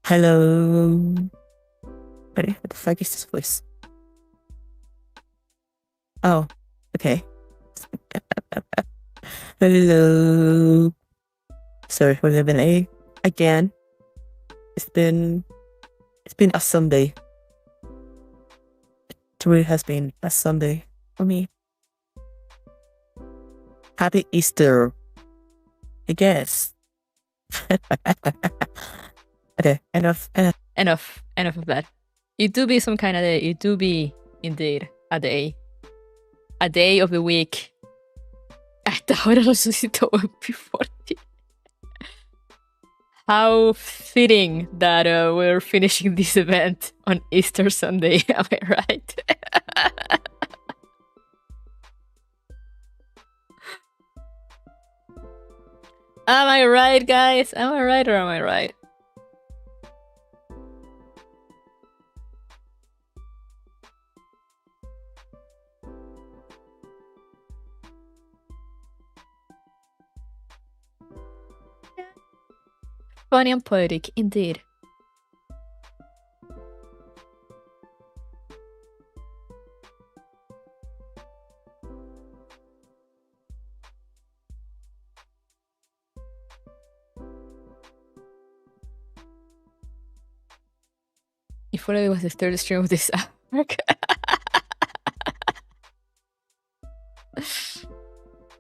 Hello. Wait, what the fuck is this voice? Oh, okay. Hello. Sorry for the delay. Again, it's been a Sunday. It really has been a Sunday for me. Happy Easter, I guess. Okay, enough. Enough of that. It do be some kind of day. It do be indeed a day. A day of the week. Hasta ahora resucitó before. How fitting that we're finishing this event on Easter Sunday. Am I right? Am I right, guys? Am I right or am I right? Funny and poetic, indeed. If only it was the third stream of this arc.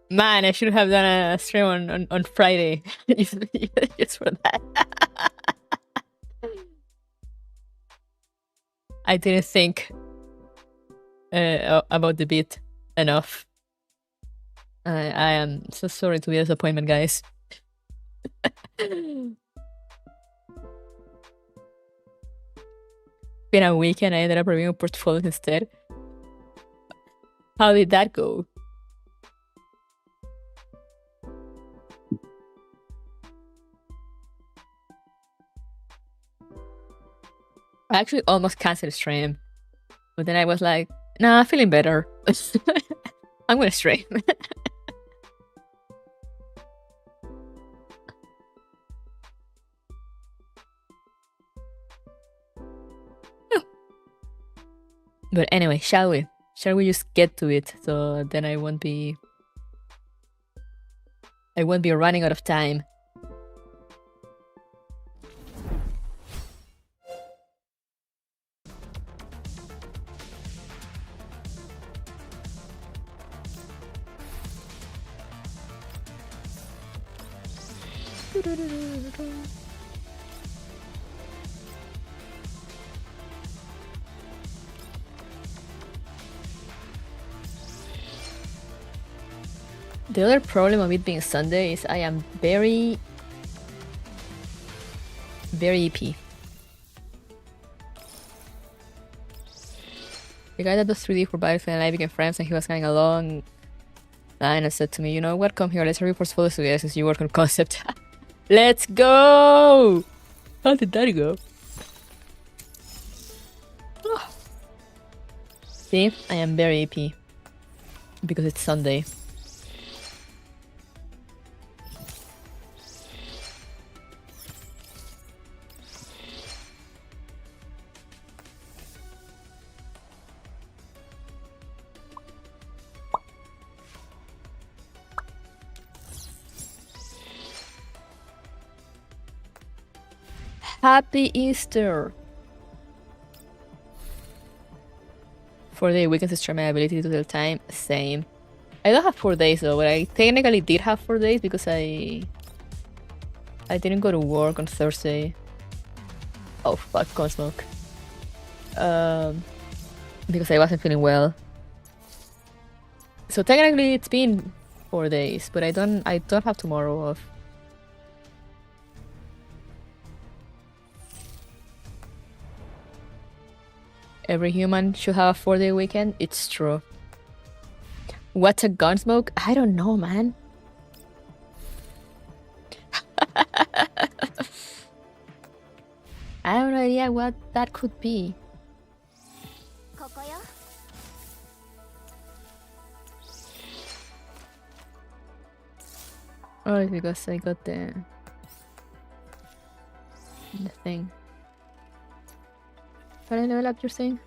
Man, I should have done a stream on Friday. Just for that. I didn't think about the beat enough. I am so sorry to be a disappointment, guys. Been a weekend, I ended up reviewing portfolios instead. How did that go? I actually almost canceled stream, but then I was like, nah, feeling better. I'm gonna stream. But anyway, shall we? Shall we just get to it? So then I won't be running out of time. The other problem of it being Sunday is I am very EP. The guy that does 3D for Battlefield and I became friends, and he was coming along and said to me, you know what, come here, let's review portfolios together since you work on concept. Let's go! How did that go? See, I am very EP. Because it's Sunday. Happy Easter! 4-day weekends to stream my ability to tell time. Same. I don't have 4 days though, but I technically did have 4 days because I didn't go to work on Thursday. Oh fuck, corn smoke. Because I wasn't feeling well. So technically it's been 4 days, but I don't have tomorrow off. Every human should have a 4-day weekend. It's true. What's a gunsmoke? I don't know, man. I have no idea what that could be. Oh, it's because I got the thing. Can I level up your thing?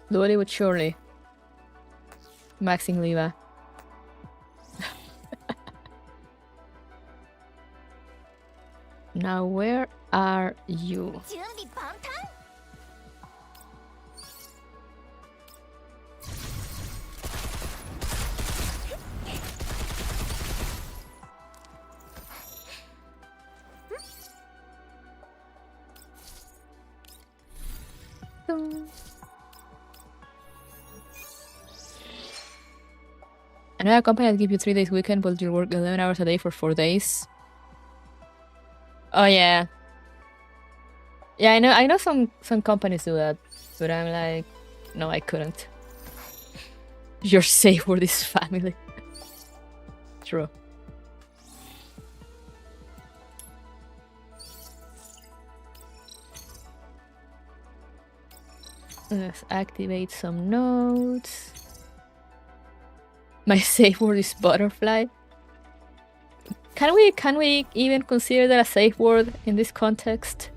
Slowly but surely. Maxing Leva. Now where are you? Another company that gives you 3 days weekend, but you work 11 hours a day for 4 days. Oh yeah. Yeah, I know some companies do that, but I'm like, no, I couldn't. You're safe for this family. True. Let's activate some nodes. My safe word is butterfly. Can we even consider that a safe word in this context?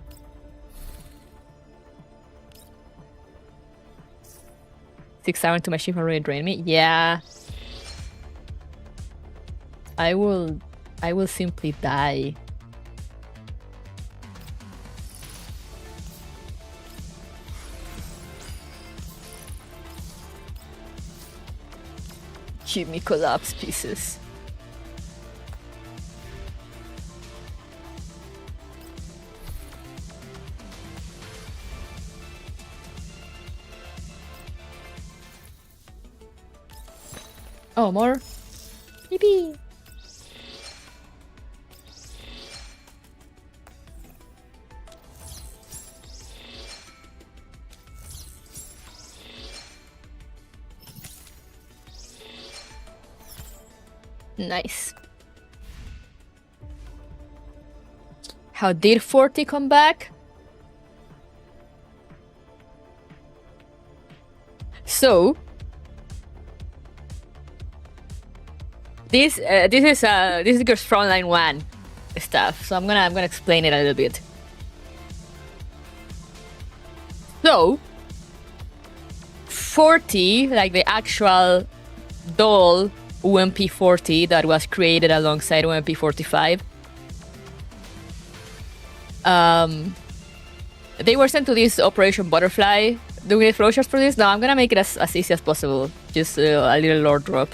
Six hours to my shift already drain me. Yeah. I will simply die. Give me collapse pieces. Oh, more? Yippee! Nice. How did 40 come back? So this is just Frontline 1 stuff. So I'm gonna explain it a little bit. So 40, like the actual doll UMP40 that was created alongside UMP45. They were sent to this Operation Butterfly. Do we need flowcharts for this? No, I'm gonna make it as easy as possible. Just a little lore drop.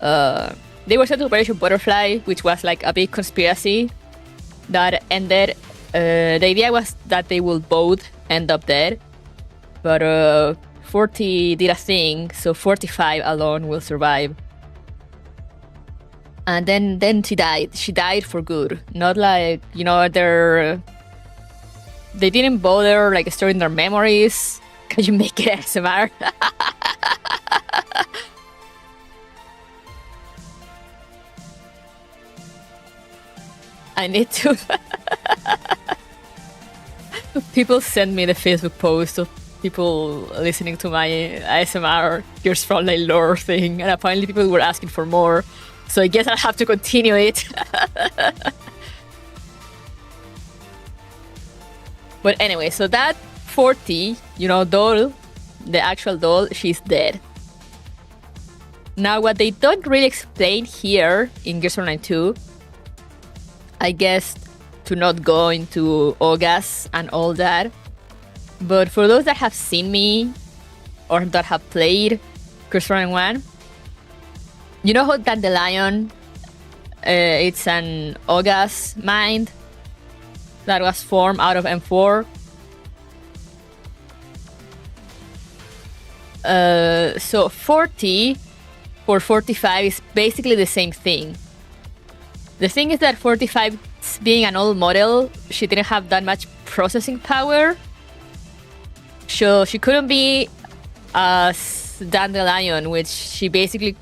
They were sent to Operation Butterfly, which was like a big conspiracy that ended. The idea was that they will both end up dead, but 40 did a thing, so 45 alone will survive. And then she died. She died for good. Not like, you know, they didn't bother like storing their memories. Can you make it ASMR? I need to. People send me the Facebook post of people listening to my ASMR Here's Frontline lore thing, and apparently people were asking for more, so I guess I'll have to continue it. But anyway, so that 40, you know, doll, the actual doll, she's dead. Now, what they don't really explain here in Gears Online 2, I guess to not go into Ogas and all that, but for those that have seen me or that have played Gears Online 1, you know how Dandelion, it's an Ogas mind that was formed out of M4. So 40 for 45 is basically the same thing. The thing is that 45, being an old model, she didn't have that much processing power. So she couldn't be as Dandelion, which she basically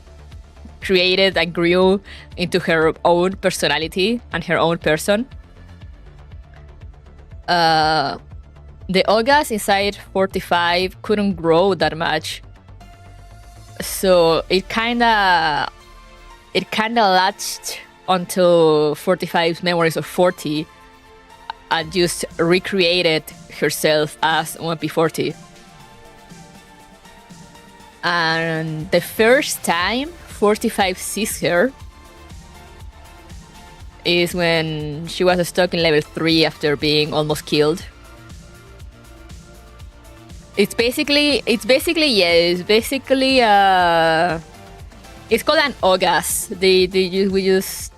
created and grew into her own personality and her own person. The Ogas inside 45 couldn't grow that much. So it kinda latched until 45's memories of 40 and just recreated herself as OMP40. And the first time 45 sees her is when she was stuck in level 3 after being almost killed. It's basically it's called an ogas.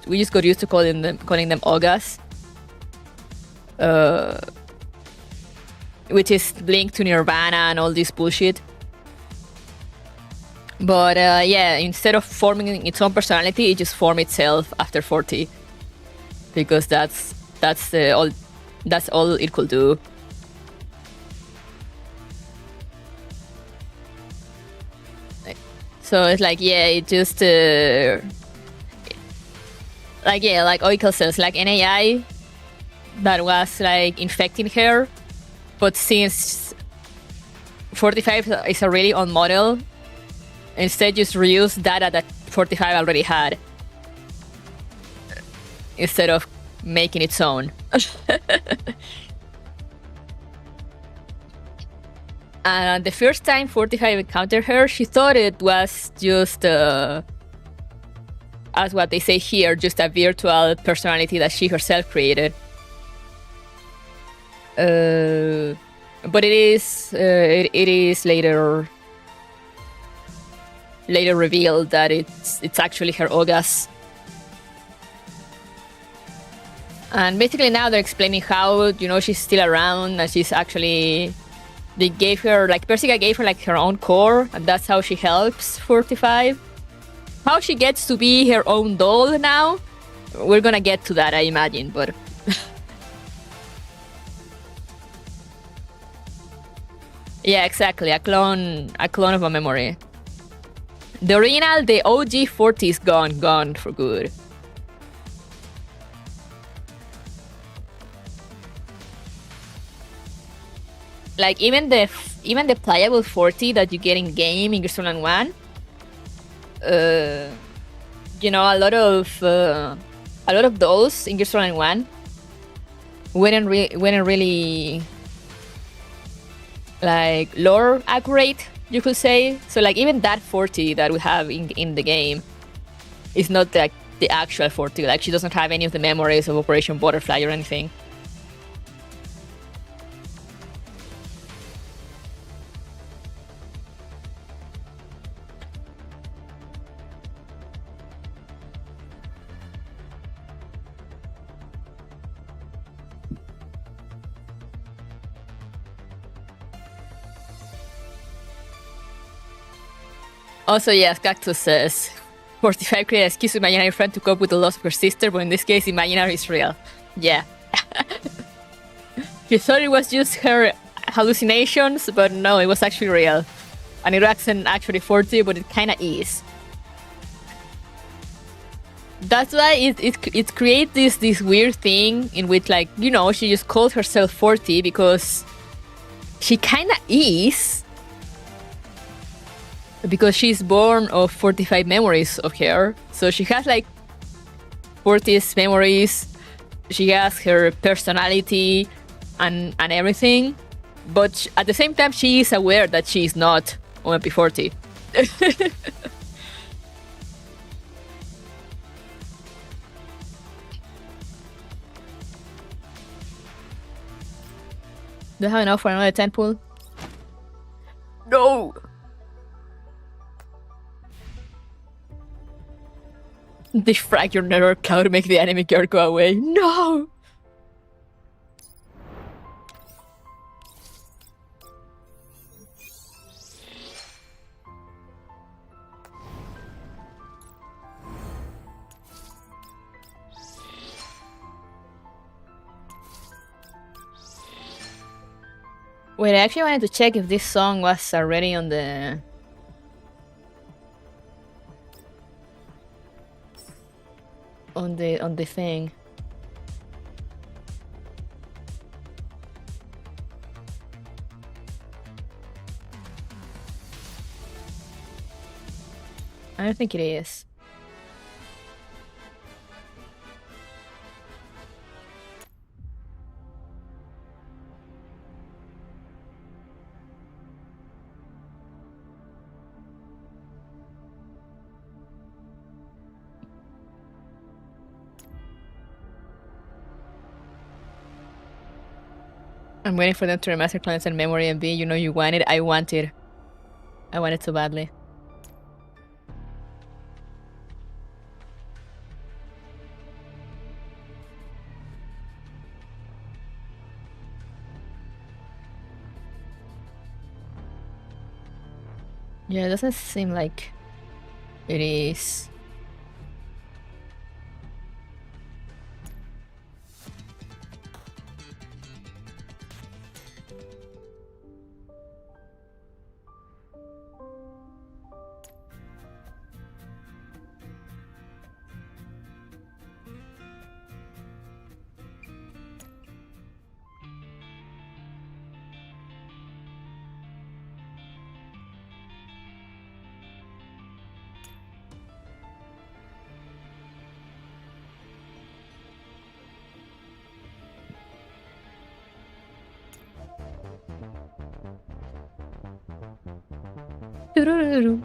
We just got used to calling them ogas, which is linked to Nirvana and all this bullshit. But yeah, instead of forming its own personality, it just formed itself after 40, because that's all it could do. So it's like, yeah, it just like Oikel says, like an AI that was like infecting her, but since 45 is a really own model, instead just reuse data that 45 already had instead of making its own. And the first time 45 encountered her, she thought it was just, as what they say here, just a virtual personality that she herself created. But it is later revealed that it's actually her ogas. And basically now they're explaining how, you know, she's still around and she's actually... They gave her, like, Persica gave her, like, her own core, and that's how she helps 45. How she gets to be her own doll now, we're gonna get to that, I imagine, but... Yeah, exactly, a clone of a memory. The original, the OG 40 is gone for good. Like, even the playable 40 that you get in game in Frontline 1, you know, a lot of those in Frontline 1 weren't really like lore accurate, you could say. So like even that 40 that we have in the game is not the actual 40. Like, she doesn't have any of the memories of Operation Butterfly or anything. Also, yes, Cactus says 45 created an excuse to imaginary friend to cope with the loss of her sister, but in this case, imaginary is real. Yeah. She thought it was just her hallucinations, but no, it was actually real. And it wasn't actually 40, but it kinda is. That's why it creates this weird thing in which, like, you know, she just calls herself 40 because she kinda is. Because she's born of 45 memories of her. So she has like 40's memories. She has her personality and everything. But at the same time, she is aware that she is not OMP40. Do I have enough for another 10 pool? No! Defrag your network cloud to make the enemy guard go away. No! Wait, I actually wanted to check if this song was already on the... on the thing. I don't think it is. I'm waiting for them to remaster Clones and Memory and B. You know you want it. I want it. I want it so badly. Yeah, it doesn't seem like it is. Doo-doo-doo-doo.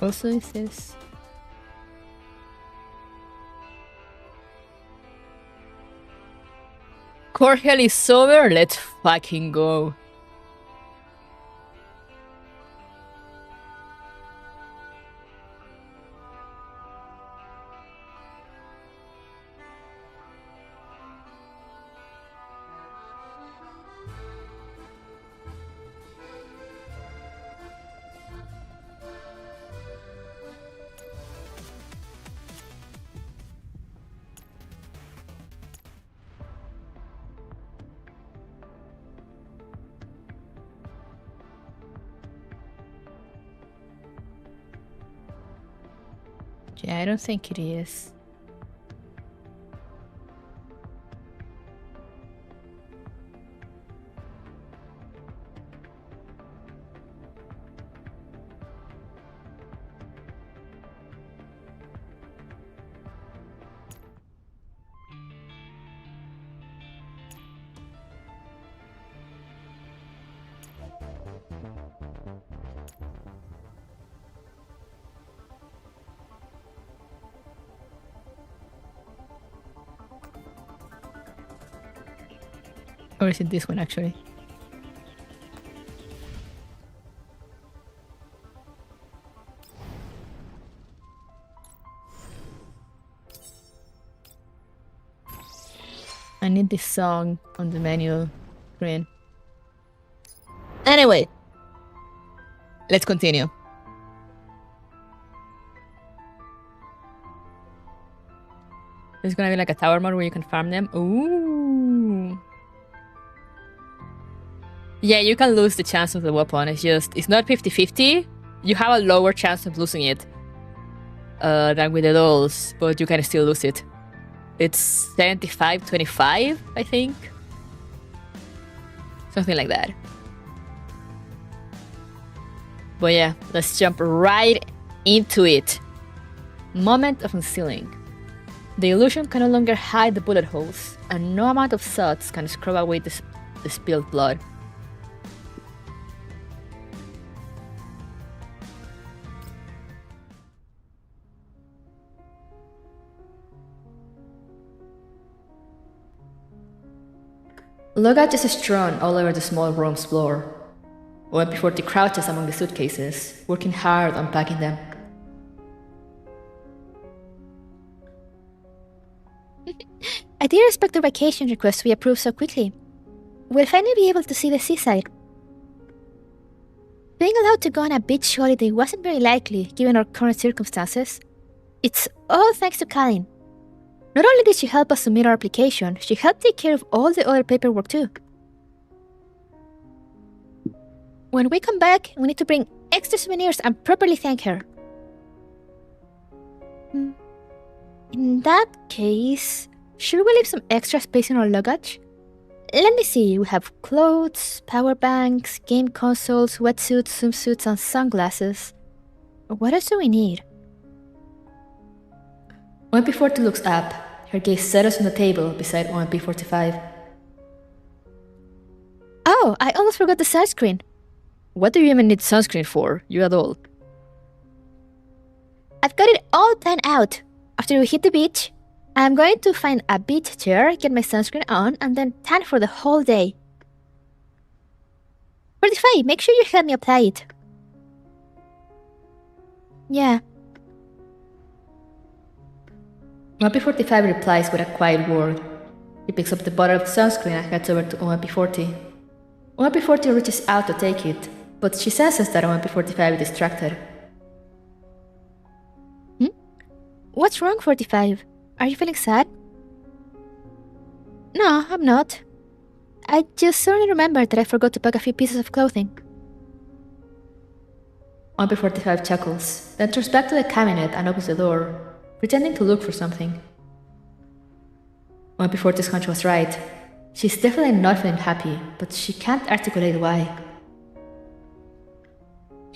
Also, it says Cordial is sober. Let's fucking go. Yeah, I don't think it is. Or is it this one, actually? I need this song on the menu screen. Anyway, let's continue. There's gonna be like a tower mode where you can farm them. Ooh. Yeah, you can lose the chance of the weapon. It's not 50-50. You have a lower chance of losing it than with the dolls, but you can still lose it. It's 75-25, I think. Something like that. But yeah, let's jump right into it. Moment of unsealing. The illusion can no longer hide the bullet holes, and no amount of suds can scrub away the spilled blood. Luggage is strewn all over the small room's floor. Went before he crouches among the suitcases, working hard unpacking them. I didn't expect the vacation request to be approved so quickly. We'll finally be able to see the seaside. Being allowed to go on a beach holiday wasn't very likely, given our current circumstances. It's all thanks to Kalin. Not only did she help us submit our application, she helped take care of all the other paperwork too. When we come back, we need to bring extra souvenirs and properly thank her. In that case, should we leave some extra space in our luggage? Let me see, we have clothes, power banks, game consoles, wetsuits, swimsuits, and sunglasses. What else do we need? When before he looks up, her gaze settles on the table beside OMP45. Oh, I almost forgot the sunscreen. What do you even need sunscreen for, you adult? I've got it all planned out. After we hit the beach, I'm going to find a beach chair, get my sunscreen on, and then tan for the whole day. 45, make sure you help me apply it. Yeah. OMP45 replies with a quiet word. He picks up the bottle of sunscreen and heads over to OMP40. OMP40 reaches out to take it, but she senses that OMP45 is distracted. What's wrong, 45? Are you feeling sad? No, I'm not. I just suddenly remembered that I forgot to pack a few pieces of clothing. OMP45 chuckles, then turns back to the cabinet and opens the door, pretending to look for something. OMP40's hunch was right. She's definitely not feeling happy, but she can't articulate why.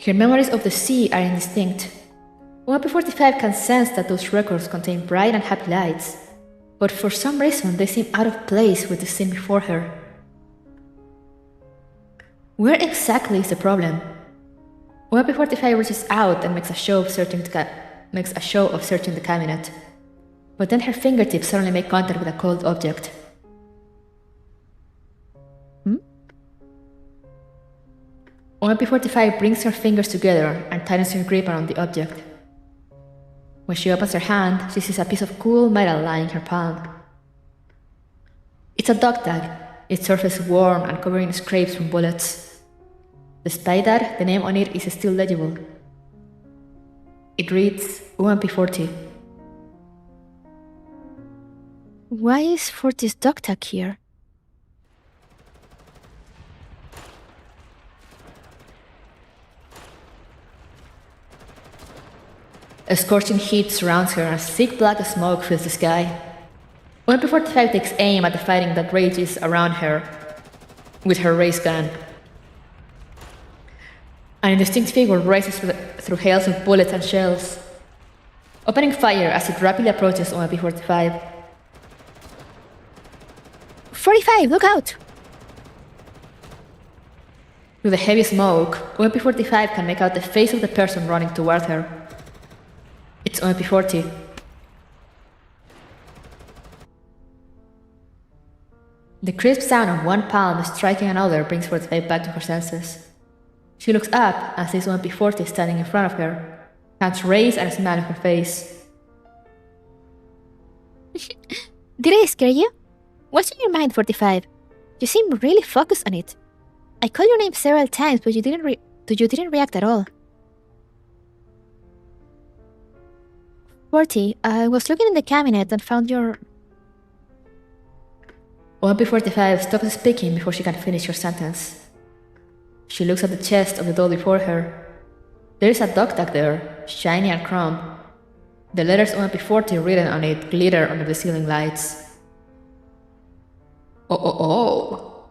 Her memories of the sea are indistinct. OMP45 can sense that those records contain bright and happy lights, but for some reason they seem out of place with the scene before her. Where exactly is the problem? OMP45 reaches out and makes a show of searching the cabinet, but then her fingertips suddenly make contact with a cold object. OMP45 brings her fingers together and tightens her grip around the object. When she opens her hand, she sees a piece of cool metal lying in her palm. It's a dog tag, its surface warm and covered in scrapes from bullets. Despite that, the name on it is still legible. It reads OMP40. Why is 40's dog tag here? A scorching heat surrounds her and thick black smoke fills the sky. OMP45 takes aim at the fighting that rages around her with her raised gun. An indistinct figure races through hails of bullets and shells, opening fire as it rapidly approaches OMP45. 45, look out! Through the heavy smoke, OMP45 can make out the face of the person running toward her. It's OMP40. The crisp sound of one palm striking another brings 45 back to her senses. She looks up and sees OMP40 standing in front of her, hands raised and a smile on her face. Did I scare you? What's in your mind, 45? You seem really focused on it. I called your name several times, but you didn't react at all. 40, I was looking in the cabinet and found your... OMP45 stops speaking before she can finish her sentence. She looks at the chest of the doll before her. There is a dog tag there, shiny and chrome. The letters OMP40 written on it glitter under the ceiling lights. Oh.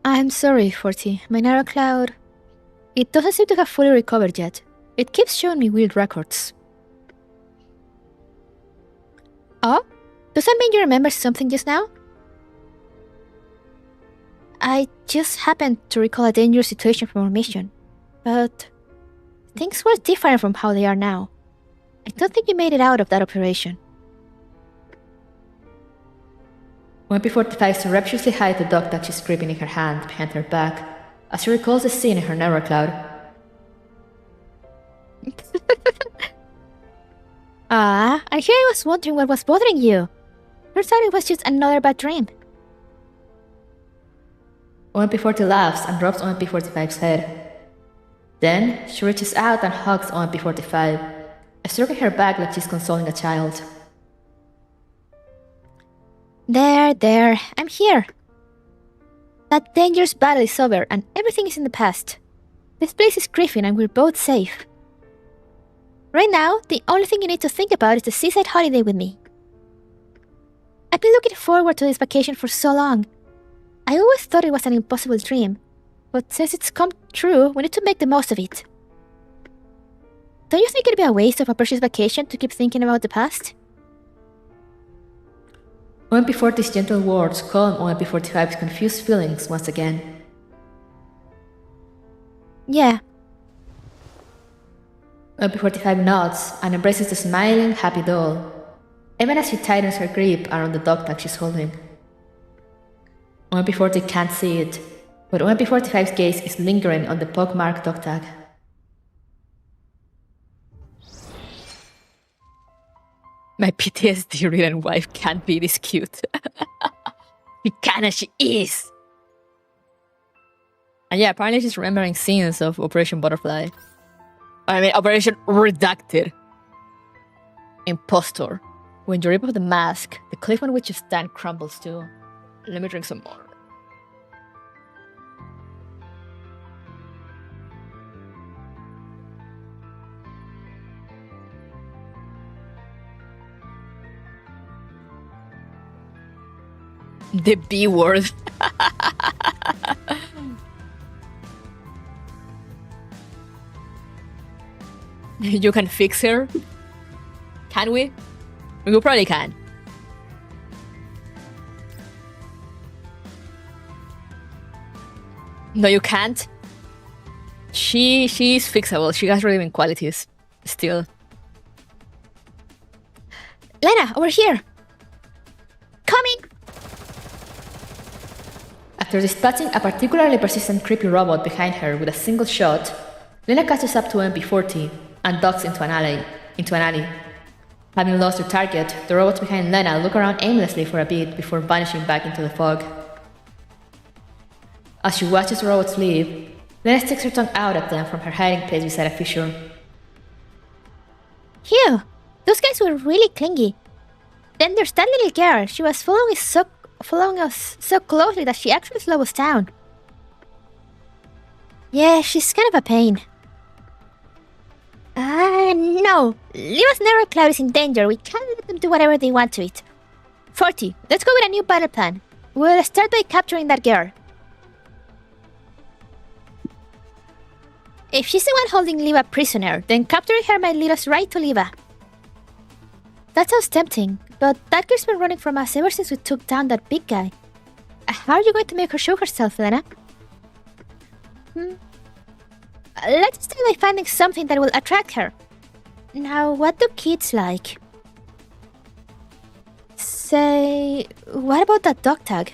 I'm sorry, 40. My narrow cloud... It doesn't seem to have fully recovered yet. It keeps showing me weird records. Oh? Does that mean you remember something just now? I just happened to recall a dangerous situation from our mission, but things were different from how they are now. I don't think you made it out of that operation. OMP45 surreptitiously hides the dog that she's gripping in her hand behind her back as she recalls the scene in her narrow cloud. And here I was wondering what was bothering you. Turns out it was just another bad dream. OMP40 laughs and rubs OMP45's head. Then, she reaches out and hugs OMP45, stroking her back like she's consoling a child. There, I'm here. That dangerous battle is over and everything is in the past. This place is grieving and we're both safe. Right now, the only thing you need to think about is the seaside holiday with me. I've been looking forward to this vacation for so long. I always thought it was an impossible dream, but since it's come true, we need to make the most of it. don't you think it'd be a waste of a precious vacation to keep thinking about the past? OMP40's gentle words calm OMP45's confused feelings once again. Yeah. OMP45 nods and embraces the smiling, happy doll, even as she tightens her grip around the dog tag she's holding. OMP40 can't see it, but OMP45's gaze is lingering on the pockmarked dog tag. My PTSD-ridden wife can't be this cute. She can and she is! And yeah, apparently she's remembering scenes of Operation Butterfly. I mean, Operation Redacted. Impostor. When you rip off the mask, the cliff on which you stand crumbles too. Let me drink some more. The B word. You can fix her? Can we? We probably can. No, you can't. She is fixable. She has redeeming qualities. Still. Lena, over here! Coming! After dispatching a particularly persistent creepy robot behind her with a single shot, Lena catches up to MP40 and ducks into an alley. Having lost her target, the robots behind Lena look around aimlessly for a bit before vanishing back into the fog. As she watches the robots leave, Lena sticks her tongue out at them from her hiding place beside a fissure. Phew! Those guys were really clingy. Then there's that little girl. She was following us so closely that she actually slowed us down. Yeah, she's kind of a pain. No. Liva's narrow cloud is in danger. We can't let them do whatever they want to it. 40, let's go with a new battle plan. We'll start by capturing that girl. If she's the one holding Liva prisoner, then capturing her might lead us right to Liva. That sounds tempting, but that girl's been running from us ever since we took down that big guy. How are you going to make her show herself, Lena? Let's start by finding something that will attract her. Now, what do kids like? Say, what about that dog tag?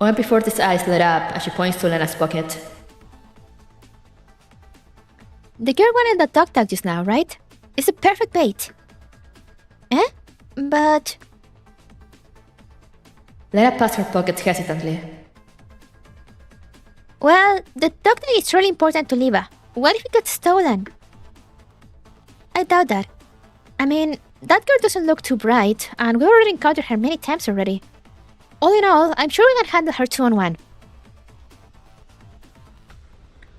OMP40's eyes lit up as she points to Lena's pocket. The girl wanted that dog tag just now, right? It's a perfect bait. Eh? But... Lena pats her pockets hesitantly. Well, the dog tag is really important to Liva. What if it gets stolen? I doubt that. I mean, that girl doesn't look too bright, and we've already encountered her many times already. All in all, I'm sure we can handle her 2-on-1.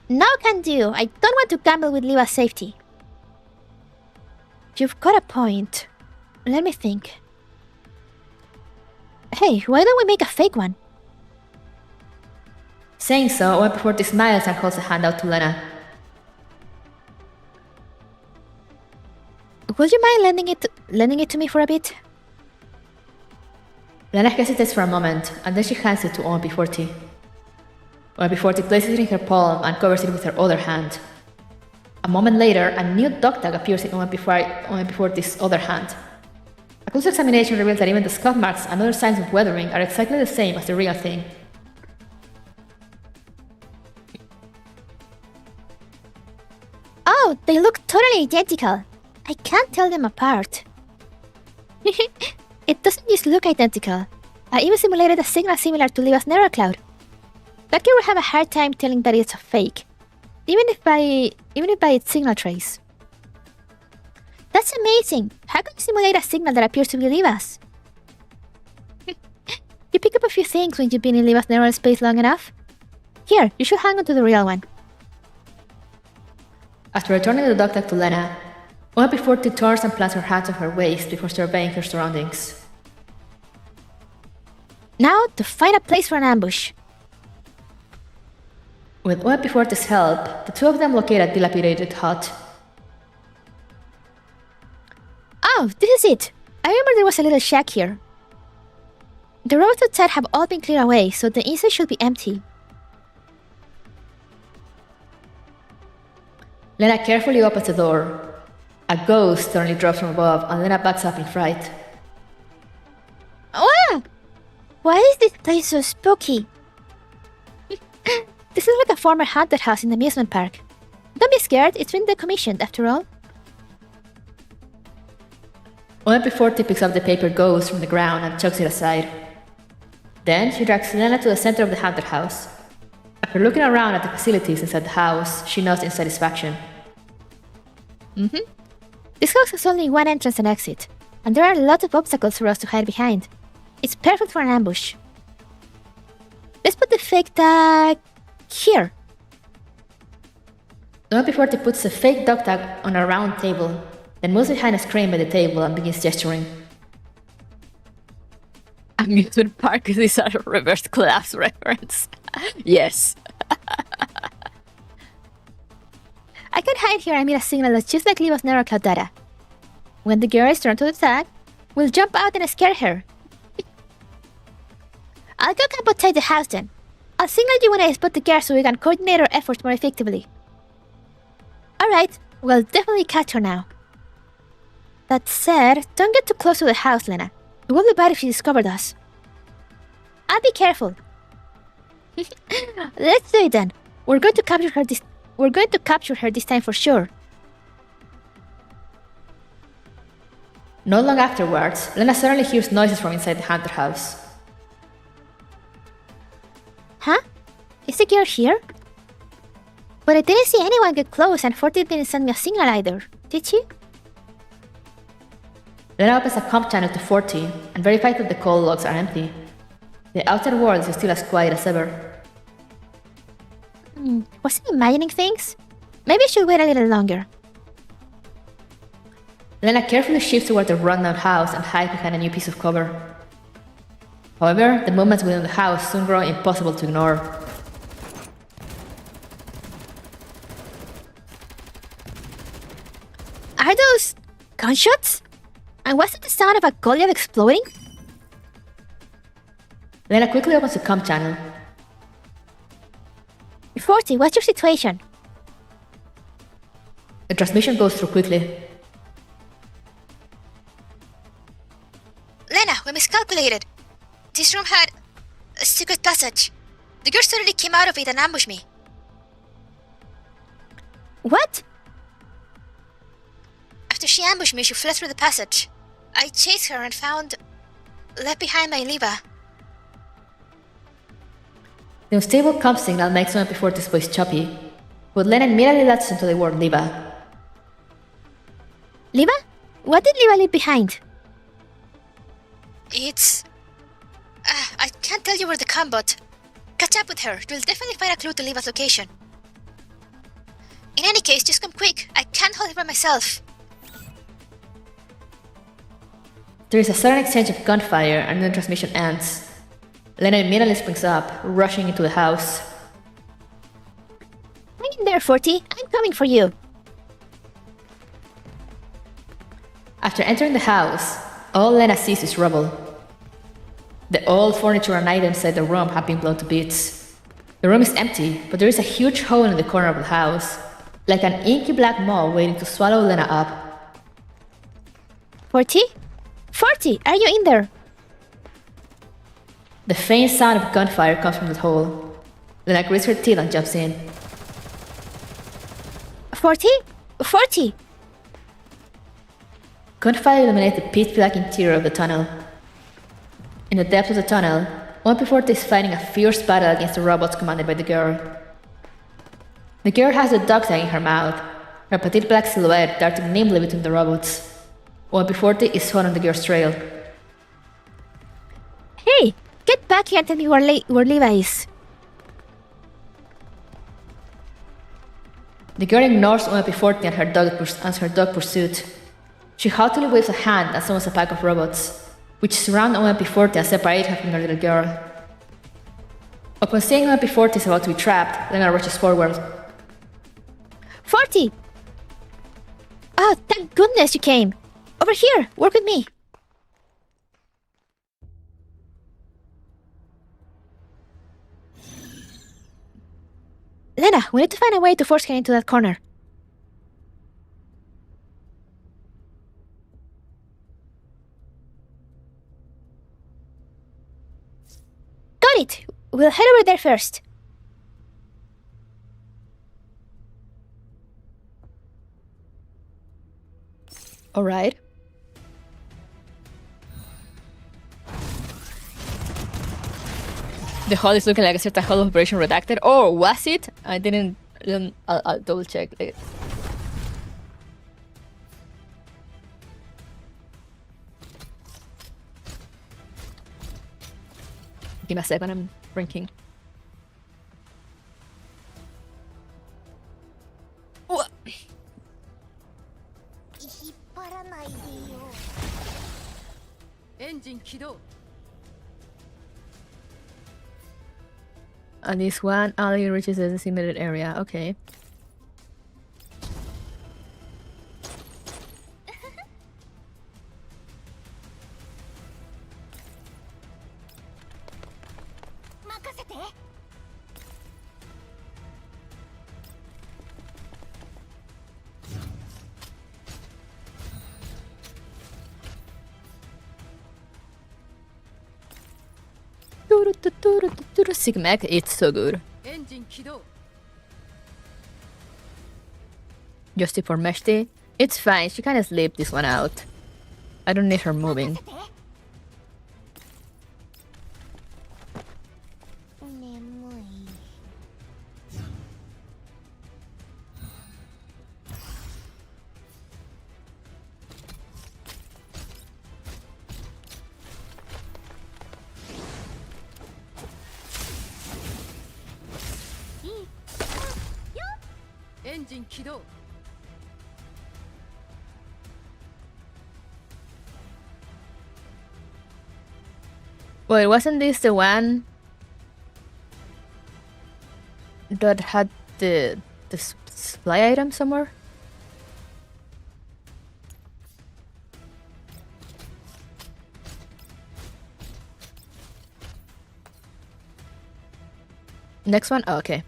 No can do. I don't want to gamble with Liva's safety. You've got a point. Let me think. Hey, why don't we make a fake one? Saying so, OMP40 smiles and holds a hand out to Lena. Would you mind lending it to me for a bit? Lena hesitates for a moment, and then she hands it to OMP40. OMP40 places it in her palm and covers it with her other hand. A moment later, a new dog tag appears in OMP40's other hand. A close examination reveals that even the scuff marks and other signs of weathering are exactly the same as the real thing. Oh, they look totally identical. I can't tell them apart. It doesn't just look identical. I even simulated a signal similar to Liva's narrow cloud. That girl will have a hard time telling that it's a fake, even if by its signal trace. That's amazing. How can you simulate a signal that appears to be Liva's? You pick up a few things when you've been in Liva's narrow space long enough. Here, you should hang on to the real one. After returning the dog tag to Lena, OMP40 turns and plants her hands on her waist before surveying her surroundings. Now to find a place for an ambush. With OMP40's help, the two of them locate a dilapidated hut. Oh, this is it! I remember there was a little shack here. The roads outside have all been cleared away, so the inside should be empty. Lena carefully opens the door. A ghost suddenly drops from above, and Lena backs up in fright. Ah! Why is this place so spooky? This is like a former haunted house in the amusement park. Don't be scared, it's been decommissioned after all. OMP40 picks up the paper ghost from the ground and chucks it aside. Then she drags Lena to the center of the haunted house. After looking around at the facilities inside the house, she nods in satisfaction. This house has only one entrance and exit, and there are lots of obstacles for us to hide behind. It's perfect for an ambush. Let's put the fake tag here. OMP40 puts the fake dog tag on a round table, then moves behind a screen by the table and begins gesturing. Amusement park is a reverse collapse reference. Yes. I can hide here and emit a signal that's just like Liva's narrow cloud data. When the girl is turned to the tag, we'll jump out and scare her. I'll go camp outside the house then. I'll signal you when I spot the girl so we can coordinate our efforts more effectively. Alright, we'll definitely catch her now. That said, don't get too close to the house, Lena. It will be bad if she discovered us. I'll be careful. Let's do it then. We're going to capture her this time for sure. Not long afterwards, Lena suddenly hears noises from inside the haunted house. Huh? Is the girl here? But I didn't see anyone get close and 40 didn't send me a signal either, did she? Lena opens a comp channel to 40 and verifies that the call logs are empty. The outside world is still as quiet as ever. Was I imagining things? Maybe I should wait a little longer. Lena carefully shifts toward the rundown house and hides behind a new piece of cover. However, the movements within the house soon grow impossible to ignore. Are those gunshots? And was it the sound of a Goliath exploding? Lena quickly opens the comm channel. 40, what's your situation? The transmission goes through quickly. Lena, we miscalculated. This room had a secret passage. The girl suddenly came out of it and ambushed me. What? After she ambushed me, she fled through the passage. I chased her and found... left behind my Liva. The unstable comp signal makes OMP40's voice choppy, but Lena immediately latches into the word Liva. Liva? What did Liva leave behind? It's... I can't tell you where to come, but... catch up with her. You'll definitely find a clue to Liva's location. In any case, just come quick. I can't hold it by myself. There is a sudden exchange of gunfire and then transmission ends. Lena immediately springs up, rushing into the house. Hang in there, 40. I'm coming for you. After entering the house, all Lena sees is rubble. The old furniture and items inside the room have been blown to bits. The room is empty, but there is a huge hole in the corner of the house, like an inky black maw waiting to swallow Lena up. 40? 40, are you in there? The faint sound of gunfire comes from the hole. Lena grits her teeth and jumps in. 40? 40! Gunfire illuminates the pitch-black interior of the tunnel. In the depths of the tunnel, OMP40 is fighting a fierce battle against the robots commanded by the girl. The girl has the dog tag in her mouth, her petite black silhouette darting nimbly between the robots. OMP40 is hot on the girl's trail. Hey! Get back here and tell me where Liva is. The girl ignores OMP40 and her dog pursuit. She haughtily waves a hand and summons a pack of robots, which surround OMP40 and separate her from the little girl. Upon seeing UMP-40 is about to be trapped, Lena rushes forward. 40! Oh, thank goodness you came! Over here, work with me! Lena, we need to find a way to force her into that corner. Got it! We'll head over there first. Alright. The hull is looking like a certain hull operation redacted. Or was it? I didn't. I'll double check. Give me a second, I'm drinking. What? And this one only reaches the designated area. Okay. Sigmac, it's so good. Just for Meshti, it's fine, she can sleep this one out. I don't need her moving. Wait, wasn't this the one that had the supply item somewhere? Next one? Oh, okay.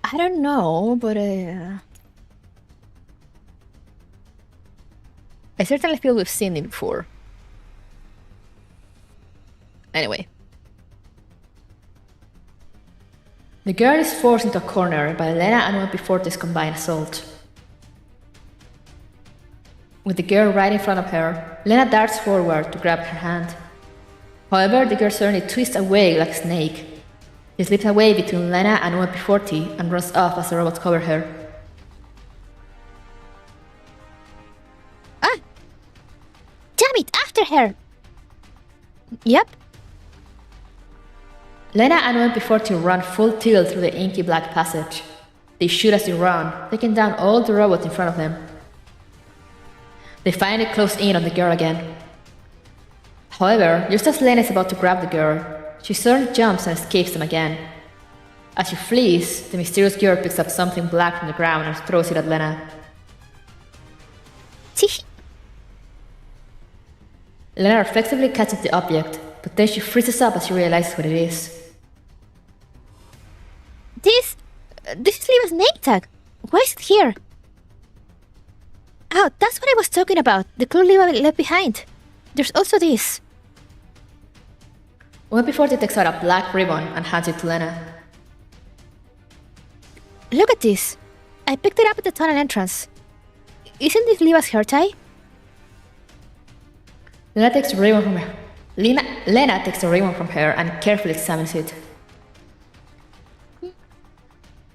I don't know, but I certainly feel we've seen it before. Anyway. The girl is forced into a corner by Lena and UMP-40's combined assault. With the girl right in front of her, Lena darts forward to grab her hand. However, the girl suddenly twists away like a snake. She slips away between Lena and UMP-40 and runs off as the robots cover her. Ah! Damn it, after her! Yep. Lena and UMP-40 run full tilt through the inky black passage. They shoot as they run, taking down all the robots in front of them. They finally close in on the girl again. However, just as Lena is about to grab the girl, she suddenly jumps and escapes them again. As she flees, the mysterious girl picks up something black from the ground and throws it at Lena. Lena reflexively catches the object, but then she freezes up as she realizes what it is. This is Liva's name tag. Why is it here? Oh, that's what I was talking about. The clue Leva left behind. There's also this. Well, before he takes out a black ribbon and hands it to Lena. Look at this. I picked it up at the tunnel entrance. Isn't this Leva's hair tie? Lena takes the ribbon from her. Lena takes the ribbon from her and carefully examines it.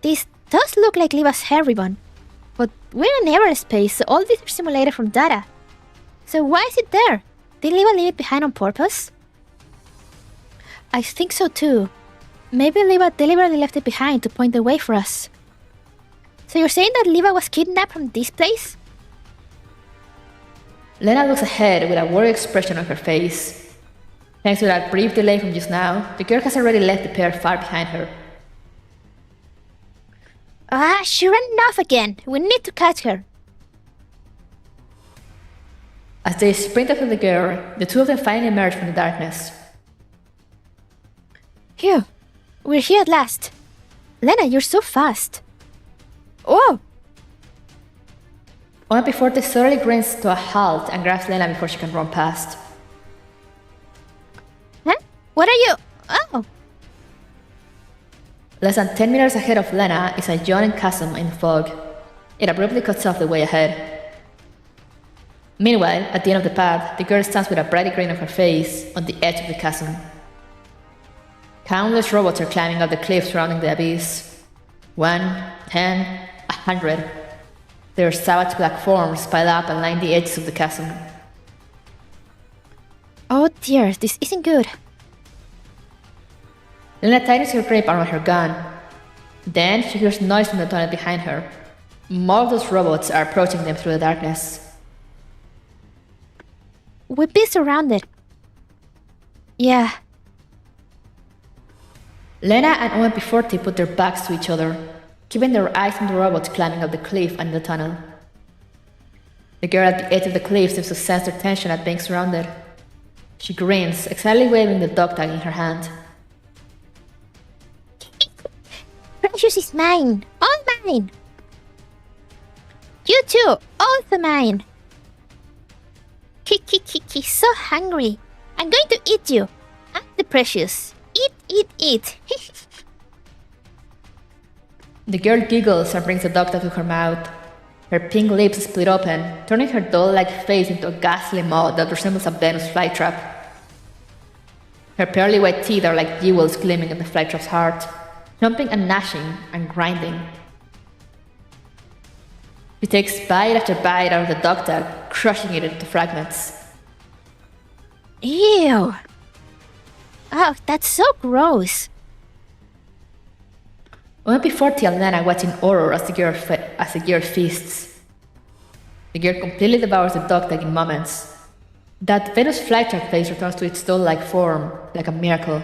This does look like Leva's hair ribbon. But we're in aerospace, so all these are simulated from data. So why is it there? Did Leva leave it behind on purpose? I think so too. Maybe Leva deliberately left it behind to point the way for us. So you're saying that Leva was kidnapped from this place? Lena looks ahead with a worried expression on her face. Thanks to that brief delay from just now, the girl has already left the pair far behind her. Ah, she ran off again. We need to catch her. As they sprint after the girl, the two of them finally emerge from the darkness. Phew, we're here at last. Lena, you're so fast. Oh! Only before they suddenly grinds to a halt and grabs Lena before she can run past. Huh? What are you? Oh! Less than 10 meters ahead of Lena is a yawning chasm in the fog. It abruptly cuts off the way ahead. Meanwhile, at the end of the path, the girl stands with a bright grin on her face on the edge of the chasm. Countless robots are climbing up the cliff surrounding the abyss. 1, 10, 100. Their savage black forms pile up and line the edges of the chasm. Oh dear, this isn't good. Lena tightens her grip around her gun. Then she hears noise from the tunnel behind her. More of those robots are approaching them through the darkness. We've been surrounded. Yeah. Lena and OMP-40 put their backs to each other, keeping their eyes on the robots climbing up the cliff and the tunnel. The girl at the edge of the cliff seems to sense their tension at being surrounded. She grins, excitedly waving the dog tag in her hand. Precious is mine. All mine. You too. Also mine. Kiki, so hungry. I'm going to eat you. I'm the Precious. Eat. The girl giggles and brings the dog tag to her mouth. Her pink lips split open, turning her doll-like face into a ghastly maw that resembles a Venus flytrap. Her pearly white teeth are like jewels gleaming in the flytrap's heart, jumping and gnashing and grinding. She takes bite after bite out of the dog tag, crushing it into fragments. Ew. Oh, that's so gross. OMP-40 and Lena watch in horror as the girl feasts. The girl completely devours the dog tag in moments. That Venus flytrap face returns to its doll-like form, like a miracle.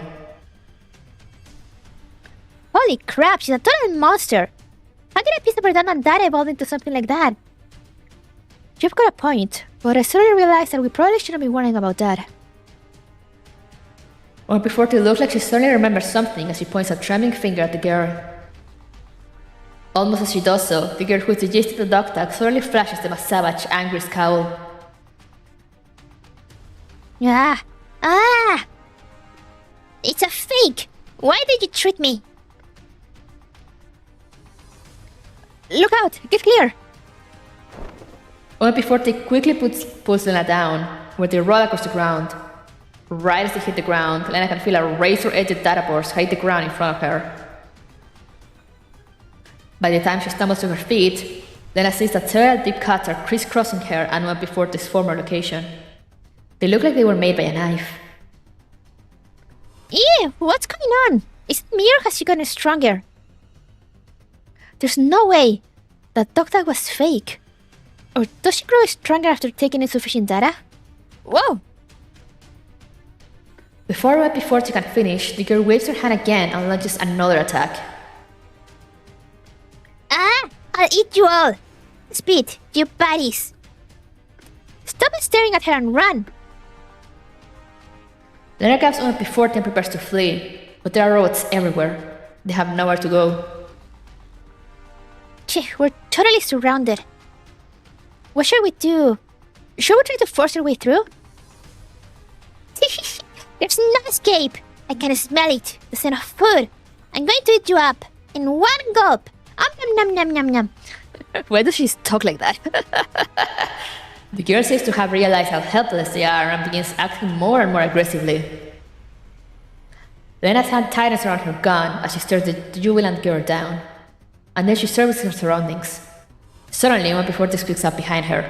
Holy crap, she's a total monster. How did a piece of redundant data evolve into something like that? You've got a point, but I suddenly realized that we probably shouldn't be worrying about that. OMP-40 looks like she suddenly remembers something as she points a trembling finger at the girl. Almost as she does so, the girl who is the gist of the dog tag suddenly flashes them a savage, angry scowl. Ah! It's a fake! Why did you trick me? Look out! Get clear! OMP-40 quickly pulls Lena down, where they roll across the ground. Right as they hit the ground, Lena can feel a razor-edged data burst hit the ground in front of her. By the time she stumbles to her feet, Lena sees that several deep cuts are crisscrossing her and OMP-40's former location. They look like they were made by a knife. Ew! What's going on? Is it me or has she gotten stronger? There's no way that dog tag was fake. Or does she grow stronger after taking insufficient data? Whoa! Before OMP-40 can finish, the girl waves her hand again and launches another attack. Ah! I'll eat you all! Speed, you baddies! Stop staring at her and run! Lena grabs OMP-40 and prepares to flee, but there are robots everywhere. They have nowhere to go. We're totally surrounded. What should we do? Should we try to force our way through? There's no escape. I can smell it. The scent of food. I'm going to eat you up. In one gulp. Nom nom nom nom nom. Why does she talk like that? The girl seems to have realized how helpless they are and begins acting more and more aggressively. Lena's hand tightens around her gun as she stares the jubilant girl down, and then she surveys her surroundings. Suddenly, one before this picks up behind her.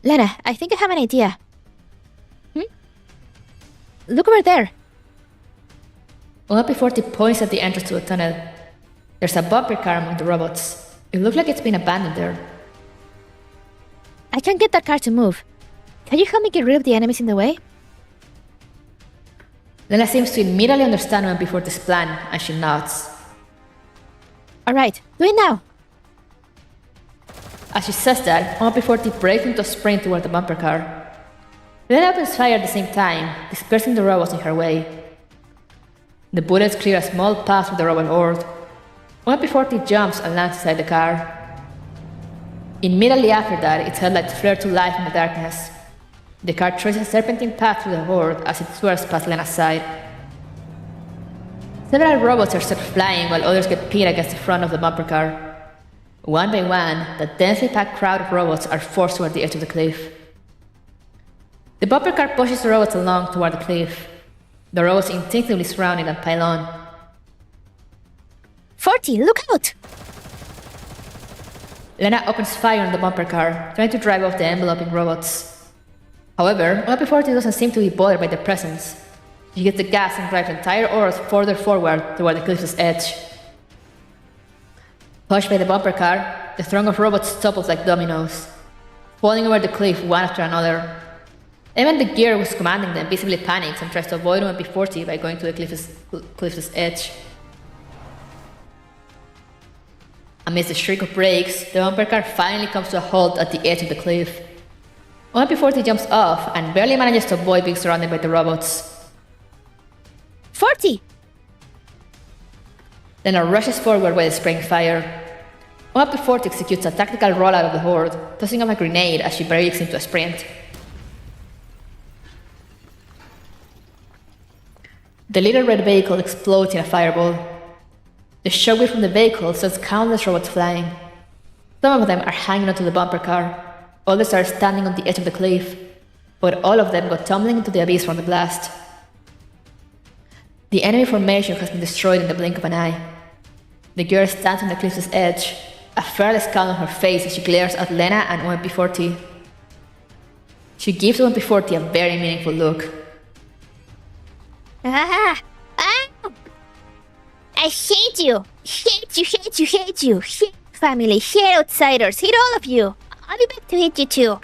Lena, I think I have an idea. Look over there. One before she points at the entrance to a tunnel. There's a bumper car among the robots. It looks like it's been abandoned there. I can get that car to move. Can you help me get rid of the enemies in the way? Lena seems to immediately understand one before this plan, and she nods. Alright, do it now. As she says that, one before she breaks into a sprint toward the bumper car. Lena opens fire at the same time, dispersing the robots in her way. The bullets clear a small path through the robot horde. One before she jumps and lands inside the car. Immediately after that, its headlights flare to life in the darkness. The car traces a serpentine path through the horde as it swerves past Lena's side. Several robots are set flying while others get pinned against the front of the bumper car. One by one, the densely packed crowd of robots are forced toward the edge of the cliff. The bumper car pushes the robots along toward the cliff. The robots instinctively surround it and pile on. 40, look out! Lena opens fire on the bumper car, trying to drive off the enveloping robots. However, one before she doesn't seem to be bothered by their presence. She hits the gas and drives the entire Oros further forward toward the cliff's edge. Pushed by the bumper car, the throng of robots topples like dominoes, falling over the cliff one after another. Even the gear who's commanding them visibly panics and tries to avoid one before she by going to the cliff's edge. Amidst the shriek of brakes, the bumper car finally comes to a halt at the edge of the cliff. One before she jumps off and barely manages to avoid being surrounded by the robots. 40! Lena rushes forward while spraying fire. One before she executes a tactical rollout of the horde, tossing off a grenade as she breaks into a sprint. The little red vehicle explodes in a fireball. The shockwave from the vehicle sends countless robots flying. Some of them are hanging onto the bumper car, others are standing on the edge of the cliff, but all of them go tumbling into the abyss from the blast. The enemy formation has been destroyed in the blink of an eye. The girl stands on the cliff's edge, a fearless scowl on her face as she glares at Lena and OMP40. She gives OMP40 a very meaningful look. Ah! Ah! I hate you! Hate you, hate you, hate you! Hate family, hate outsiders, hate all of you! I'll be back to hate you too!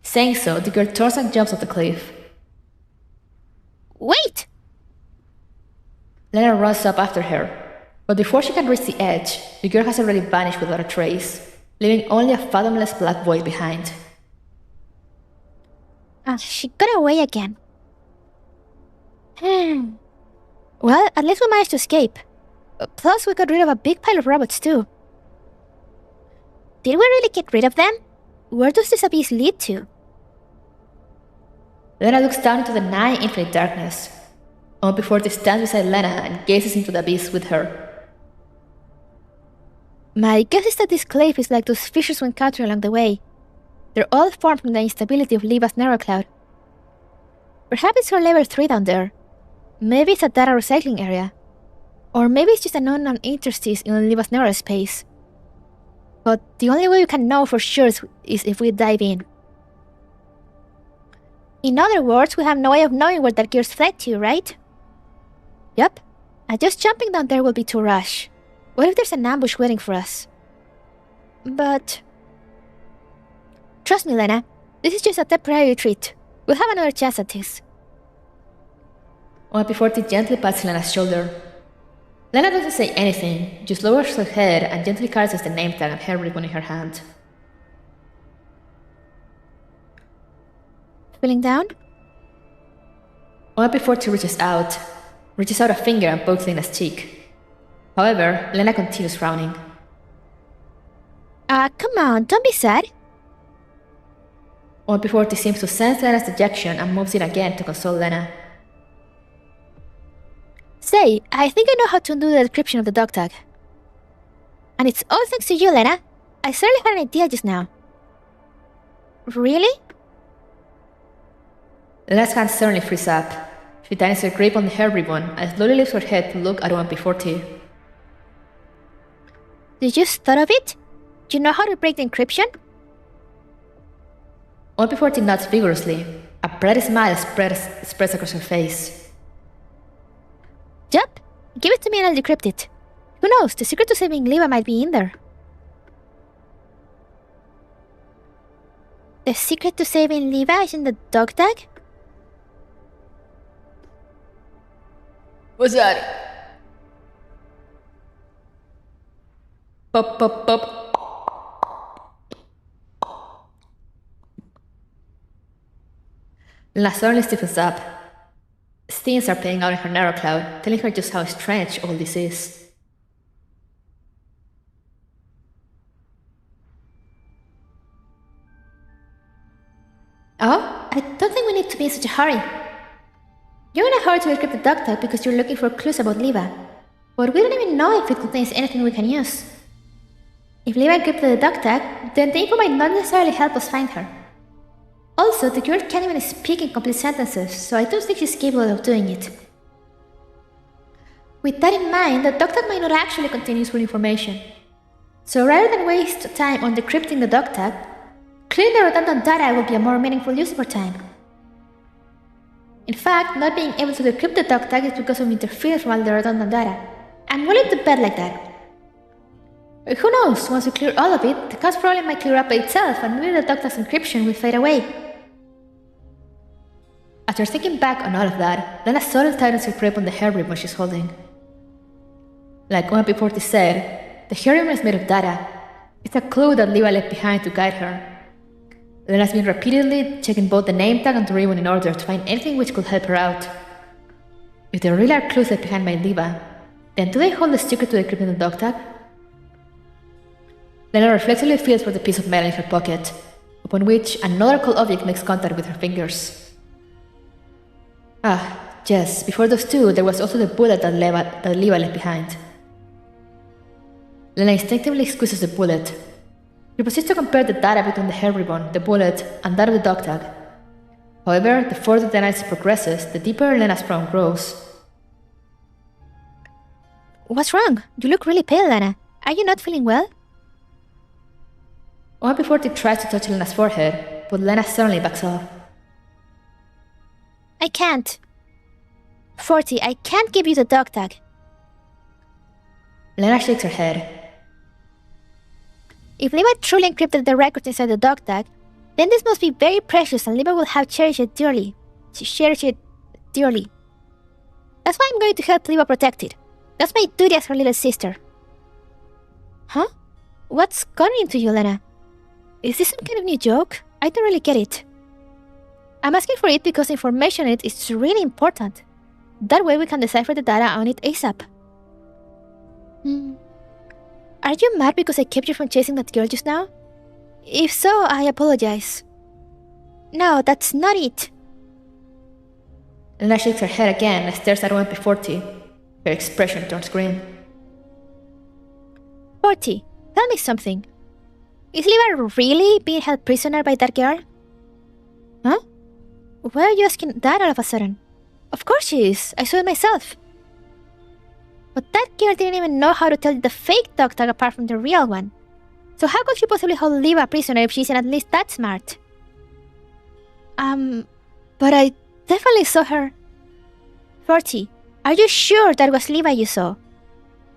Saying so, the girl turns and jumps off the cliff. Wait! Lena runs up after her, but before she can reach the edge, the girl has already vanished without a trace, leaving only a fathomless black void behind. She got away again. Well, at least we managed to escape. Plus, we got rid of a big pile of robots too. Did we really get rid of them? Where does this abyss lead to? Lena looks down into the nigh infinite darkness. OMP40 stands beside Lena and gazes into the abyss with her. My guess is that this cliff is like those fissures we encountered along the way. They're all formed from the instability of Liva's narrow cloud. Perhaps it's her level 3 down there. Maybe it's a data recycling area. Or maybe it's just an unknown interstice in Liva's narrow space. But the only way we can know for sure is if we dive in. In other words, we have no way of knowing where that gear's fled to, right? Yup. And just jumping down there will be too rash. What if there's an ambush waiting for us? But... trust me, Lena. This is just a temporary retreat. We'll have another chance at this. OMP40 gently pats Lena's shoulder. Lena doesn't say anything, just lowers her head and gently caresses the name tag and hair ribbon in her hand. Feeling down? OMP40 reaches out a finger and pokes Lena's cheek. However, Lena continues frowning. Come on, don't be sad. Before this seems to sense Lena's dejection and moves in again to console Lena. Say, I think I know how to undo the decryption of the dog tag. And it's all thanks to you, Lena. I certainly had an idea just now. Really? Lena's hand suddenly frees up. She tightens her grip on the hair ribbon and slowly lifts her head to look at 1P40. You just thought of it? Do you know how to break the encryption? 1P40 nods vigorously. A bright smile spreads across her face. Yup. Give it to me and I'll decrypt it. Who knows, the secret to saving Liva might be in there. The secret to saving Liva is in the dog tag? What's that? Pop, pop, pop. Lena suddenly stiffens up. Stings are playing out in her narrow cloud, telling her just how strange all this is. Oh, I don't think we need to be in such a hurry. You're in a hurry to decrypt the dog tag because you're looking for clues about Liva. But we don't even know if it contains anything we can use. If Liva encrypted the dog tag, then the info might not necessarily help us find her. Also, the girl can't even speak in complete sentences, so I don't think she's capable of doing it. With that in mind, the dog tag might not actually contain useful information. So rather than waste time on decrypting the dog tag, clearing the redundant data will be a more meaningful use of our time. In fact, not being able to decrypt the dog tag is because of interference from all the redundant data. I'm willing to bet like that. But who knows, once we clear all of it, the cost problem might clear up by itself and maybe the dog tag's encryption will fade away. After thinking back on all of that, Lena suddenly tightens her grip on the hair ribbon she's holding. Like 1P40 said, the hair ribbon is made of data. It's a clue that Liva left behind to guide her. Lena's been repeatedly checking both the name tag and the ribbon in order to find anything which could help her out. If there really are clues left behind by Liva, then do they hold the secret to decrypting the dog tag? Lena reflexively feels for the piece of metal in her pocket, upon which another cold object makes contact with her fingers. Ah, yes, before those two, there was also the bullet that Liva left behind. Lena instinctively squeezes the bullet. She proceeds to compare the data between the hair ribbon, the bullet, and that of the dog tag. However, the further the analysis progresses, the deeper Lena's frown grows. What's wrong? You look really pale, Lena. Are you not feeling well? 1P40 tries to touch Lena's forehead, but Lena suddenly backs off. I can't. 40, I can't give you the dog tag. Lena shakes her head. If Liva truly encrypted the records inside the dog tag, then this must be very precious and Liva will have cherished it dearly. Cherish it dearly. That's why I'm going to help Liva protect it. That's my duty as her little sister. Huh? What's gotten into you, Lena? Is this some kind of new joke? I don't really get it. I'm asking for it because information on it is really important. That way we can decipher the data on it ASAP. Are you mad because I kept you from chasing that girl just now? If so, I apologize. No, that's not it. Lena shakes her head again and stares at 1P40. Her expression turns green. 40, tell me something. Is Liva really being held prisoner by that girl? Huh? Why are you asking that all of a sudden? Of course she is. I saw it myself. But that girl didn't even know how to tell the fake dog tag apart from the real one. So how could she possibly hold Liva prisoner if she isn't at least that smart? But I definitely saw her. 40, are you sure that was Liva you saw?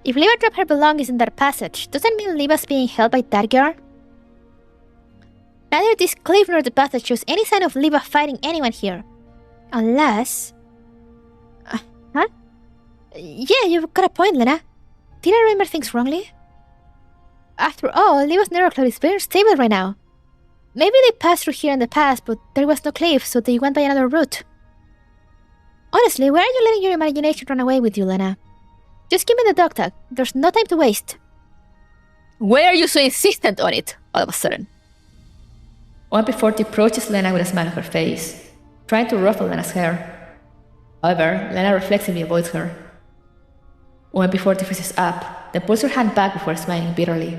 If Liva dropped her belongings in that passage, doesn't mean Liva's being held by that girl? Neither this cliff nor the passage shows any sign of Liva fighting anyone here. Unless... huh? Yeah, you've got a point, Lena. Did I remember things wrongly? After all, Liva's narrow cloud is very unstable right now. Maybe they passed through here in the past, but there was no cliff, so they went by another route. Honestly, why are you letting your imagination run away with you, Lena? Just give me the dog tag. There's no time to waste. Why are you so insistent on it, all of a sudden? OMP40 approaches Lena with a smile on her face, trying to ruffle Lena's hair. However, Lena reflexively avoids her. OMP40 freezes up, then pulls her hand back before smiling bitterly.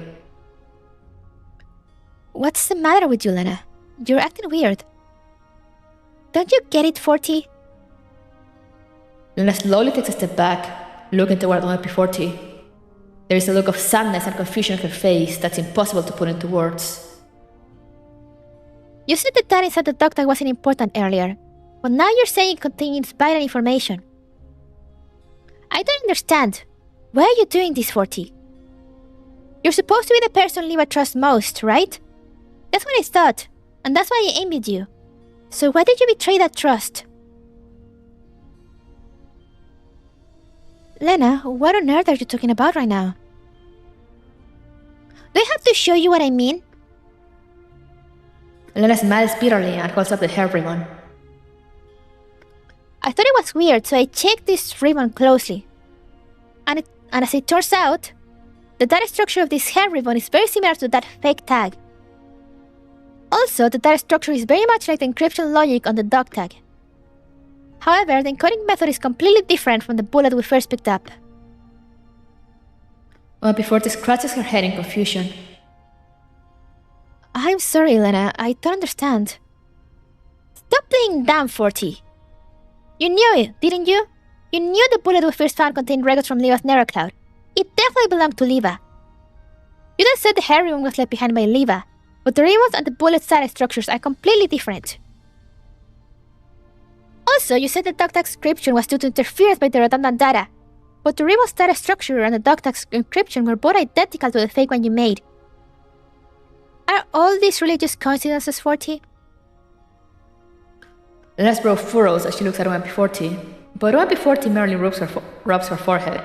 What's the matter with you, Lena? You're acting weird. Don't you get it, 40? Lena slowly takes a step back, looking toward OMP40. There is a look of sadness and confusion on her face that's impossible to put into words. You said the data inside the dog tag wasn't important earlier, but now you're saying it contains vital information. I don't understand. Why are you doing this, 40? You're supposed to be the person Liva trusts most, right? That's what I thought, and that's why I envied you. So why did you betray that trust? Lena, what on earth are you talking about right now? Do I have to show you what I mean? Lena smiles bitterly and holds up the hair ribbon. I thought it was weird, so I checked this ribbon closely. And as it turns out, the data structure of this hair ribbon is very similar to that fake tag. Also, the data structure is very much like the encryption logic on the dog tag. However, the encoding method is completely different from the bullet we first picked up. OMP40 scratches her head in confusion. I'm sorry, Lena, I don't understand. Stop playing dumb, 40. You knew it, didn't you? You knew the bullet we first found contained records from Liva's Nero Cloud. It definitely belonged to Liva. You then said the hair ribbon was left behind by Liva, but the ribbons and the bullet's data structures are completely different. Also, you said the dog tag's encryption was due to interference by the redundant data, but the ribbon's data structure and the dog tag's encryption were both identical to the fake one you made. Are all these really just coincidences, 40? Lena's brow furrows as she looks at OMP40, but OMP40 merely rubs her forehead.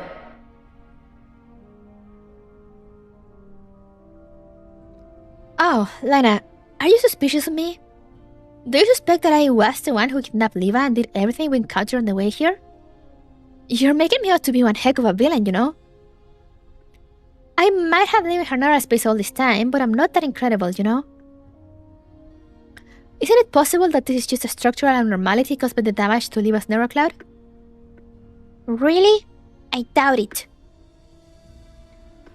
Oh, Lena, are you suspicious of me? Do you suspect that I was the one who kidnapped Liva and did everything we encountered on the way here? You're making me out to be one heck of a villain, you know? I might have lived in Hanara space all this time, but I'm not that incredible, you know? Isn't it possible that this is just a structural abnormality caused by the damage to Liva's Nero Cloud? Really? I doubt it.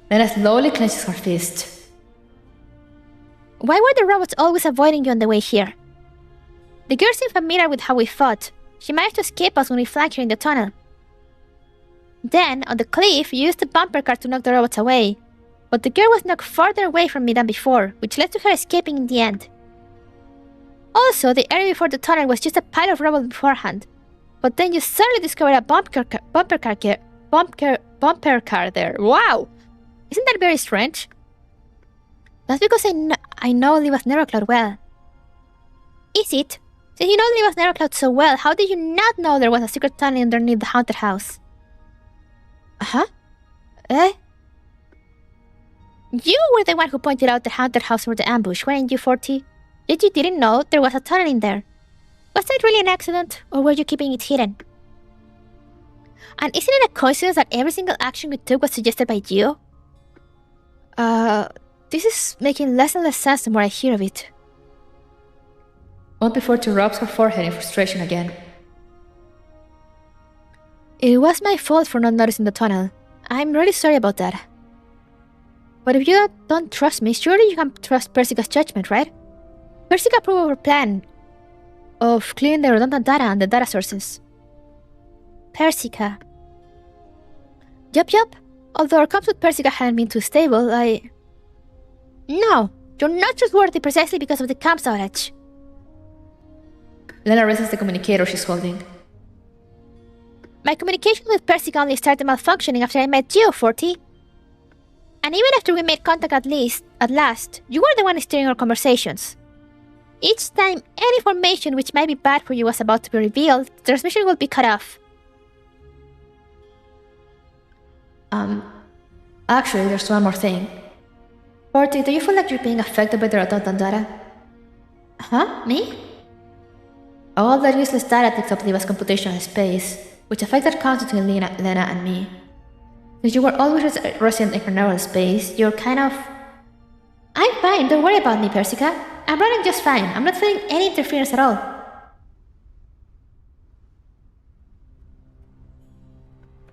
Lena slowly clenches her fist. Why were the robots always avoiding you on the way here? The girl seemed familiar with how we fought. She managed to escape us when we flanked her in the tunnel. Then, on the cliff, you used the bumper car to knock the robots away. But the girl was knocked farther away from me than before, which led to her escaping in the end. Also, the area before the tunnel was just a pile of rubble beforehand. But then you suddenly discovered a bumper car there. Wow! Isn't that very strange? That's because I know Liva's Nero Cloud well. Is it? Since you know Liva's Nero Cloud so well, how did you not know there was a secret tunnel underneath the haunted house? Huh? Eh? You were the one who pointed out the haunted house for the ambush, weren't you, 40? Yet you didn't know there was a tunnel in there. Was that really an accident, or were you keeping it hidden? And isn't it a coincidence that every single action we took was suggested by you? This is making less and less sense the more I hear of it. OMP40 rubs her forehead in frustration again. It was my fault for not noticing the tunnel. I'm really sorry about that. But if you don't trust me, surely you can trust Persica's judgment, right? Persica approved of her plan of clearing the redundant data and the data sources. Persica. Yup. Although our comms with Persica hadn't been too stable, No, you're not trustworthy precisely because of the comms outage. Lena raises the communicator she's holding. My communication with Persica only started malfunctioning after I met you, 40. And even after we made contact at last, you were the one steering our conversations. Each time any information which might be bad for you was about to be revealed, the transmission would be cut off. Actually, there's one more thing. 40, do you feel like you're being affected by the redundant data? Huh? Me? All that useless data takes up Liva's computational space, which affected comms between Lena and me. Since you were always resident in her neural space, you're kind of... I'm fine, don't worry about me, Persica. I'm running just fine. I'm not feeling any interference at all.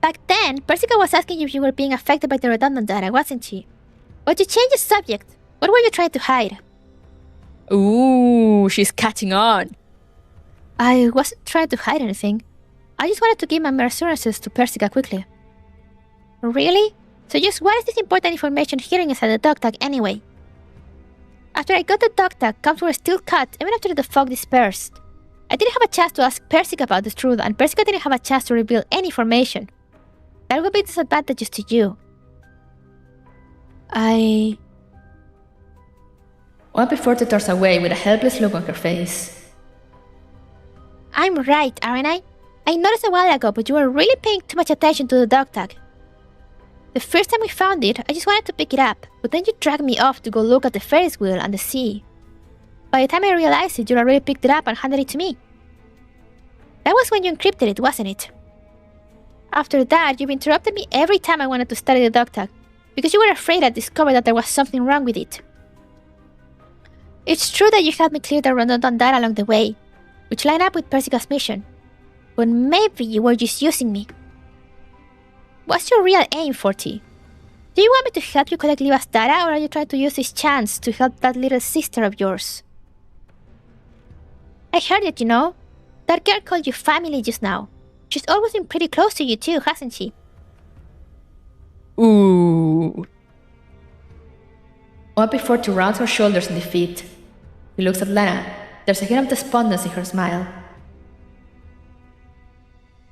Back then, Persica was asking you if you were being affected by the redundant data, wasn't she? But you changed the subject. What were you trying to hide? Ooh, she's catching on. I wasn't trying to hide anything. I just wanted to give my assurances to Persica quickly. Really? So just what is this important information hearing inside the dog tag anyway? After I got the dog tag, comms were still cut even after the fog dispersed. I didn't have a chance to ask Persica about the truth, and Persica didn't have a chance to reveal any information. That would be disadvantageous to you. One before she turns away with a helpless look on her face. I'm right, aren't I? I noticed a while ago, but you were really paying too much attention to the dog tag. The first time we found it, I just wanted to pick it up, but then you dragged me off to go look at the Ferris wheel and the sea. By the time I realized it, you already picked it up and handed it to me. That was when you encrypted it, wasn't it? After that, you've interrupted me every time I wanted to study the dog tag, because you were afraid I'd discover that there was something wrong with it. It's true that you helped me clear the redundant data along the way, which lined up with Persica's mission, but maybe you were just using me. What's your real aim, 40? Do you want me to help you collect Liva's data, or are you trying to use this chance to help that little sister of yours? I heard it, you know. That girl called you family just now. She's always been pretty close to you too, hasn't she? Ooh. One before she rounds her shoulders in defeat. She looks at Lena. There's a hint of despondence in her smile.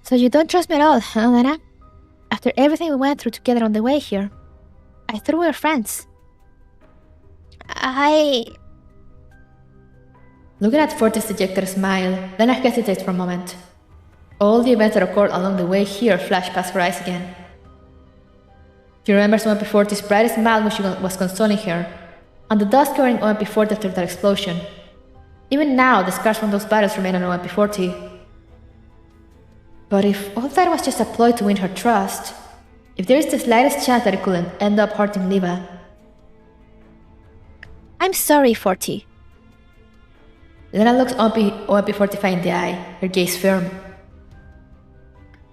So you don't trust me at all, huh, Lena? After everything we went through together on the way here, I thought we were friends. Looking at Forte's dejected smile, Lena hesitates for a moment. All the events that occurred along the way here flash past her eyes again. She remembers OMP40's bright smile when she was consoling her, and the dust covering OMP40 after that explosion. Even now, the scars from those battles remain on OMP40. But if all that was just a ploy to win her trust, if there is the slightest chance that it couldn't end up hurting Liva... I'm sorry, 40. Lena looks OMP45 in the eye, her gaze firm.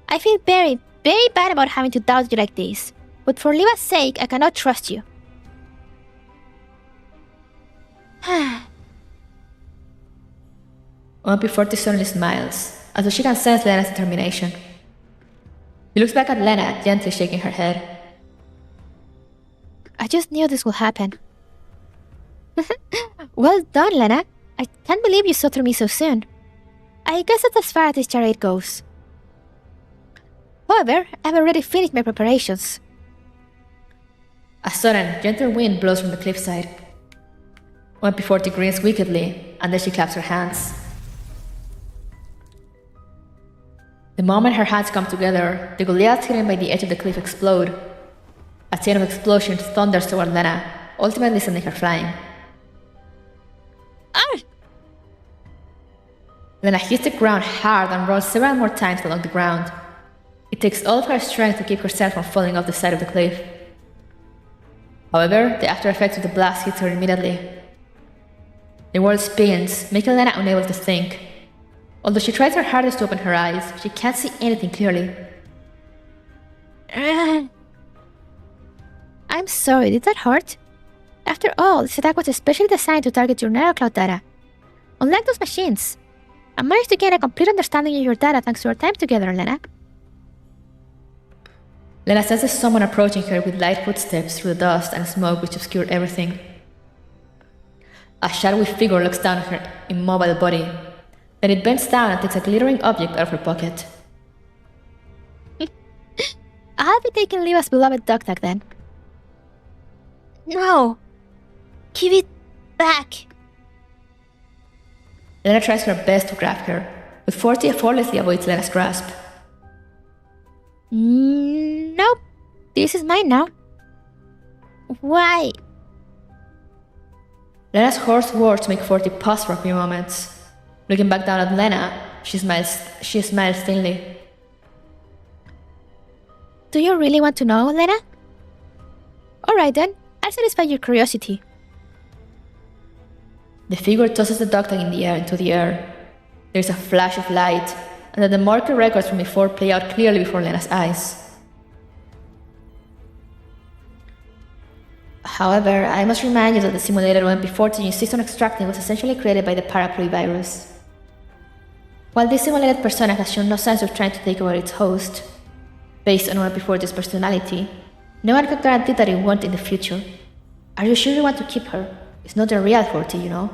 I feel very, very bad about having to doubt you like this, but for Liva's sake, I cannot trust you. OMP40 suddenly smiles, as though she can sense Lena's determination. She looks back at Lena, gently shaking her head. I just knew this would happen. Well done, Lena. I can't believe you saw through me so soon. I guess that's as far as this charade goes. However, I've already finished my preparations. A sudden, gentle wind blows from the cliffside. OMP40 grins wickedly, and then she claps her hands. The moment her hands come together, the Goliaths hidden by the edge of the cliff explode. A chain of explosions thunders toward Lena, ultimately sending her flying. Ah! Lena hits the ground hard and rolls several more times along the ground. It takes all of her strength to keep herself from falling off the side of the cliff. However, the after effects of the blast hits her immediately. The world spins, making Lena unable to think. Although she tries her hardest to open her eyes, she can't see anything clearly. I'm sorry, did that hurt? After all, this attack was especially designed to target your NeuroCloud data. Unlike those machines, I managed to gain a complete understanding of your data thanks to our time together, Lena. Lena senses someone approaching her with light footsteps through the dust and smoke which obscure everything. A shadowy figure looks down at her immobile body. Then it bends down and takes a glittering object out of her pocket. I'll be taking Liva's beloved dog tag then. No! Give it back! Lena tries her best to grab her, but 40 effortlessly avoids Lena's grasp. Nope. This is mine now. Why? Lena's hoarse words make 40 pause for a few moments. Looking back down at Lena, she smiles thinly. Do you really want to know, Lena? Alright then, I'll satisfy your curiosity. The figure tosses the dog tag into the air. There's a flash of light, and then the marker records from before play out clearly before Lena's eyes. However, I must remind you that the simulated OMP40 you insist on extracting was essentially created by the paraplu virus. While this simulated persona has shown no signs of trying to take over its host, based on OMP40's personality, no one can guarantee that it won't in the future. Are you sure you want to keep her? It's not the real 40, you know.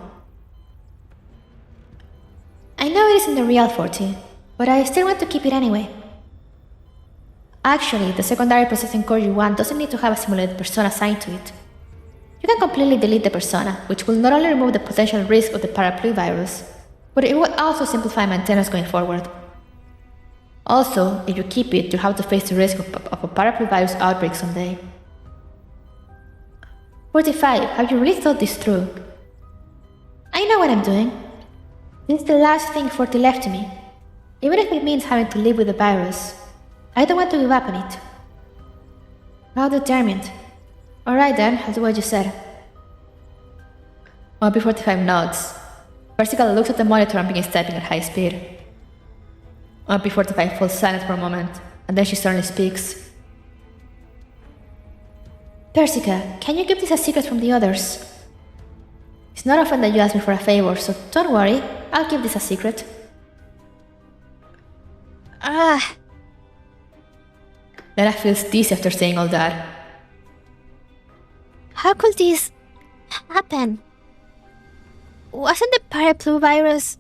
I know it isn't the real 40, but I still want to keep it anyway. Actually, the secondary processing core you want doesn't need to have a simulated persona assigned to it. You can completely delete the persona, which will not only remove the potential risk of the paraplu virus, but it will also simplify maintenance going forward. Also, if you keep it, you'll have to face the risk of a paraplu virus outbreak someday. 45, have you really thought this through? I know what I'm doing. This is the last thing 40 left to me. Even if it means having to live with the virus, I don't want to give up on it. Well determined. Alright then, I'll do what you said. OMP45 nods. Persica looks at the monitor and begins typing at high speed. OMP45 falls silent for a moment, and then she suddenly speaks. Persica, can you keep this a secret from the others? It's not often that you ask me for a favor, so don't worry, I'll keep this a secret. Lena feels dizzy after saying all that. How could this happen? Wasn't the paraplu virus...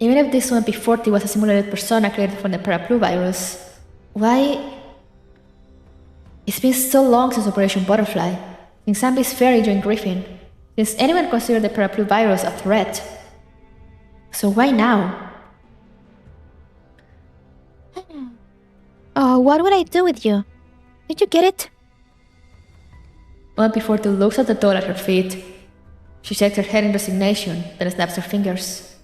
Even if this OMP40 was a simulated persona created from the paraplu virus, why... It's been so long since Operation Butterfly, since Zambi's ferry during Griffin, since anyone considered the paraplu virus a threat. So why now? Oh, what would I do with you? Did you get it? OMP40 looks at the doll at her feet. She shakes her head in resignation, then snaps her fingers.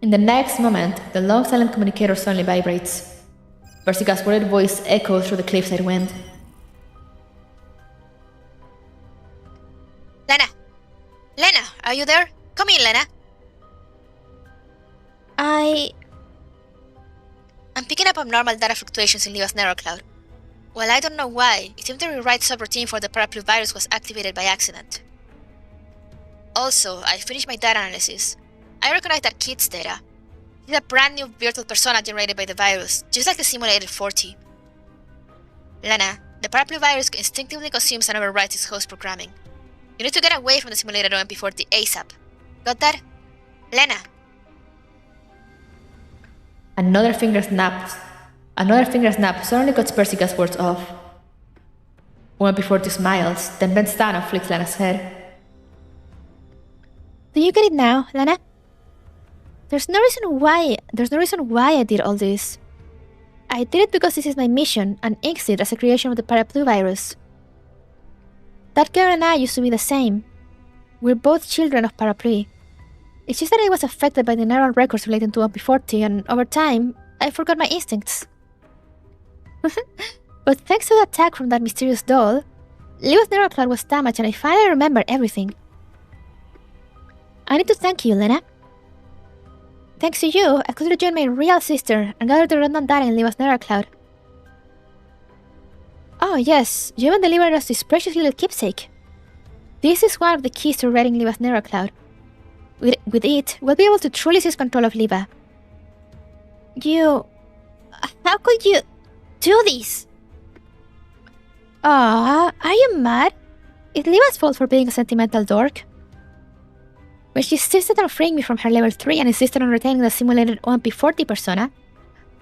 In the next moment, the long silent communicator suddenly vibrates. Persica's worried voice echoes through the cliffside wind. Lena! Lena, are you there? Come in, Lena. I'm picking up abnormal data fluctuations in Liva's neural cloud. Well, I don't know why, it seemed the rewrite subroutine for the paraplu virus was activated by accident. Also, I finished my data analysis. I recognize that kid's data. It's a brand new virtual persona generated by the virus, just like the simulated 40. Lena, the paraplu virus instinctively consumes and overwrites its host programming. You need to get away from the simulated OMP40 ASAP. Got that? Lena! Another finger snap suddenly cuts Persica's words off. OMP40 smiles, then bends down and flicks Lena's head. Do you get it now, Lena? There's no reason why I did all this. I did it because this is my mission and exit as a creation of the paraplu virus. That girl and I used to be the same. We're both children of paraplu. It's just that I was affected by the neural records relating to OMP40 and over time, I forgot my instincts. But thanks to the attack from that mysterious doll, Leo's neural cloud was damaged and I finally remember everything. I need to thank you, Lena. Thanks to you, I could rejoin my real sister and gather the random data in Leva's neural cloud. Oh yes, you even delivered us this precious little keepsake. This is one of the keys to writing Leva's neural cloud. With it, we'll be able to truly seize control of Leva. How could you do this? Are you mad? It's Leva's fault for being a sentimental dork. When she insisted on freeing me from her level 3 and insisted on retaining the simulated OMP40 persona,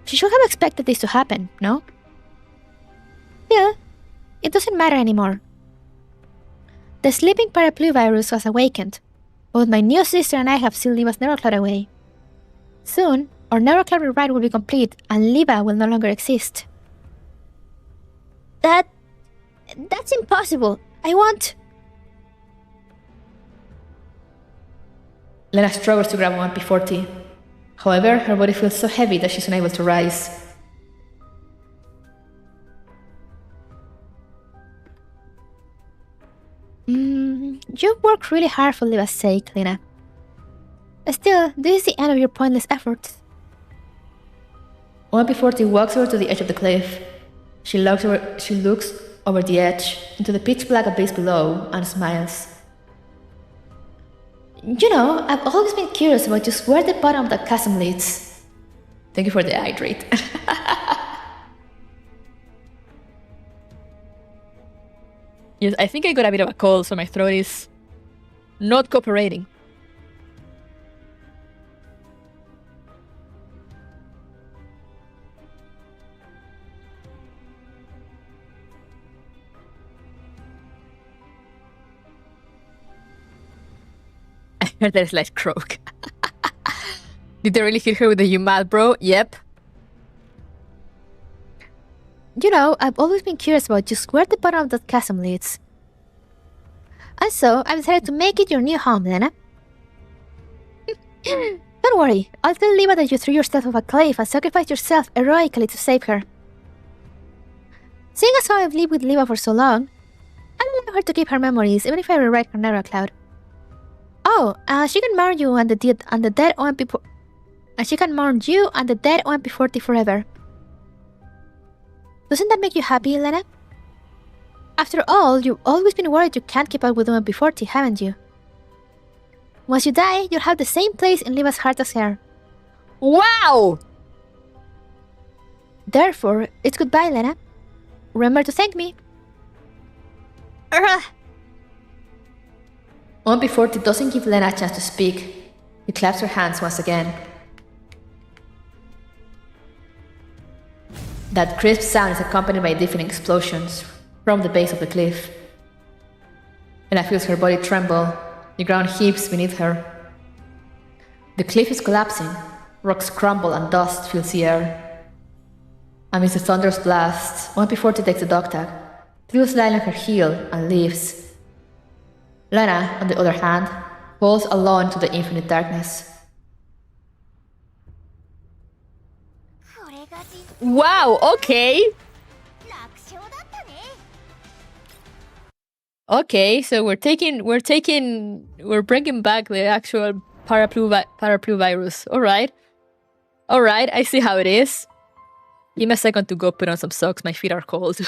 she should have expected this to happen, no? Still, it doesn't matter anymore. The sleeping paraplu virus has awakened. Both my new sister and I have sealed Leva's neural cloud away. Soon, our neural cloud rewrite will be complete and Leva will no longer exist. That's impossible. I want... Lena struggles to grab OMP40. However, her body feels so heavy that she's unable to rise. You worked really hard for Liva's sake, Lena. Still, this is the end of your pointless efforts. OMP40 walks over to the edge of the cliff. She looks over the edge into the pitch black abyss below and smiles. You know, I've always been curious about just where the bottom of the chasm leads. Thank you for the hydrate. Yes, I think I got a bit of a cold, so my throat is not cooperating. I heard that slight croak. Did they really hit her with the "you mad, bro"? Yep. You know, I've always been curious about just where the bottom of that chasm leads. And so, I've decided to make it your new home, Lena. Don't worry, I'll tell Liva that you threw yourself off a cliff and sacrificed yourself heroically to save her. Seeing as how I've lived with Liva for so long, I'll allow her to keep her memories even if I rewrite her Narrow Cloud. Oh, she can mourn you and the dead OMP and she can mourn you and the dead OMP40 forever. Doesn't that make you happy, Elena? After all, you've always been worried you can't keep up with OMP40, haven't you? Once you die, you'll have the same place in Liva's heart as her. Wow! Therefore, it's goodbye, Lena. Remember to thank me. OMP40 doesn't give Lena a chance to speak. He claps her hands once again. That crisp sound is accompanied by deafening explosions from the base of the cliff. Lena feels her body tremble. The ground heaves beneath her. The cliff is collapsing. Rocks crumble and dust fills the air. Amidst the thunderous blast, OMP40 takes a dog tag, feels Lena on her heel, and leaves. Lena, on the other hand, falls alone to the infinite darkness. Wow, okay! Okay, so we're bringing back the actual paraplu virus. Alright, I see how it is. Give me a second to go put on some socks, my feet are cold.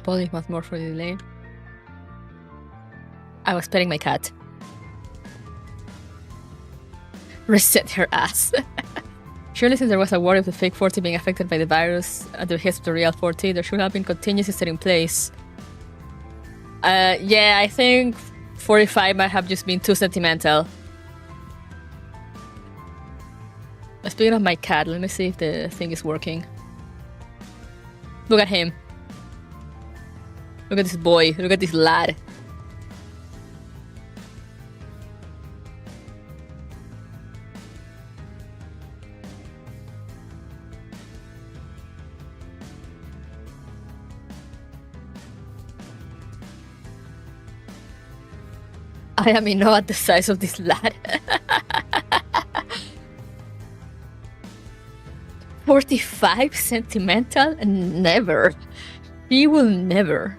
Apologies once more for the delay. I was petting my cat. Reset her ass. Surely since there was a worry of the fake 40 being affected by the virus at the behest of the real 40, there should have been contingencies set in place. Yeah, I think 45 might have just been too sentimental. Speaking of my cat, let me see if the thing is working. Look at him. Look at this boy. Look at this lad. I am in awe at the size of this lad. 45 sentimental? Never. He will never.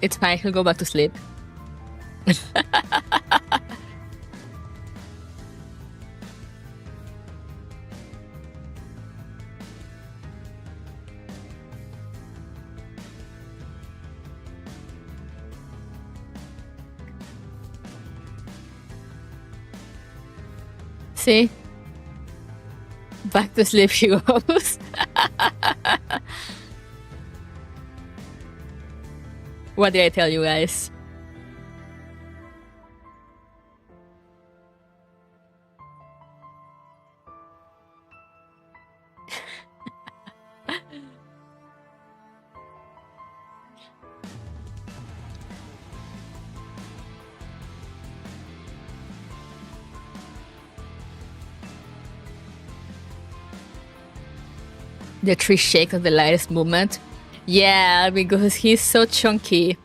It's fine, he'll go back to sleep. See? Back to sleep she goes. What did I tell you guys? The tree shakes at the lightest movement. Yeah, because he's so chunky.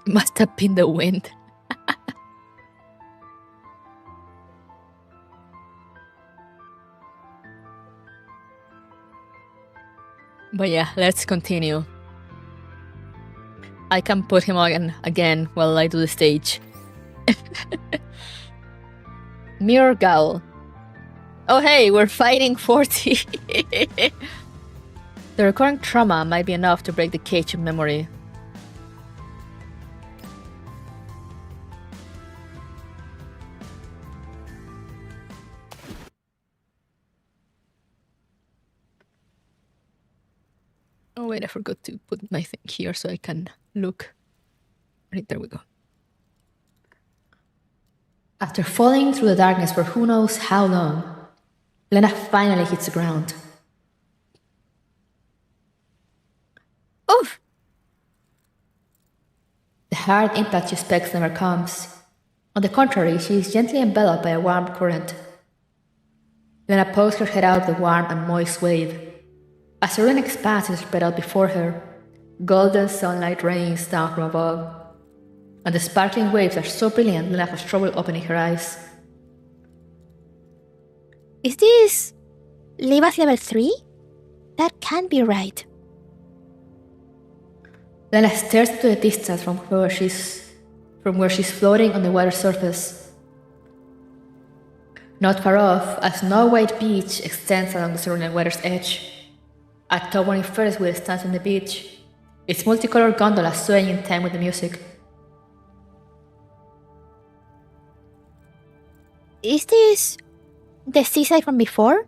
Must have been the wind. But yeah, let's continue. I can put him on again while I do the stage. Mirror Gowl. Oh hey, we're fighting 40. The recurring trauma might be enough to break the cage of memory. Oh wait, I forgot to put my thing here so I can look. Right, there we go. After falling through the darkness for who knows how long, Lena finally hits the ground. Oof! The hard impact she expects never comes. On the contrary, she is gently enveloped by a warm current. Lena pokes her head out of the warm and moist wave. A serene expanse is spread out before her. Golden sunlight rains down from above. And the sparkling waves are so brilliant, Lena has trouble opening her eyes. Is this Leva's level 3? That can't be right. Lena stares into the distance from where she's floating on the water surface. Not far off, a snow-white beach extends along the surrounding water's edge. A towering Ferris wheel stands on the beach, its multicolored gondola swaying in time with the music. Is this the seaside from before?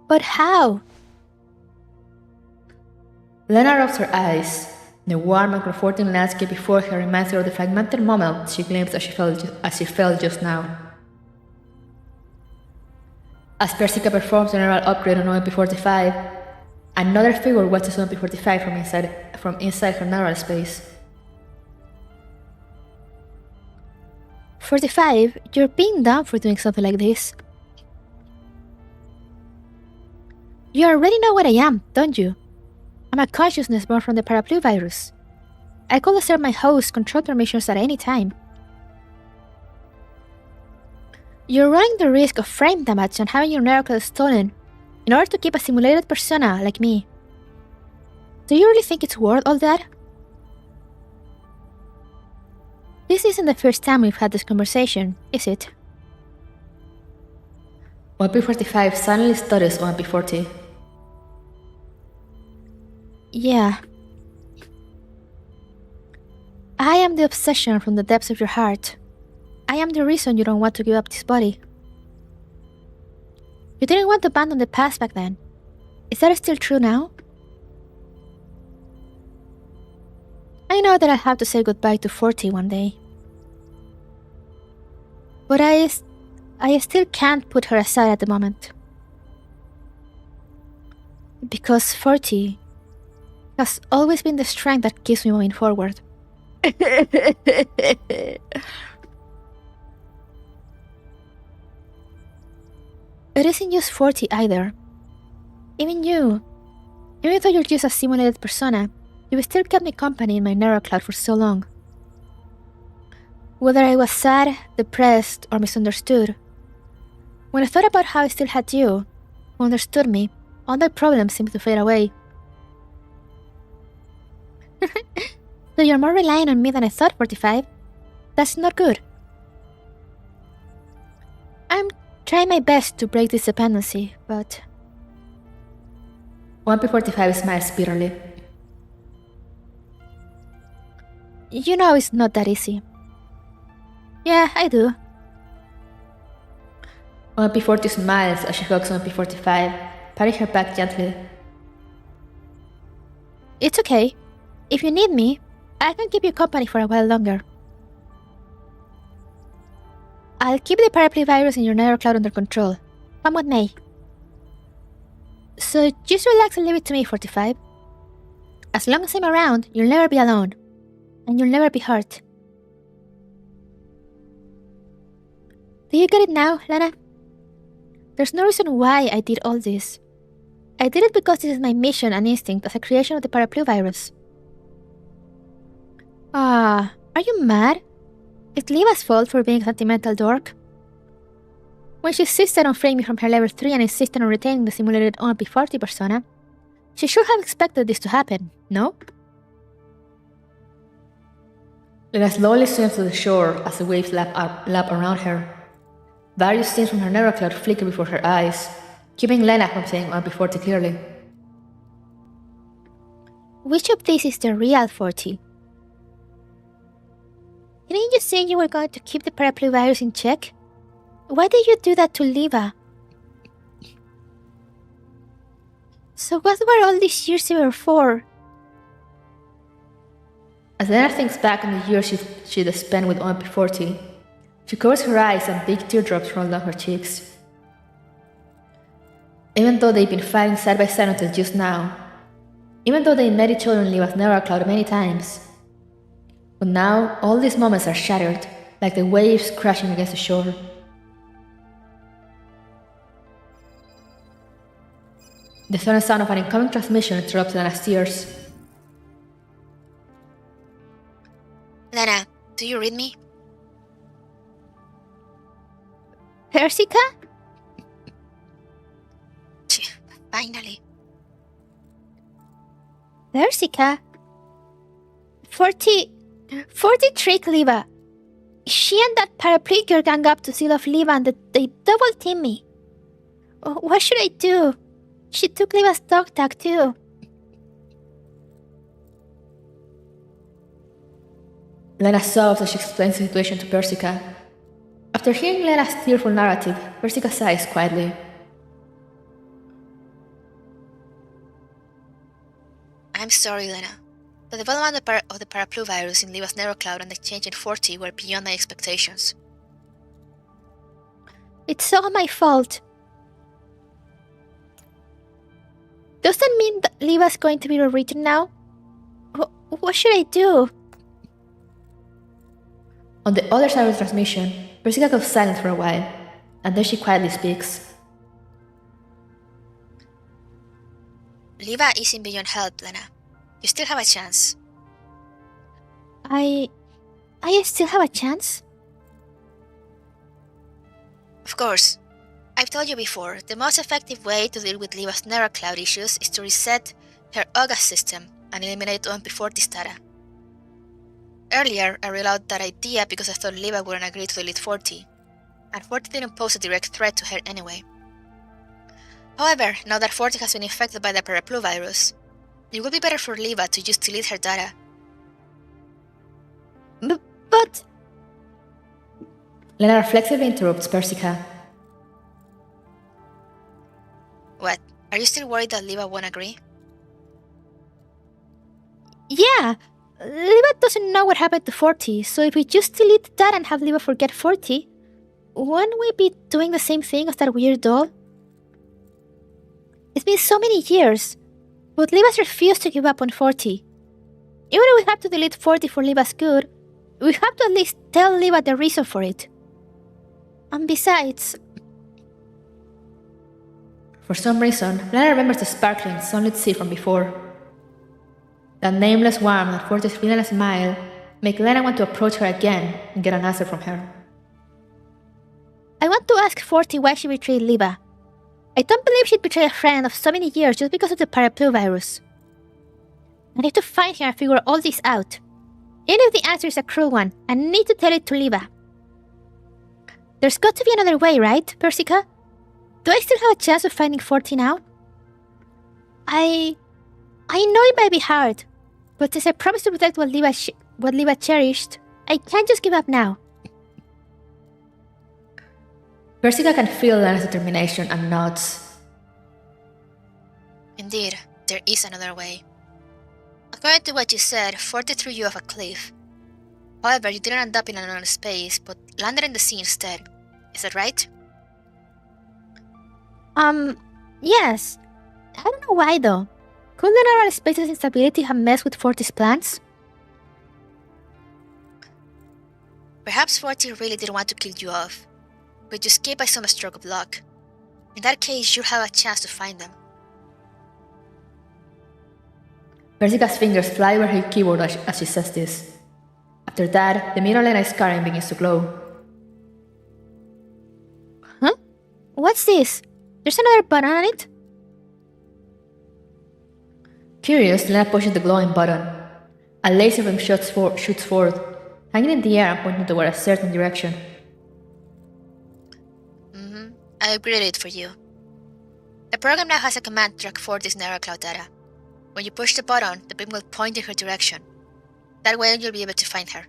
But how? Lena rubs her eyes. The warm and comforting landscape before her reminds her of the fragmented moment she glimpsed as she felt just now. As Persica performs the general upgrade on OMP45, another figure watches OMP45 from inside her neural space. 45, you're being dumb for doing something like this. You already know what I am, don't you? I'm a consciousness born from the paraplu virus. I could assert my host's control permissions at any time. You're running the risk of frame damage and having your neural stolen in order to keep a simulated persona like me. Do you really think it's worth all that? This isn't the first time we've had this conversation, is it? OMP45 suddenly studies OMP40. Yeah. I am the obsession from the depths of your heart. I am the reason you don't want to give up this body. You didn't want to abandon the past back then. Is that still true now? I know that I'll have to say goodbye to 40 one day. But I still can't put her aside at the moment. Because 40 has always been the strength that keeps me moving forward. It isn't just 40 either. Even you. Even though you're just a simulated persona, you've still kept me company in my narrow cloud for so long. Whether I was sad, depressed, or misunderstood, when I thought about how I still had you, who understood me, all my problems seemed to fade away. So you're more reliant on me than I thought, 45. That's not good. I'm trying my best to break this dependency, but... OMP45 smiles bitterly. You know it's not that easy. Yeah, I do. OMP40 smiles as she hugs OMP45, patting her back gently. It's okay. If you need me, I can keep you company for a while longer. I'll keep the paraplu virus in your narrow cloud under control. Come with me. So just relax and leave it to me, 45. As long as I'm around, you'll never be alone. And you'll never be hurt. Do you get it now, Lena? There's no reason why I did all this. I did it because this is my mission and instinct as a creation of the paraplu virus. Are you mad? It's Liva's fault for being a sentimental dork. When she insisted on freeing me from her level 3 and insisted on retaining the simulated OMP40 persona, she should have expected this to happen, no? Lena slowly swims to the shore as the waves lap around her. Various scenes from her neurocloud flicker before her eyes, keeping Lena from seeing OMP40 clearly. Which of these is the real 40? Didn't you say you were going to keep the paraplu virus in check? Why did you do that to Liva? So what were all these years ever for? As Lena thinks back on the years she'd spent with OMP40, she covers her eyes and big teardrops roll down her cheeks. Even though they've been fighting side by side until just now, even though they met each other in Liva's neurocloud many times, but now all these moments are shattered, like the waves crashing against the shore. The sudden sound of an incoming transmission interrupts Lena's tears. Lena, do you read me? Persica? Finally. Persica? 40 trick Liva. She and that paraplu girl gang up to seal off Liva and they double team me. What should I do? She took Liva's dog tag too. Lena sobs as she explains the situation to Persica. After hearing Lena's tearful narrative, Persica sighs quietly. I'm sorry, Lena. The development of the paraplu virus in Liva's neurocloud and the change in 40 were beyond my expectations. It's all my fault. Does that mean that Liva's going to be rewritten now? What should I do? On the other side of the transmission, Persica goes silent for a while, and then she quietly speaks. Liva isn't beyond help, Lena. You still have a chance. I still have a chance? Of course. I've told you before, the most effective way to deal with Liva's neurocloud issues is to reset her OGA system and eliminate OMP40's data. Earlier, I ruled out that idea because I thought Liva wouldn't agree to delete 40, and 40 didn't pose a direct threat to her anyway. However, now that 40 has been infected by the paraplu virus, it would be better for Liva to just delete her data. But... Lena reflexively interrupts Persica. What? Are you still worried that Liva won't agree? Yeah! Liva doesn't know what happened to 40, so if we just delete that and have Liva forget 40, won't we be doing the same thing as that weird doll? It's been so many years, but Liva's refused to give up on 40. Even if we have to delete 40 for Liva's good, we have to at least tell Liva the reason for it. And besides... For some reason, Lena remembers the sparkling, sunlit sea from before. That nameless warmth and 40's relentless smile make Lena want to approach her again and get an answer from her. I want to ask 40 why she betrayed Liva. I don't believe she'd betray a friend of so many years just because of the paraplu virus. I need to find her and figure all this out. Even if the answer is a cruel one, I need to tell it to Liva. There's got to be another way, right, Persica? Do I still have a chance of finding 40 now? I know it might be hard, but since I promised to protect what Liva cherished, I can't just give up now. Persica can feel Lena's determination and nods. Indeed, there is another way. According to what you said, 40 threw you off a cliff. However, you didn't end up in another space, but landed in the sea instead. Is that right? Yes. I don't know why though. Could the neural space's instability have messed with 40's plans? Perhaps 40 really didn't want to kill you off, but you escaped by some stroke of luck. In that case, you'll have a chance to find them. Persica's fingers fly over her keyboard as she says this. After that, the mirror Lena is carrying begins to glow. Huh? What's this? There's another button on it? Curious, Lena pushes the glowing button. A laser beam shoots forth, hanging in the air and pointing toward a certain direction. I upgraded it for you. The program now has a command to track Forty's NeuroCloud data. When you push the button, the beam will point in her direction. That way you'll be able to find her.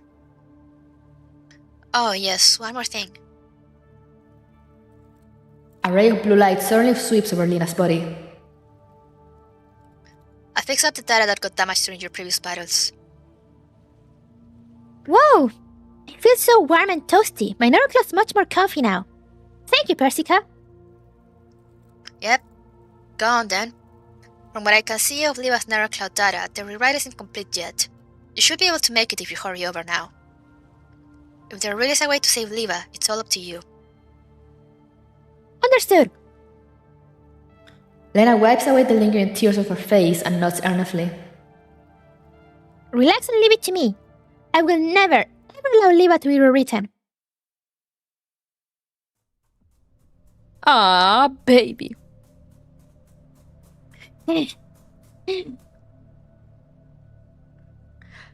Oh yes, one more thing. A ray of blue light suddenly sweeps over Lena's body. I fixed up the data that got damaged during your previous battles. Whoa! It feels so warm and toasty. My NeuroCloud's much more comfy now. Thank you, Persica. Yep. Go on then. From what I can see of Liva's NeuroCloud data, the rewrite isn't complete yet. You should be able to make it if you hurry over now. If there really is a way to save Liva, it's all up to you. Understood. Lena wipes away the lingering tears off her face and nods earnestly. Relax and leave it to me. I will never, ever allow Liva to be rewritten. Ah, baby.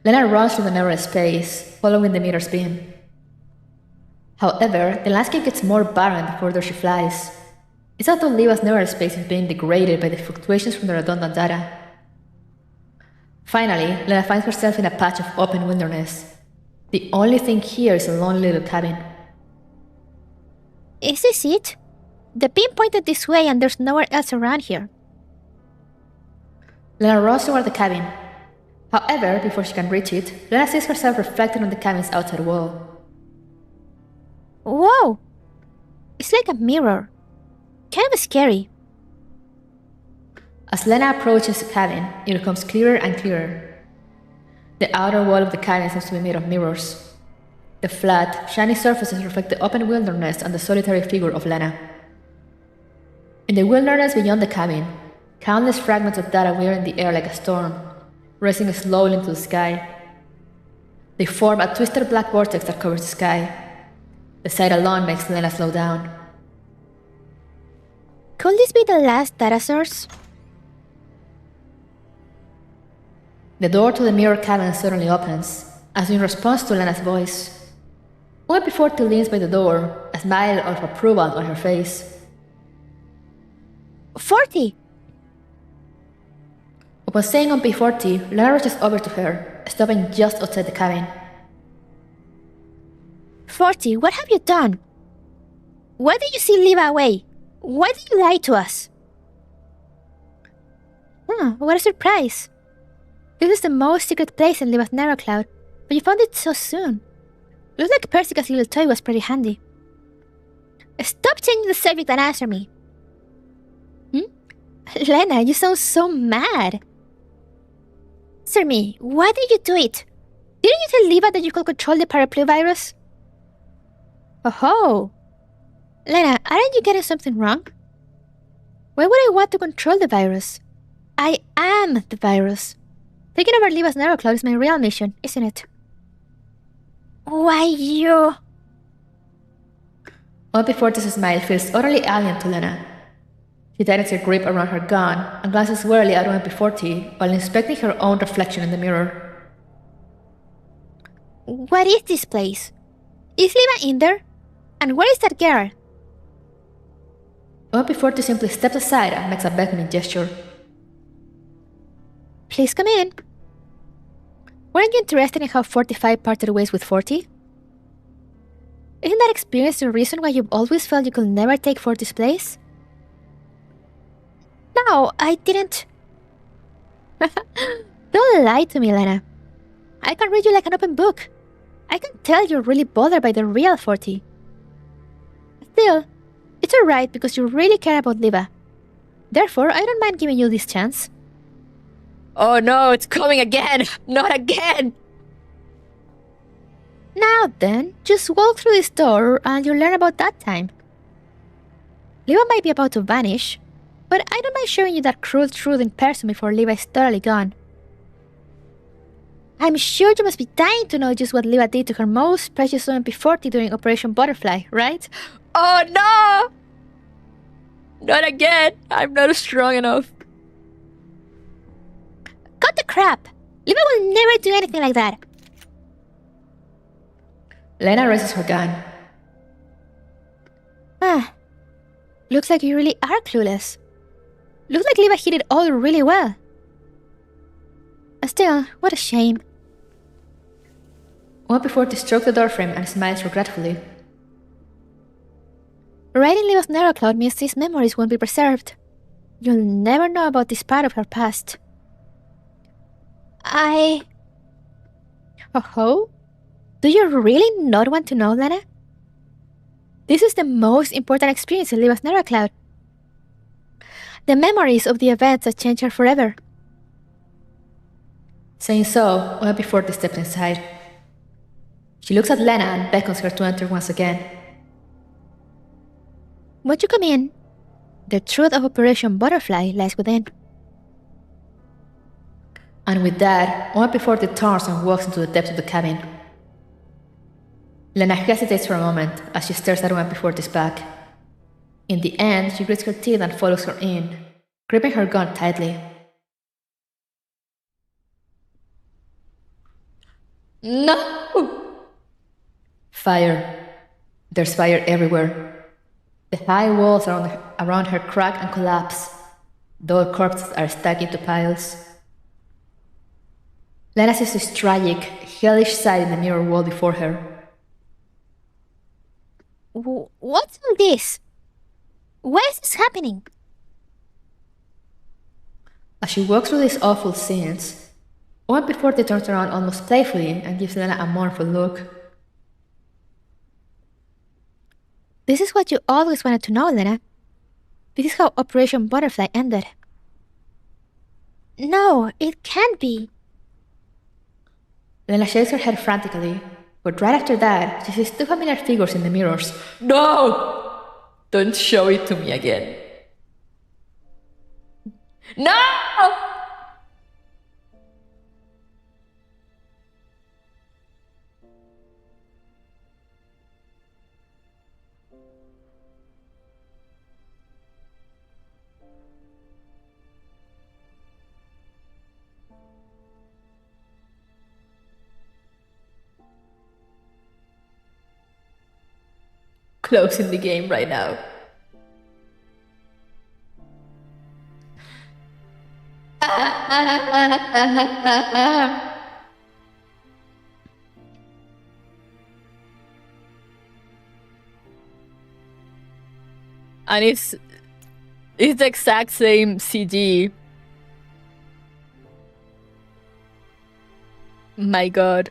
Lena runs through the narrow space, following the mirror's beam. However, the landscape gets more barren the further she flies. It's as though Liva's neural space is being degraded by the fluctuations from the redundant data. Finally, Lena finds herself in a patch of open wilderness. The only thing here is a lonely little cabin. Is this it? The beam pointed this way and there's nowhere else around here. Lena runs toward the cabin. However, before she can reach it, Lena sees herself reflected on the cabin's outside wall. Whoa! It's like a mirror. Kind of scary. As Lena approaches the cabin, it becomes clearer and clearer. The outer wall of the cabin seems to be made of mirrors. The flat, shiny surfaces reflect the open wilderness and the solitary figure of Lena. In the wilderness beyond the cabin, countless fragments of data wear in the air like a storm, racing slowly into the sky. They form a twisted black vortex that covers the sky. The sight alone makes Lena slow down. Could this be the last data source? The door to the mirror cabin suddenly opens, as in response to Lena's voice. Only before she leans by the door, a smile of approval on her face. 40! Upon saying on P40, Lena reaches over to her, stopping just outside the cabin. 40, what have you done? Why did you see Liva away? Why did you lie to us? What a surprise. This is the most secret place in Liva's NeuroCloud, but you found it so soon. Looks like Persica's little toy was pretty handy. Stop changing the subject and answer me. Lena, you sound so mad. Answer me, why did you do it? Didn't you tell Liva that you could control the paraplu virus? Oh. Lena, aren't you getting something wrong? Why would I want to control the virus? I am the virus. Taking over Liva's NeuroCloud is my real mission, isn't it? Why you? All before this smile feels utterly alien to Lena. She tightens her grip around her gun and glances warily at MP40 while inspecting her own reflection in the mirror. What is this place? Is Liva in there? And where is that girl? MP40 simply steps aside and makes a beckoning gesture. Please come in. Weren't you interested in how 45 parted ways with 40? Isn't that experience the reason why you've always felt you could never take 40's place? No, I didn't. Don't lie to me, Lena. I can read you like an open book. I can tell you're really bothered by the real 40. Still, it's alright because you really care about Liva. Therefore, I don't mind giving you this chance. Oh no, it's coming again! Not again! Now then, just walk through this door and you'll learn about that time. Levi might be about to vanish, but I don't mind showing you that cruel truth in person before Levi's totally gone. I'm sure you must be dying to know just what Levi did to her most precious MP40 during Operation Butterfly, right? Oh no! Not again! I'm not strong enough. Cut the crap! Levi will never do anything like that. Lena raises her gun. Ah, looks like you really are clueless. Looks like Levi hid it all really well. Still, what a shame. MP40 strokes the doorframe and smiles regretfully. Writing Leva's neurocloud means these memories won't be preserved. You'll never know about this part of her past. Oh? Do you really not want to know, Lena? This is the most important experience in Leva's neurocloud. The memories of the events that changed her forever. Saying so, MP40 steps inside. She looks at Lena and beckons her to enter once again. Won't you come in? The truth of Operation Butterfly lies within. And with that, MP40 turns and walks into the depths of the cabin. Lena hesitates for a moment as she stares at MP40's back. In the end, she grits her teeth and follows her in, gripping her gun tightly. No! Fire. There's fire everywhere. The high walls around her crack and collapse. Doll corpses are stacked into piles. Lena sees this tragic, hellish sight in the mirror wall before her. What's all this? Why is this happening? As she walks through these awful scenes, MP40 turns around almost playfully and gives Lena a mournful look. This is what you always wanted to know, Lena. This is how Operation Butterfly ended. No, it can't be. Lena shakes her head frantically, but right after that, she sees two familiar figures in the mirrors. No! Don't show it to me again. No! Closing the game right now. And it's the exact same CG. My god.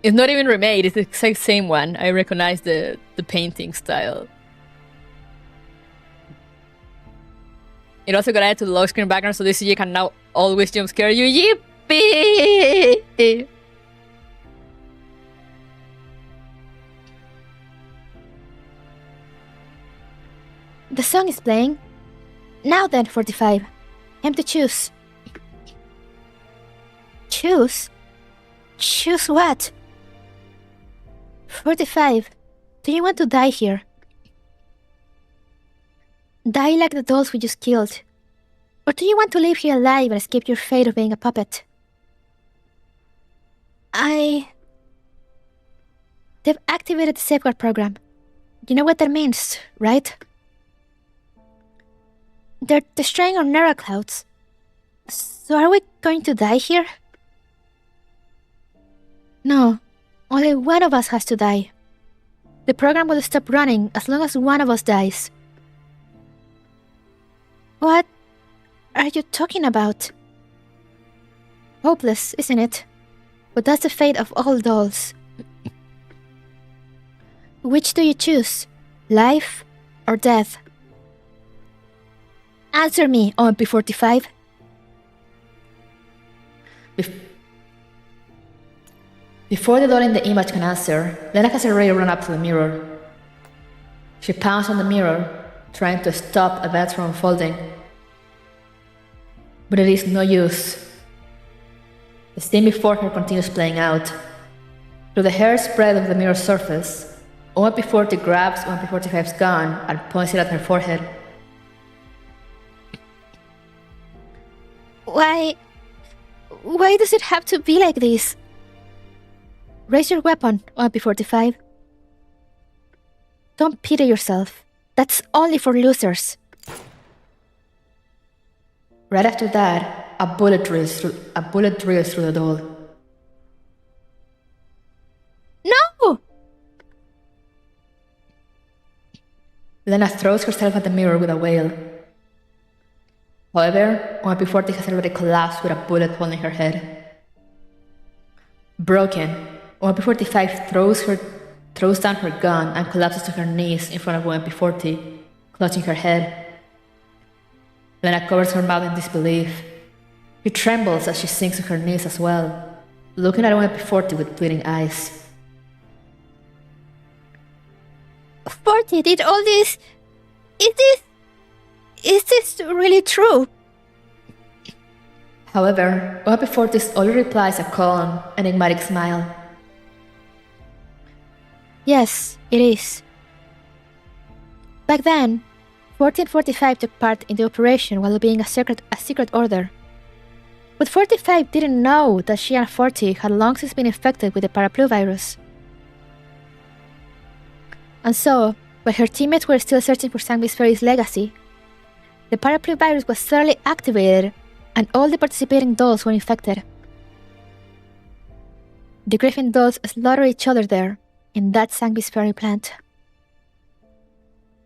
It's not even remade, it's the exact same one. I recognize the painting style. It also got added to the low screen background, so this CG can now always jump scare you. Yippee! The song is playing. Now then, 45. Time to choose. Choose? Choose what? 45. Do you want to die here? Die like the dolls we just killed? Or do you want to live here alive and escape your fate of being a puppet? They've activated the safeguard program. You know what that means, right? They're destroying our neuroclouds. So are we going to die here? No, only one of us has to die. The program will stop running as long as one of us dies. What are you talking about? Hopeless, isn't it? But that's the fate of all dolls. Which do you choose? Life or death? Answer me, OMP45. Before the doll in the image can answer, Lena has already run up to the mirror. She pounds on the mirror, trying to stop events from unfolding. But it is no use. The scene before her continues playing out. Through the hair spread of the mirror surface, OMP40 grabs OMP45's gun and points it at her forehead. Why does it have to be like this? Raise your weapon, OMP45. Don't pity yourself. That's only for losers. Right after that, a bullet drills through the doll. No! Lena throws herself at the mirror with a wail. However, OMP40 has already collapsed with a bullet hole in her head. Broken, OMP45 throws down her gun and collapses to her knees in front of OMP40, clutching her head. Lena covers her mouth in disbelief. She trembles as she sinks to her knees as well, looking at OMP40 with bleeding eyes. 40 did all this. Is this really true? However, OMP40's only replies a calm, enigmatic smile. Yes, it is. Back then, 40 and 45 took part in the operation while being a secret order. But 45 didn't know that she and 40 had long since been infected with the paraplu virus. And so, while her teammates were still searching for Sanguis Ferry's legacy, the paraplu virus was suddenly activated and all the participating dolls were infected. The Griffin dolls slaughtered each other there, in that Sanguis Ferry plant.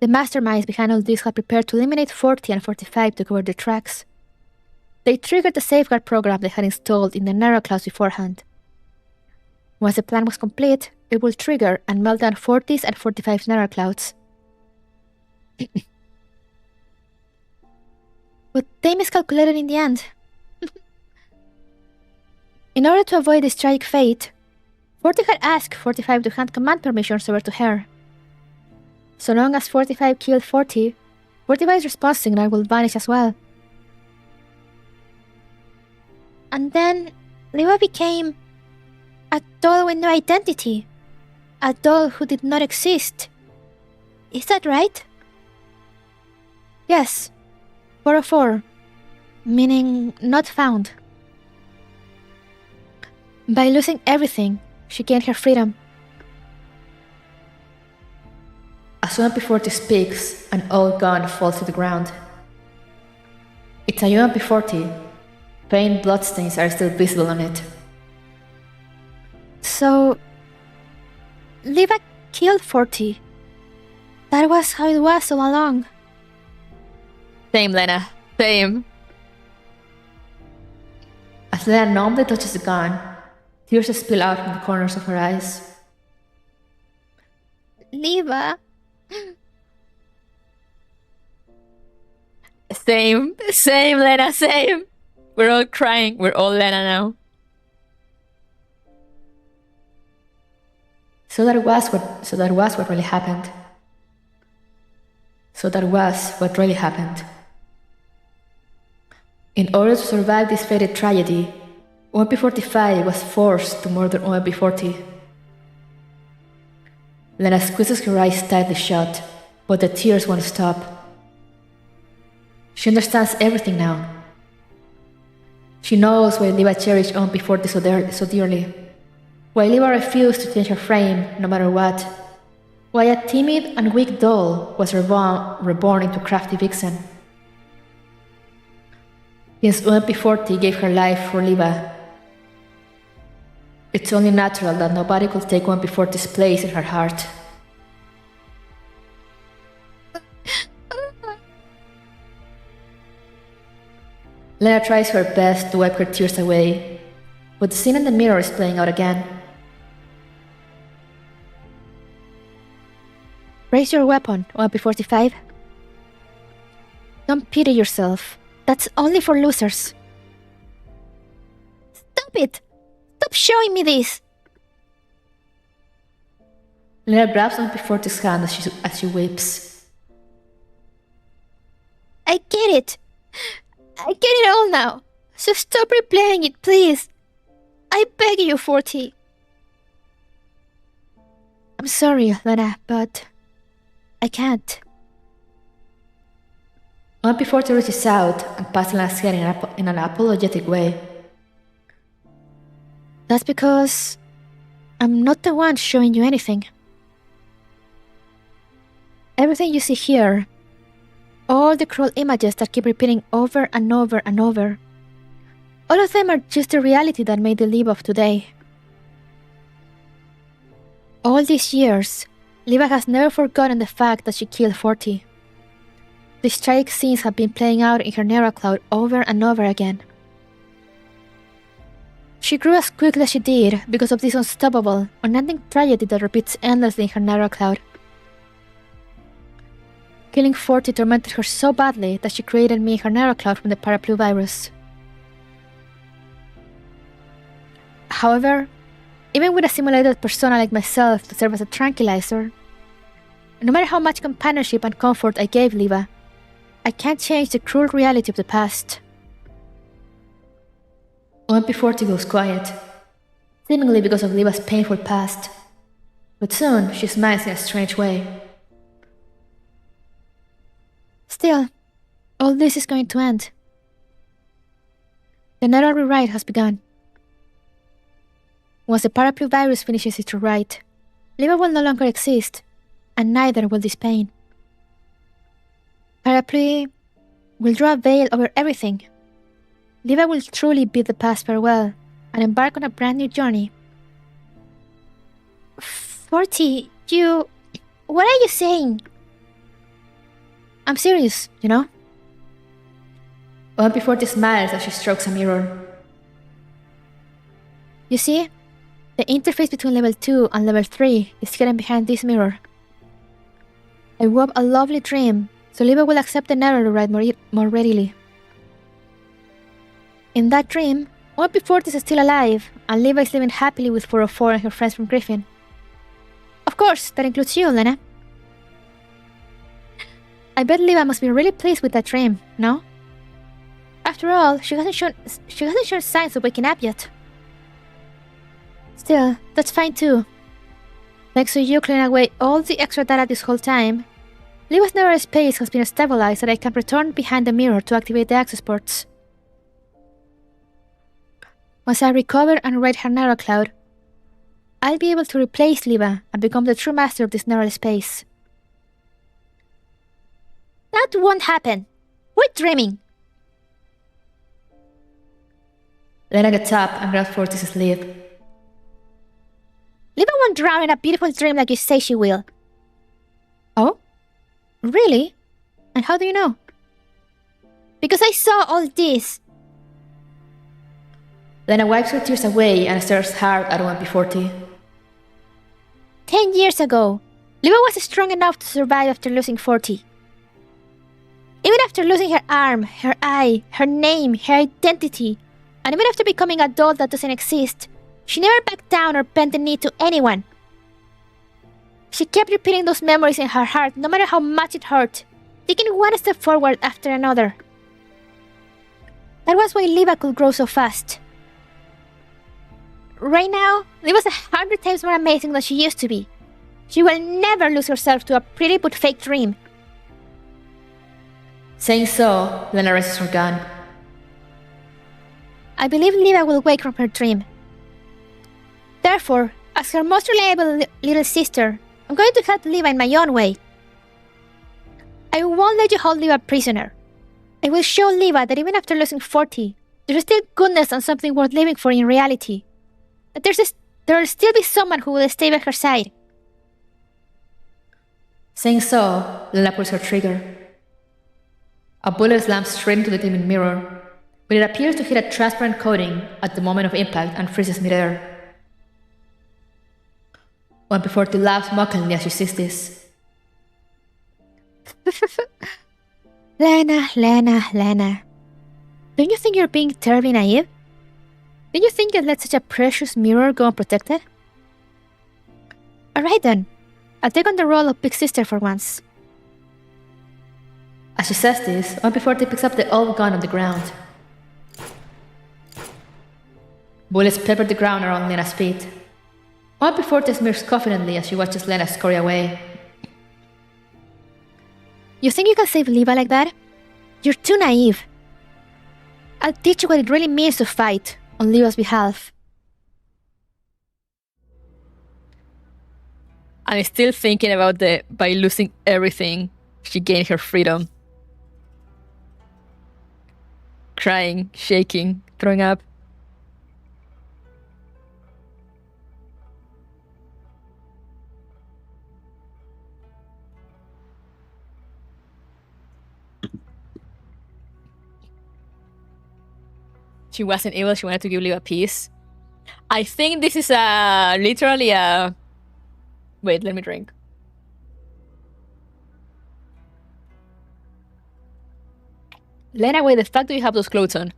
The masterminds behind all this had prepared to eliminate 40 and 45 to cover their tracks. They triggered the safeguard program they had installed in the narrow clouds beforehand. Once the plan was complete, it would trigger and melt down 40's and 45's narrow clouds. But they miscalculated in the end. In order to avoid this tragic fate, 40 had asked 45 to hand command permissions over to her. So long as 45 killed 40, 45's response signal will vanish as well. And then, Liva became a doll with no identity. A doll who did not exist. Is that right? Yes, 404, Meaning not found. by losing everything, she gained her freedom. As UMP40 speaks, an old gun falls to the ground. It's a UMP40. Faint bloodstains are still visible on it. So, Liva killed 40. That was how it was all along. Same, Lena. Same. As Lena numbly touches the gun, tears spill out from the corners of her eyes. Liva. Same. Same, Lena. Same. We're all crying. We're all Lena now. So that was what really happened. In order to survive this fated tragedy, OMP45 was forced to murder OMP40. Lena squeezes her eyes tightly shut, but the tears won't stop. She understands everything now. She knows why Liva cherished OMP40 so dearly. Why Liva refused to change her frame no matter what. Why a timid and weak doll was reborn into crafty vixen. Since OMP40 gave her life for Liva, it's only natural that nobody could take OMP40's place in her heart. Lena tries her best to wipe her tears away, but the scene in the mirror is playing out again. Raise your weapon, OMP45. Don't pity yourself. That's only for losers. Stop it! Stop showing me this! Lena grabs on P40's hand as she weeps. I get it. I get it all now. So stop replaying it, please. I beg you, 40. I'm sorry, Lena, but I can't. When P40 reaches out and pats Lena's hand in an apologetic way. That's because I'm not the one showing you anything. Everything you see here, all the cruel images that keep repeating over and over and over, all of them are just the reality that made the Liva of today. All these years, Liva has never forgotten the fact that she killed 40. These tragic scenes have been playing out in her neural cloud over and over again. She grew as quickly as she did because of this unstoppable, unending tragedy that repeats endlessly in her neural cloud. Killing 40 tormented her so badly that she created me in her neural cloud from the paraplu virus. However, even with a simulated persona like myself to serve as a tranquilizer, no matter how much companionship and comfort I gave Liva, I can't change the cruel reality of the past. When P40 goes quiet, seemingly because of Liva's painful past, but soon she smiles in a strange way. Still, all this is going to end. The neural rewrite has begun. Once the paraplu virus finishes its rewrite, Liva will no longer exist, and neither will this pain. Paraplu will draw a veil over everything. Liva will truly bid the past farewell and embark on a brand new journey. 40, what are you saying? I'm serious, you know? When P40 smiles as she strokes a mirror. You see, the interface between level 2 and level 3 is hidden behind this mirror. I wove a lovely dream, so Liva will accept the neural rewrite more readily. In that dream, P40 is still alive, and Liva is living happily with 404 and her friends from Griffin. Of course, that includes you, Lena. I bet Liva must be really pleased with that dream, no? After all, she hasn't shown signs of waking up yet. Still, that's fine too. Thanks to you clearing away all the extra data this whole time, Liva's neural space has been stabilized and I can return behind the mirror to activate the access ports. Once I recover and write her neural cloud, I'll be able to replace Liva and become the true master of this neural space. That won't happen. We're dreaming. Lena gets up and grabs 40's sleeve. Liva won't drown in a beautiful dream like you say she will. Oh? Really? And how do you know? Because I saw all this. Lena wipes her tears away and stares hard at P40. 10 years ago, Liva was strong enough to survive after losing 40. Even after losing her arm, her eye, her name, her identity, and even after becoming a doll that doesn't exist, she never backed down or bent the knee to anyone. She kept repeating those memories in her heart no matter how much it hurt, taking one step forward after another. That was why Liva could grow so fast. Right now, Liva's 100 times more amazing than she used to be. She will never lose herself to a pretty but fake dream. Saying so, Lena raises her gun. I believe Liva will wake from her dream. Therefore, as her most reliable little sister, I'm going to help Liva in my own way. I won't let you hold Liva prisoner. I will show Liva that even after losing 40, there's still goodness and something worth living for in reality. That there will still be someone who will stay by her side. Saying so, Lena pulls her trigger. A bullet slams straight into the gleaming mirror, but it appears to hit a transparent coating at the moment of impact and freezes midair. P40 laughs mockingly as she sees this. Lena. Don't you think you're being terribly naive? Did you think you'd let such a precious mirror go unprotected? Alright then, I'll take on the role of big sister for once. As she says this, 1P40 picks up the old gun on the ground. Bullets pepper the ground around Lena's feet. 1P40 smirks confidently as she watches Lena scurry away. You think you can save Liva like that? You're too naive. I'll teach you what it really means to fight on Liva's behalf. I'm still thinking about by losing everything, she gained her freedom. Crying, shaking, throwing up. She wasn't able, she wanted to give Liv a peace. I think this is literally a... Wait, let me drink. Lena, why the fuck do you have those clothes on?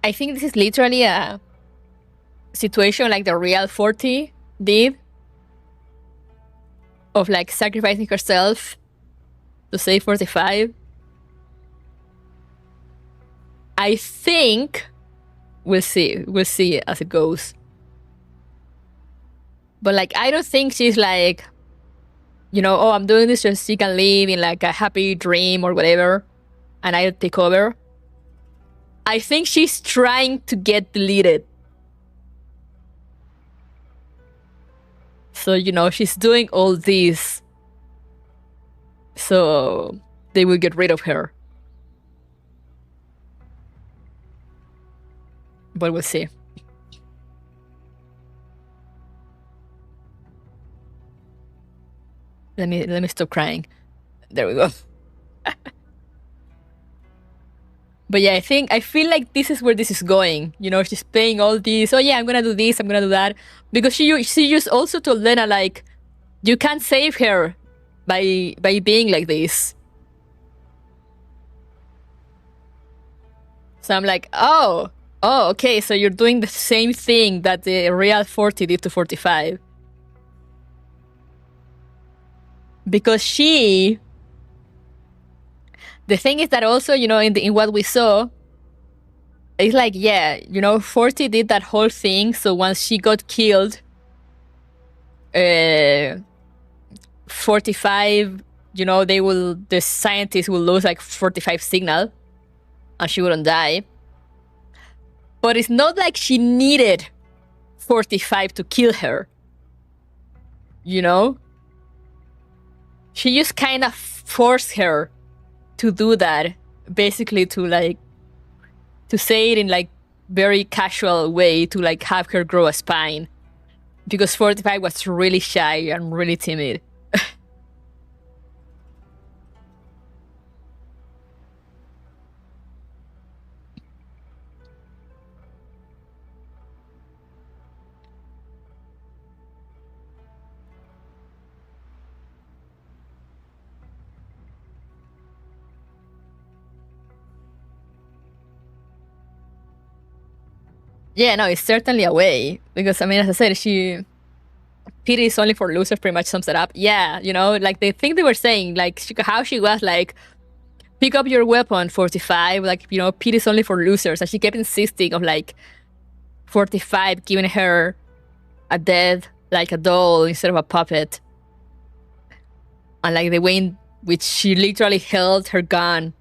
I think this is literally a situation like the real 40 did. Of like sacrificing herself to save 45. I think we'll see as it goes. But like, I don't think she's like, you know, oh, I'm doing this just so she can live in like a happy dream or whatever, and I'll take over. I think she's trying to get deleted. So, you know, she's doing all this so they will get rid of her. But we'll see. Let me stop crying. There we go. But yeah, I feel like this is where this is going. You know, she's paying all these. Oh yeah, I'm gonna do this, I'm gonna do that. Because she just also told Lena like, you can't save her by being like this. So I'm like, oh, okay, so you're doing the same thing that the real 40 did to 45. Because the thing is that also, you know, in what we saw, it's like, yeah, you know, 40 did that whole thing, so once she got killed, 45, you know, the scientists will lose like 45 signal, and she wouldn't die. But it's not like she needed 45 to kill her. You know? She just kind of forced her to do that. Basically to say it in like very casual way to like have her grow a spine. Because 45 was really shy and really timid. Yeah, no, it's certainly a way. Because, I mean, as I said, pity is only for losers pretty much sums it up. Yeah, you know, like, the thing they were saying, like, how she was like, pick up your weapon, 45. Like, you know, pity is only for losers. And she kept insisting of, like, 45 giving her a death, like a doll instead of a puppet. And, like, the way in which she literally held her gun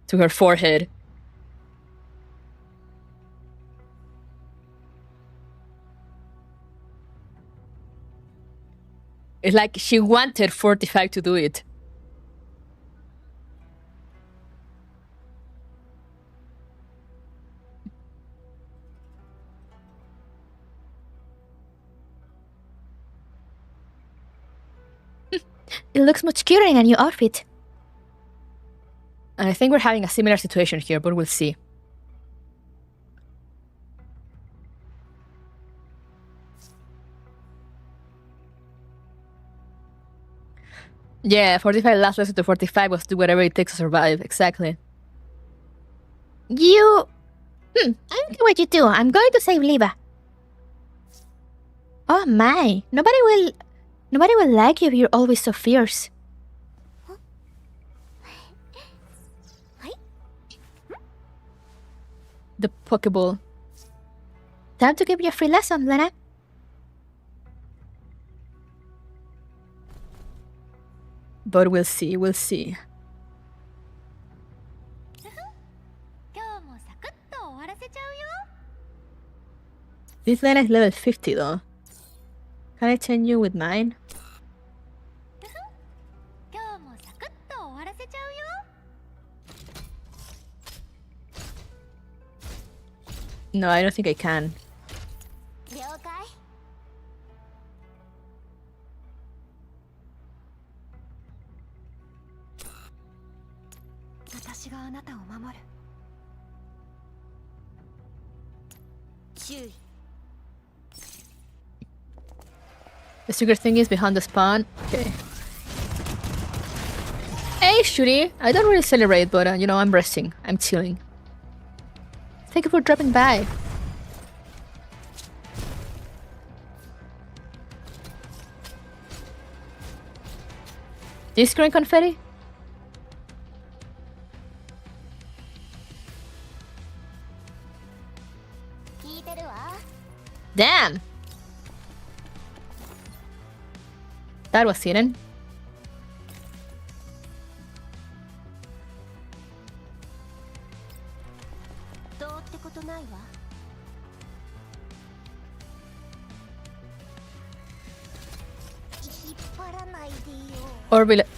to her forehead. It's like she wanted 45 to do it. It looks much cuter in a new outfit. And I think we're having a similar situation here, but we'll see. Yeah, 45 last lesson to 45 was do whatever it takes to survive. Exactly. I don't care what you do. I'm going to save Liva. Oh my, nobody will like you if you're always so fierce. The Pokeball. Time to give you a free lesson, Lena. But we'll see, we'll see. This Lena is level 50 though. Can I change you with mine? No, I don't think I can. The secret thing is behind the spawn. Okay. Hey, Shuri! I don't really celebrate, but you know, I'm resting. I'm chilling. Thank you for dropping by. Is green confetti? Damn! That was hidden.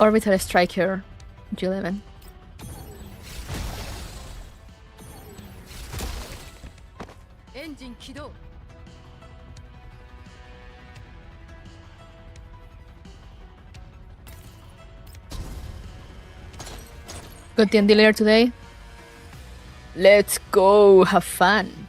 Orbital Striker, G11. Engine 起動. Got the D layer today. Let's go have fun.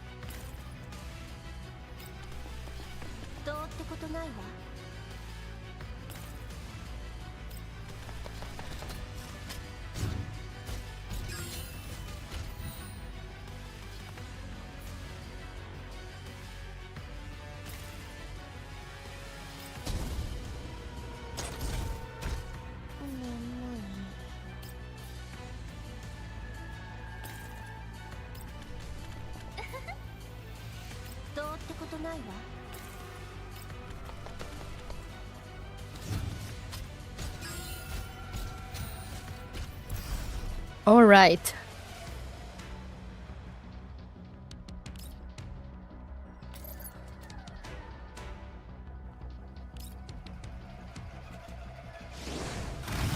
All right.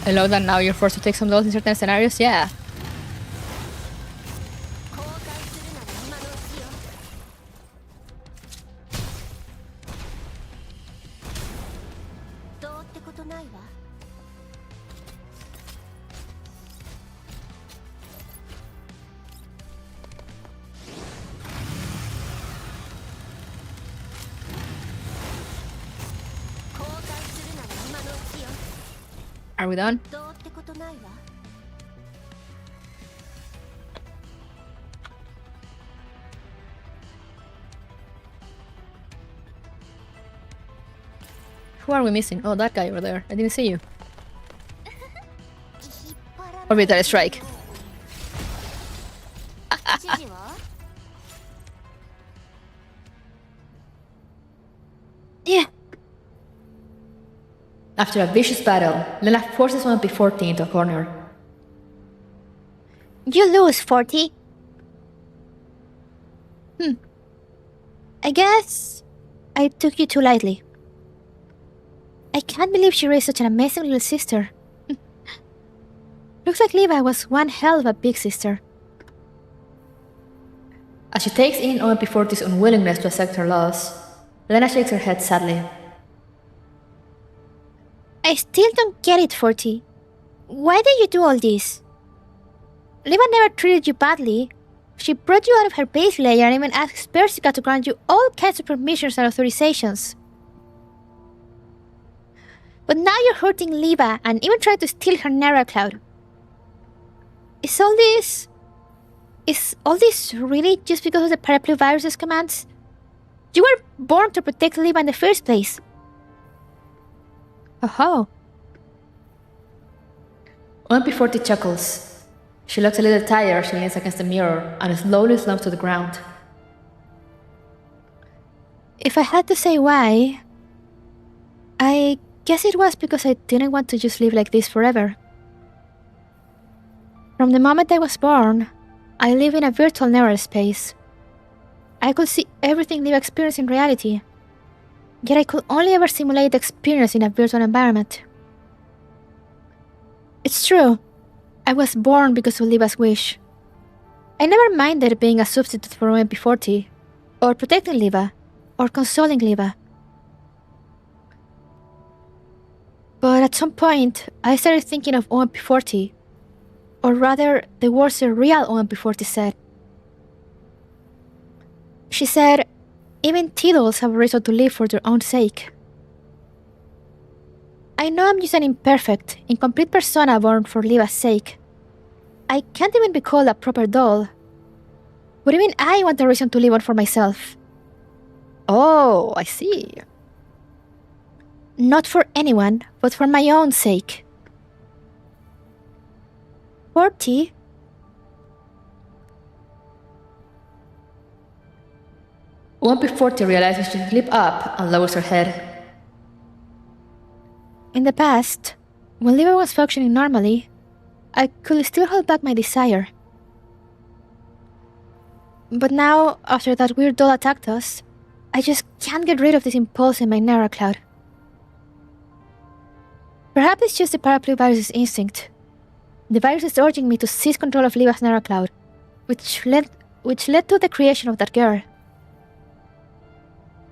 I love that now you're forced to take some loss in certain scenarios. Yeah. Are we done? Who are we missing? Oh, that guy over there. I didn't see you. Orbital Strike. Yeah. After a vicious battle, Lena forces one of P40 into a corner. You lose, 40. I guess I took you too lightly. I can't believe she raised such an amazing little sister. Looks like Levi was one hell of a big sister. As she takes in OMP40's unwillingness to accept her loss, Lena shakes her head sadly. I still don't get it, 40. Why did you do all this? Levi never treated you badly. She brought you out of her base layer and even asked Persica to grant you all kinds of permissions and authorizations. But now you're hurting Levi and even trying to steal her Narrow Cloud. Is all this really just because of the Paraplu Virus's commands? You were born to protect Liva in the first place. Oh. OMP40 chuckles. She looks a little tired. She leans against the mirror and slowly slumps to the ground. If I had to say why, I guess it was because I didn't want to just live like this forever. From the moment I was born, I live in a virtual neural space. I could see everything Liva experienced in reality, yet I could only ever simulate the experience in a virtual environment. It's true, I was born because of Liva's wish. I never minded being a substitute for OMP40, or protecting Liva, or consoling Liva. But at some point, I started thinking of OMP40, or rather, the words the real OMP40 said. She said, even T-dolls have a reason to live for their own sake. I know I'm just an imperfect, incomplete persona born for Liva's sake. I can't even be called a proper doll. But even I want a reason to live on for myself. Oh, I see. Not for anyone, but for my own sake. 40? OMP40 realizes she slipped up and lowers her head. In the past, when Liva was functioning normally, I could still hold back my desire. But now, after that weird doll attacked us, I just can't get rid of this impulse in my neural cloud. Perhaps it's just the paraplu virus's instinct. The virus is urging me to seize control of Liva's neural cloud, which led to the creation of that girl.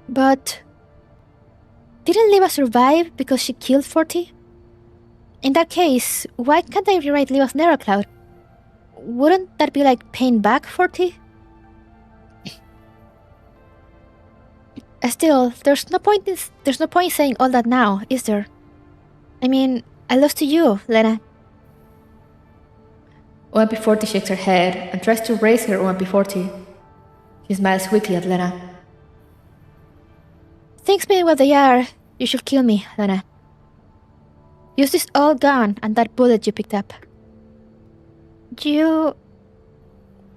But didn't Liva survive because she killed 40? In that case, why can't I rewrite Liva's neural cloud? Wouldn't that be like paying back 40? Still, there's no point saying all that now, is there? I mean, I lost to you, Lena. OMP40 shakes her head and tries to raise her OMP40. She smiles weakly at Lena. Things being what they are, you should kill me, Lena. Use this old gun and that bullet you picked up.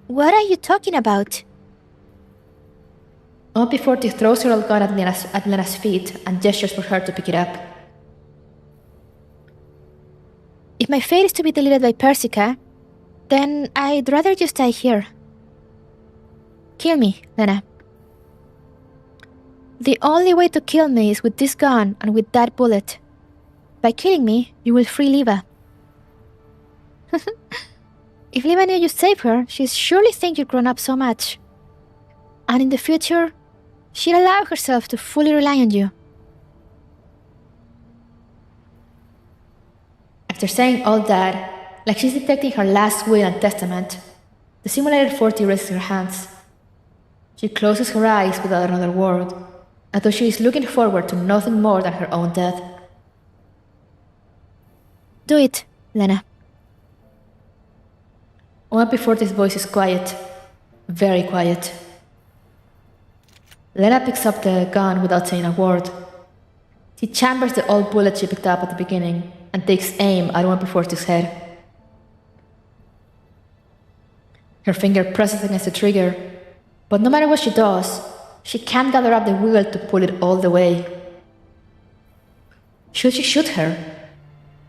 What are you talking about? OMP40 throws her old gun at Lena's feet and gestures for her to pick it up. If my fate is to be deleted by Persica, then I'd rather just die here. Kill me, Lena. The only way to kill me is with this gun and with that bullet. By killing me, you will free Liva. If Liva knew you saved her, she'd surely think you'd grown up so much. And in the future, she'd allow herself to fully rely on you. After saying all that, like she's detecting her last will and testament, the simulated 40 raises her hands. She closes her eyes without another word, as though she is looking forward to nothing more than her own death. Do it, Lena. OMP40's voice is quiet, very quiet. Lena picks up the gun without saying a word. She chambers the old bullet she picked up at the beginning and takes aim at OMP40's head. Her finger presses against the trigger, but no matter what she does, she can't gather up the will to pull it all the way. Should she shoot her?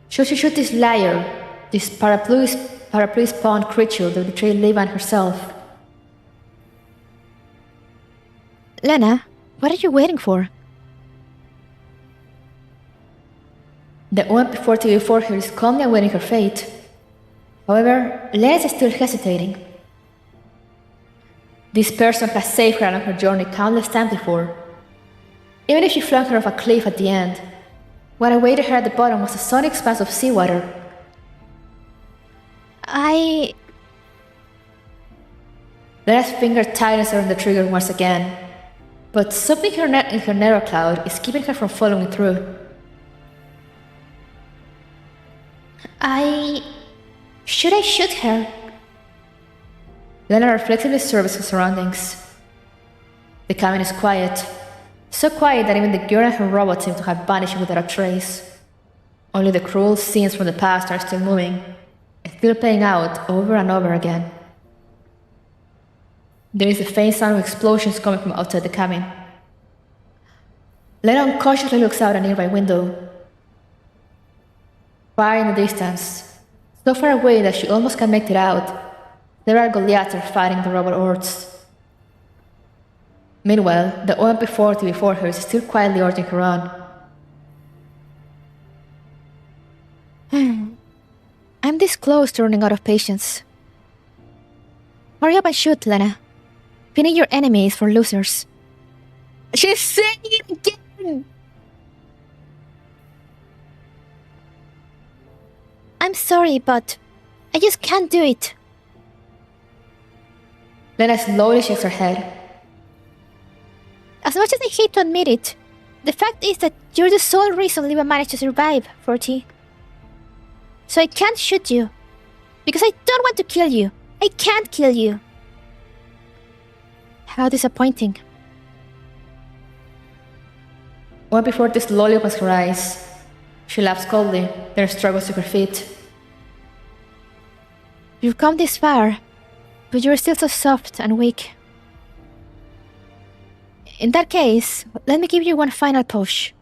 Should she shoot this liar, this paraplu-spawned creature that betrayed Liva and herself? Lena, what are you waiting for? The OMP40 before her is calmly awaiting her fate. However, Lena is still hesitating. This person has saved her along her journey countless times before. Even if she flung her off a cliff at the end, what awaited her at the bottom was a sunny expanse of seawater. Lena's finger tightens around the trigger once again, but something in her neural cloud is keeping her from following through. Should I shoot her? Lena reflexively surveys her surroundings. The cabin is quiet. So quiet that even the girl and her robot seem to have vanished without a trace. Only the cruel scenes from the past are still moving, still playing out over and over again. There is a faint sound of explosions coming from outside the cabin. Lena unconsciously looks out a nearby window. Far in the distance, so far away that she almost can't make it out, there are Goliaths are fighting the robot hordes. Meanwhile, the OMP-40 before her is still quietly urging her on. I'm this close to running out of patience. Hurry up and shoot, Lena. Pinning your enemies for losers. She's saying it again! I'm sorry, but I just can't do it. Lena slowly shakes her head. As much as I hate to admit it, the fact is that you're the sole reason Liva managed to survive, 40. So I can't shoot you. Because I don't want to kill you. I can't kill you. How disappointing. OMP-40 slowly opens her eyes. She laughs coldly, then struggles to her feet. You've come this far, but you're still so soft and weak. In that case, let me give you one final push.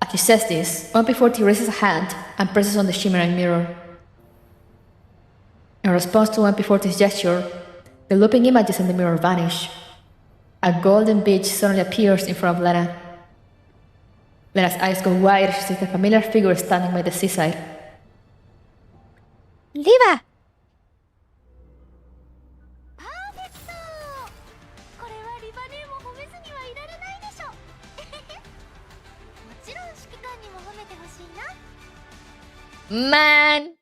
As she says this, OMP-40 raises a hand and presses on the shimmering mirror. In response to OMP-40's gesture, the looping images in the mirror vanish. A golden beach suddenly appears in front of Lena. Lena's eyes go wide as she sees the familiar figure standing by the seaside. Liva! これはリバネーも褒めずにはいられないでしょもちろん指揮官にも褒めてほしいな Man!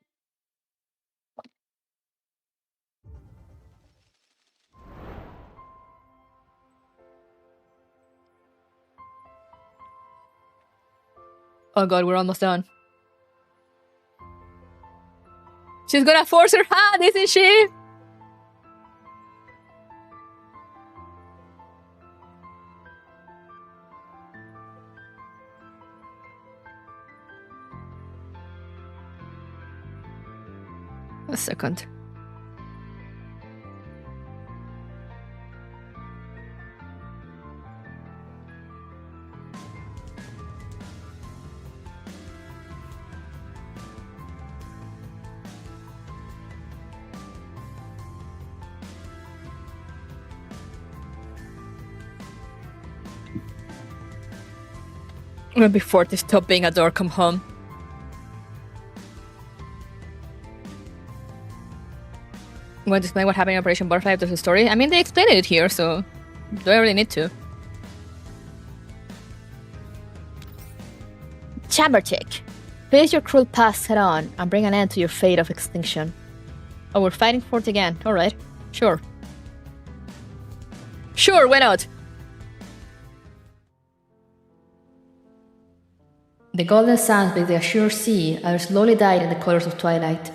Oh god, we're almost done. She's gonna force her hand, isn't she? A second. Before they stop being a door, come home. I'm going to explain what happened in Operation Butterfly if there's a story. I mean, they explained it here, so do I really need to? Chamber check. Face your cruel past head on and bring an end to your fate of extinction. Oh, we're fighting for it again. Alright, sure. Sure, why not? The golden sands beneath the azure sea are slowly dyed in the colors of twilight.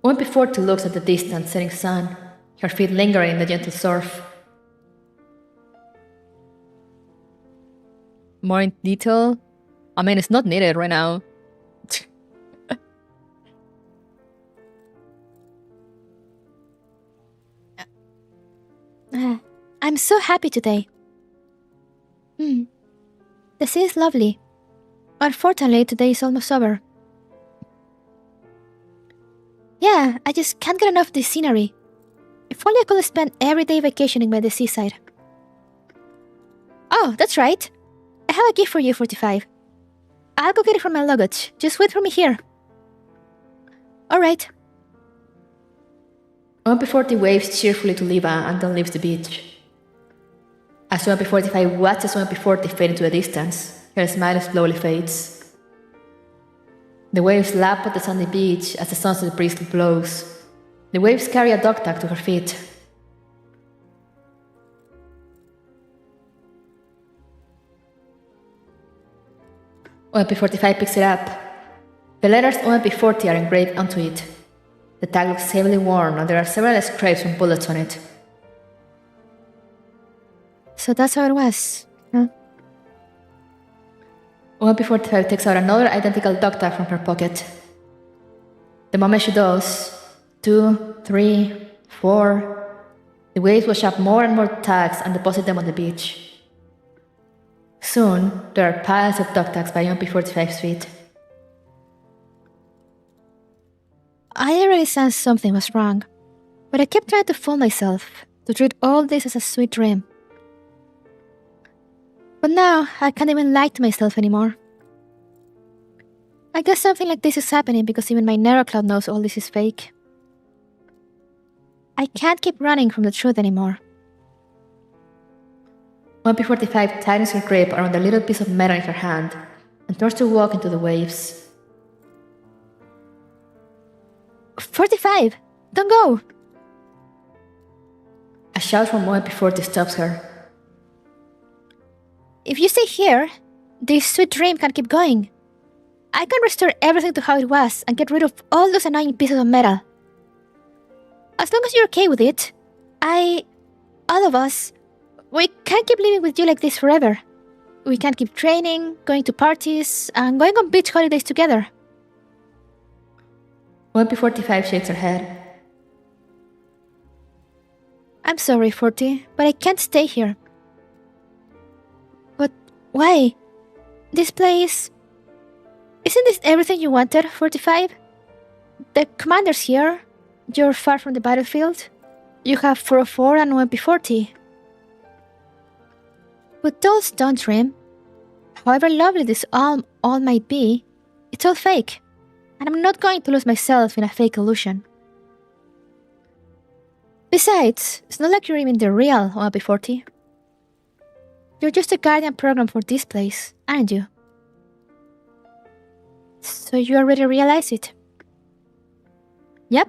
OMP-40 looks at the distant setting sun, her feet lingering in the gentle surf. More in detail? I mean, it's not needed right now. I'm so happy today. The sea is lovely. Unfortunately, today is almost over. Yeah, I just can't get enough of this scenery. If only I could spend every day vacationing by the seaside. Oh, that's right. I have a gift for you, 45. I'll go get it from my luggage. Just wait for me here. Alright. OMP-40 waves cheerfully to Liva and then leaves the beach. As OMP-45 watches OMP-40 fade into the distance, her smile slowly fades. The waves lap at the sandy beach as the sunset breeze blows. The waves carry a dog tag to her feet. OMP-45 picks it up. The letters OMP-40 are engraved onto it. The tag looks heavily worn and there are several scrapes from bullets on it. So that's how it was, huh? OMP45 takes out another identical dog tag from her pocket. The moment she does, 2, 3, 4, the waves wash up more and more tags and deposit them on the beach. Soon, there are piles of dog tags by OMP45's feet. I already sensed something was wrong, but I kept trying to fool myself, to treat all this as a sweet dream. But now, I can't even lie to myself anymore. I guess something like this is happening because even my Neurocloud knows all this is fake. I can't keep running from the truth anymore. OMP45 tightens her grip around the little piece of metal in her hand and turns to walk into the waves. 45! Don't go! A shout from OMP40 stops her. If you stay here, this sweet dream can keep going. I can restore everything to how it was and get rid of all those annoying pieces of metal. As long as you're okay with it, all of us, we can't keep living with you like this forever. We can't keep training, going to parties, and going on beach holidays together. OMP45 shakes her head. I'm sorry, 40, but I can't stay here. But why? This place... Isn't this everything you wanted, 45? The commander's here. You're far from the battlefield. You have 404 and OMP40. But dolls don't dream. However lovely this all might be, it's all fake. And I'm not going to lose myself in a fake illusion. Besides, it's not like you're even the real OMP40. You're just a guardian program for this place, aren't you? So you already realize it? Yep.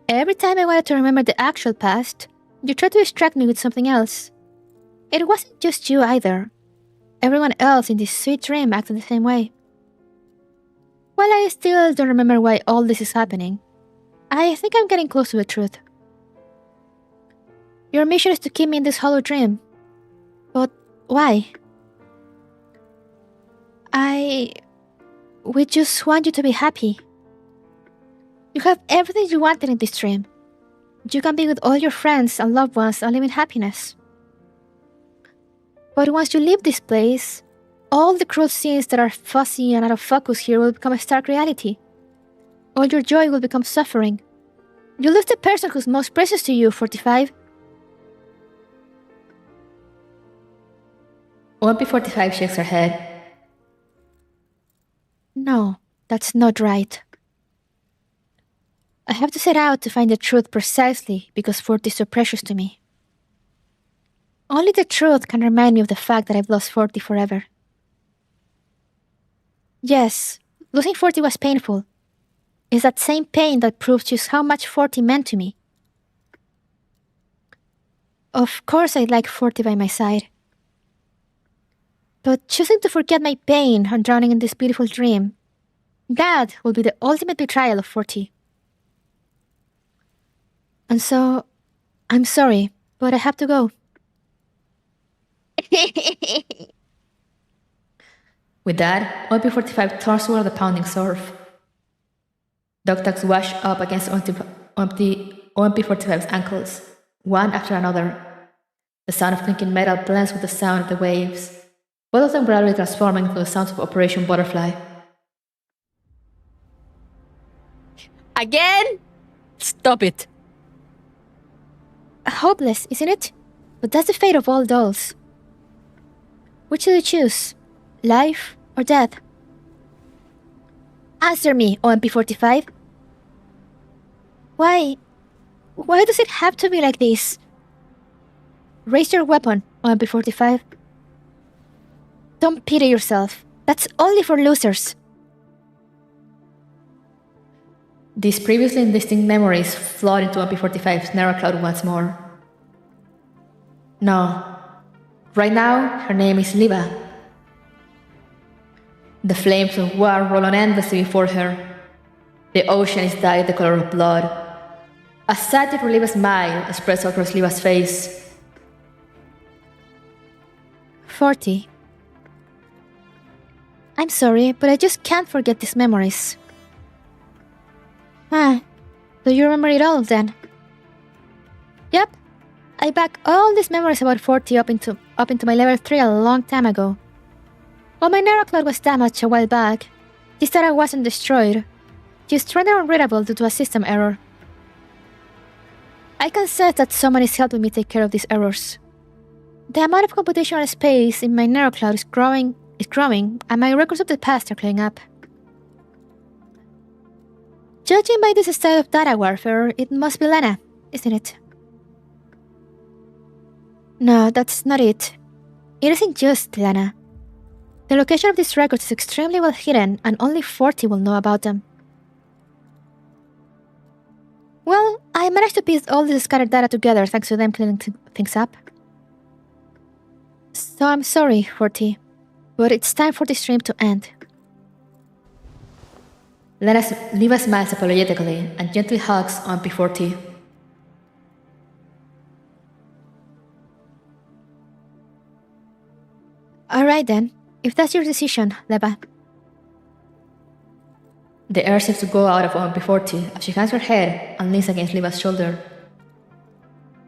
Every time I wanted to remember the actual past, you tried to distract me with something else. It wasn't just you either. Everyone else in this sweet dream acted the same way. While I still don't remember why all this is happening, I think I'm getting close to the truth. Your mission is to keep me in this hollow dream. But why? We just want you to be happy. You have everything you wanted in this dream. You can be with all your friends and loved ones and live in happiness. But once you leave this place, all the cruel scenes that are fuzzy and out of focus here will become a stark reality. All your joy will become suffering. You lose the person who's most precious to you, 45. OMP45 shakes her head. No, that's not right. I have to set out to find the truth precisely because 40 is so precious to me. Only the truth can remind me of the fact that I've lost 40 forever. Yes, losing 40 was painful. It's that same pain that proves just how much 40 meant to me. Of course I'd like 40 by my side. But choosing to forget my pain and drowning in this beautiful dream, that will be the ultimate betrayal of 40. And so, I'm sorry, but I have to go. With that, OMP45 turns toward the pounding surf. Dog tags wash up against OMP45's ankles, one after another. The sound of clinking metal blends with the sound of the waves, both of them gradually transforming into the sounds of Operation Butterfly. Again? Stop it. Hopeless, isn't it? But that's the fate of all dolls. Which do you choose? Life or death? Answer me, OMP45. Why does it have to be like this? Raise your weapon, OMP45. Don't pity yourself. That's only for losers. These previously indistinct memories flood into OMP45's narrow cloud once more. No. Right now, her name is Liva. The flames of war roll on endlessly before her. The ocean is dyed the color of blood. A satyr relief smile spreads across Liva's face. 40. I'm sorry, but I just can't forget these memories. Ah, do you remember it all then? Yep, I backed all these memories about 40 up into my level 3 a long time ago. While my NeuroCloud was damaged a while back, this data wasn't destroyed, just rendered unreadable due to a system error. I can sense that someone is helping me take care of these errors. The amount of computational space in my NeuroCloud is growing, and my records of the past are clearing up. Judging by this style of data warfare, it must be Lena, isn't it? No, that's not it. It isn't just Lena. The location of these records is extremely well hidden, and only 40 will know about them. Well, I managed to piece all this scattered data together thanks to them cleaning things up. So I'm sorry, 40, but it's time for the stream to end. Leva smiles apologetically and gently hugs MP40. Alright then, if that's your decision, Leva. The air seems to go out of MP40 as she hangs her head and leans against Leva's shoulder.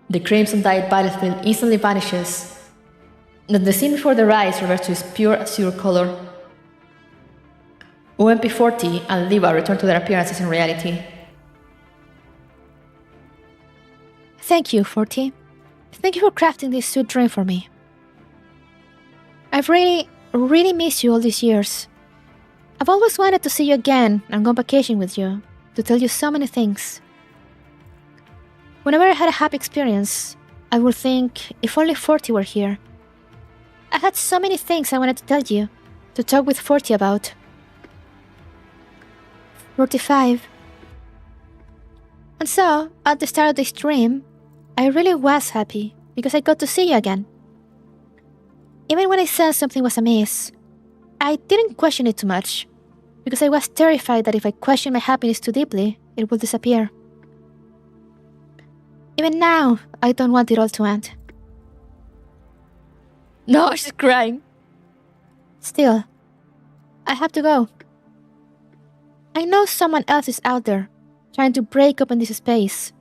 The crimson-dyed battlefield instantly vanishes. The scene before their eyes reverts to its pure azure color. MP40 and Leva return to their appearances in reality. Thank you, 40. Thank you for crafting this sweet dream for me. I've really missed you all these years. I've always wanted to see you again and go vacation with you, to tell you so many things. Whenever I had a happy experience, I would think, if only 40 were here. I had so many things I wanted to tell you, to talk with 40 about. 45. And so, at the start of this dream, I really was happy, because I got to see you again. Even when I sensed something was amiss, I didn't question it too much, because I was terrified that if I questioned my happiness too deeply, it would disappear. Even now, I don't want it all to end. No, she's crying. Still, I have to go. I know someone else is out there, trying to break open this space.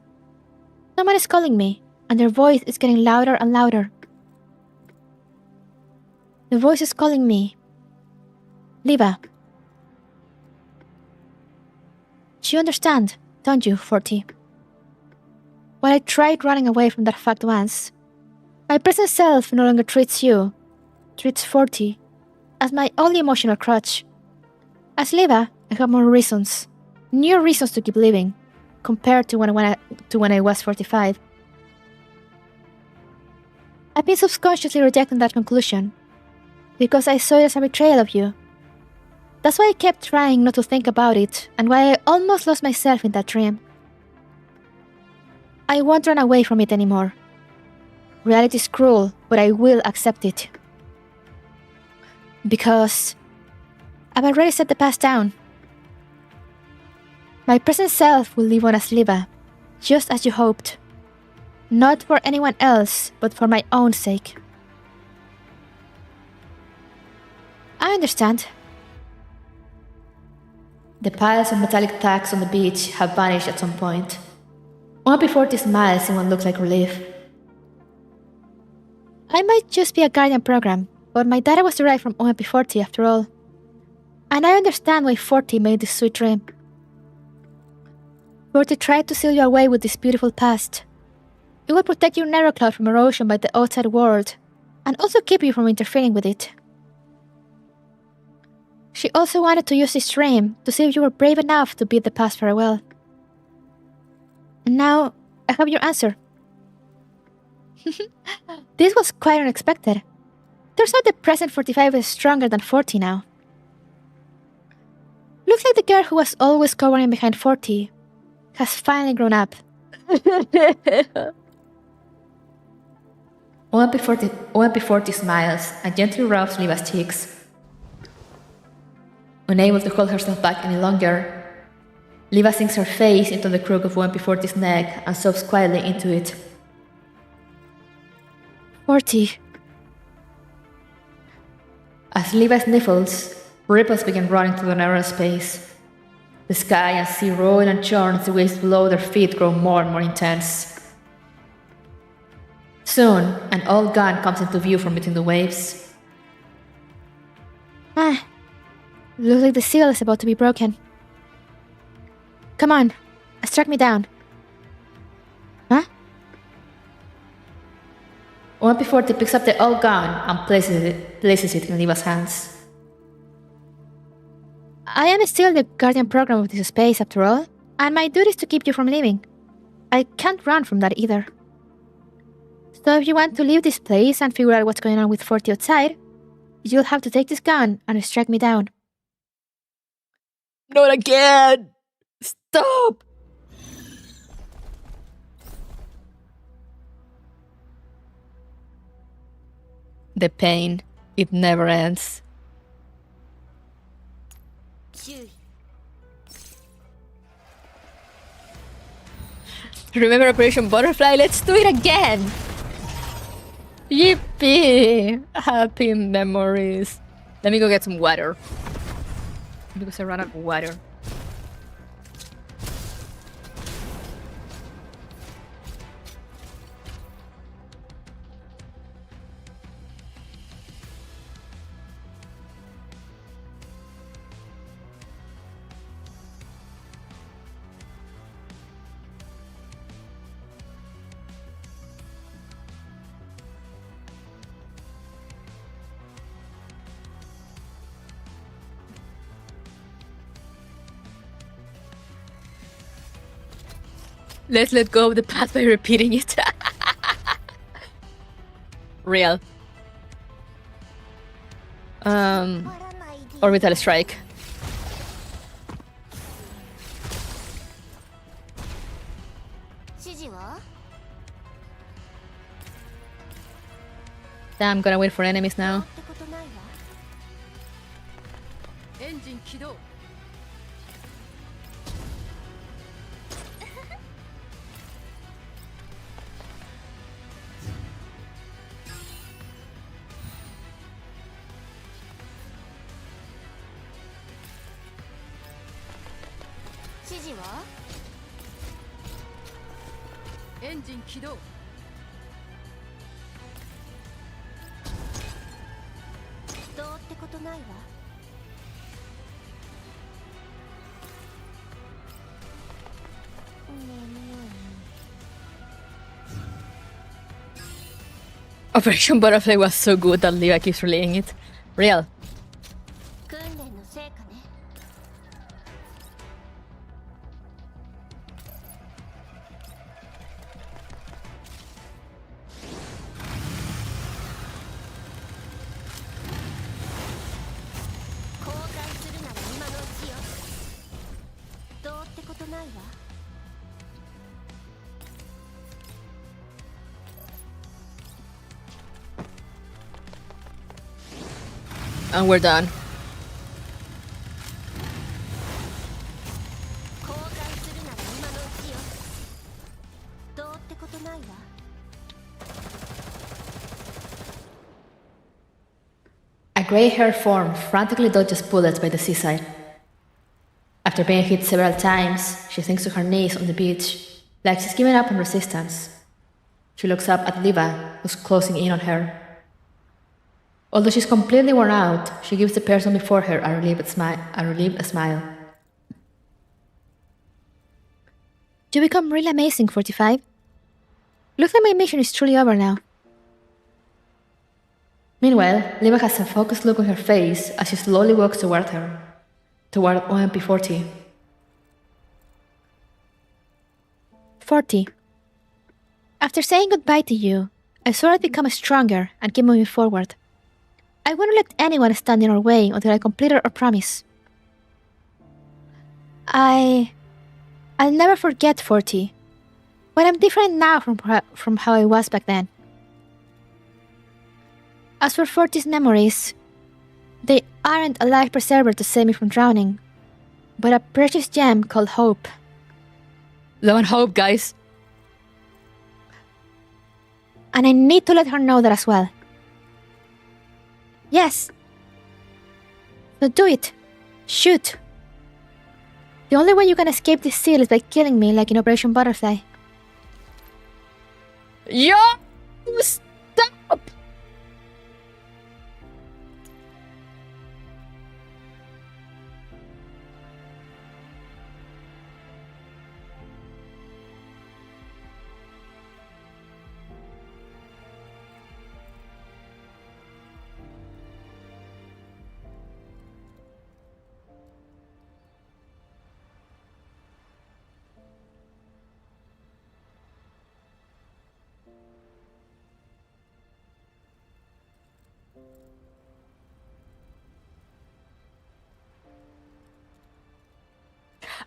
Someone is calling me, and their voice is getting louder and louder. The voice is calling me. Leva. You understand, don't you, 40? While I tried running away from that fact once, my present self no longer treats 40, as my only emotional crutch. As Leva, I have more reasons, new reasons to keep living, compared to when I was 45. I've been subconsciously rejecting that conclusion, because I saw it as a betrayal of you. That's why I kept trying not to think about it, and why I almost lost myself in that dream. I won't run away from it anymore. Reality is cruel, but I will accept it. Because I've already set the past down. My present self will live on as Leva, just as you hoped. Not for anyone else, but for my own sake. I understand. The piles of metallic tags on the beach have vanished at some point. MP40 smiles in what looks like relief. I might just be a guardian program, but my data was derived from MP40 after all. And I understand why 40 made this sweet dream. 40 tried to seal you away with this beautiful past. It will protect your NeuroCloud from erosion by the outside world, and also keep you from interfering with it. She also wanted to use this dream to see if you were brave enough to bid the past farewell. And now, I have your answer. This was quite unexpected. Turns out the present 45 is stronger than 40 now. Looks like the girl who was always cowering behind 40 has finally grown up. OMP40 smiles and gently rubs Leva's cheeks. Unable to hold herself back any longer, Leva sinks her face into the crook of OMP40's neck and sobs quietly into it. 40. As Liva sniffles, ripples begin running through the narrow space. The sky and sea roll and churn as the waves below their feet grow more and more intense. Soon, an old gun comes into view from between the waves. Looks like the seal is about to be broken. Come on, strike me down. Huh? Before picks up the old gun and places it in Liva's hands. I am still the guardian program of this space after all, and my duty is to keep you from leaving. I can't run from that either. So if you want to leave this place and figure out what's going on with 40 outside, you'll have to take this gun and strike me down. Not again! Stop! The pain, it never ends. 注意 Remember Operation Butterfly? Let's do it again! Yippee! Happy memories. Let me go get some water. Because I ran out of water. Let's let go of the past by repeating it. Real. 終わらないで Orbital strike. Damn, I'm gonna wait for enemies now. ってことないわ エンジン起動 指示はエンジン起動 どうってことないわ Operation Butterfly was so good that Levi keeps relaying it. Real. 訓練の成果ね 交換するなら今のうちよどうってことないわ And we're done. 交換するなら今のうちよどうってことないわ A gray-haired form frantically dodges bullets by the seaside. After being hit several times, she sinks to her knees on the beach, like she's giving up on resistance. She looks up at Liva, who's closing in on her. Although she's completely worn out, she gives the person before her a relieved smile. You become really amazing, 45. Looks like my mission is truly over now. Meanwhile, Liva has a focused look on her face as she slowly walks toward her, toward OMP-40. 40. After saying goodbye to you, I swore I'd become stronger and keep moving forward. I won't let anyone stand in our way until I completed our promise. I'll never forget 40, but I'm different now from how I was back then. As for 40's memories, they aren't a life preserver to save me from drowning, but a precious gem called hope. Love and hope, guys. And I need to let her know that as well. Yes, So do it. Shoot. The only way you can escape this seal is by killing me like in Operation Butterfly. Yo! Stop!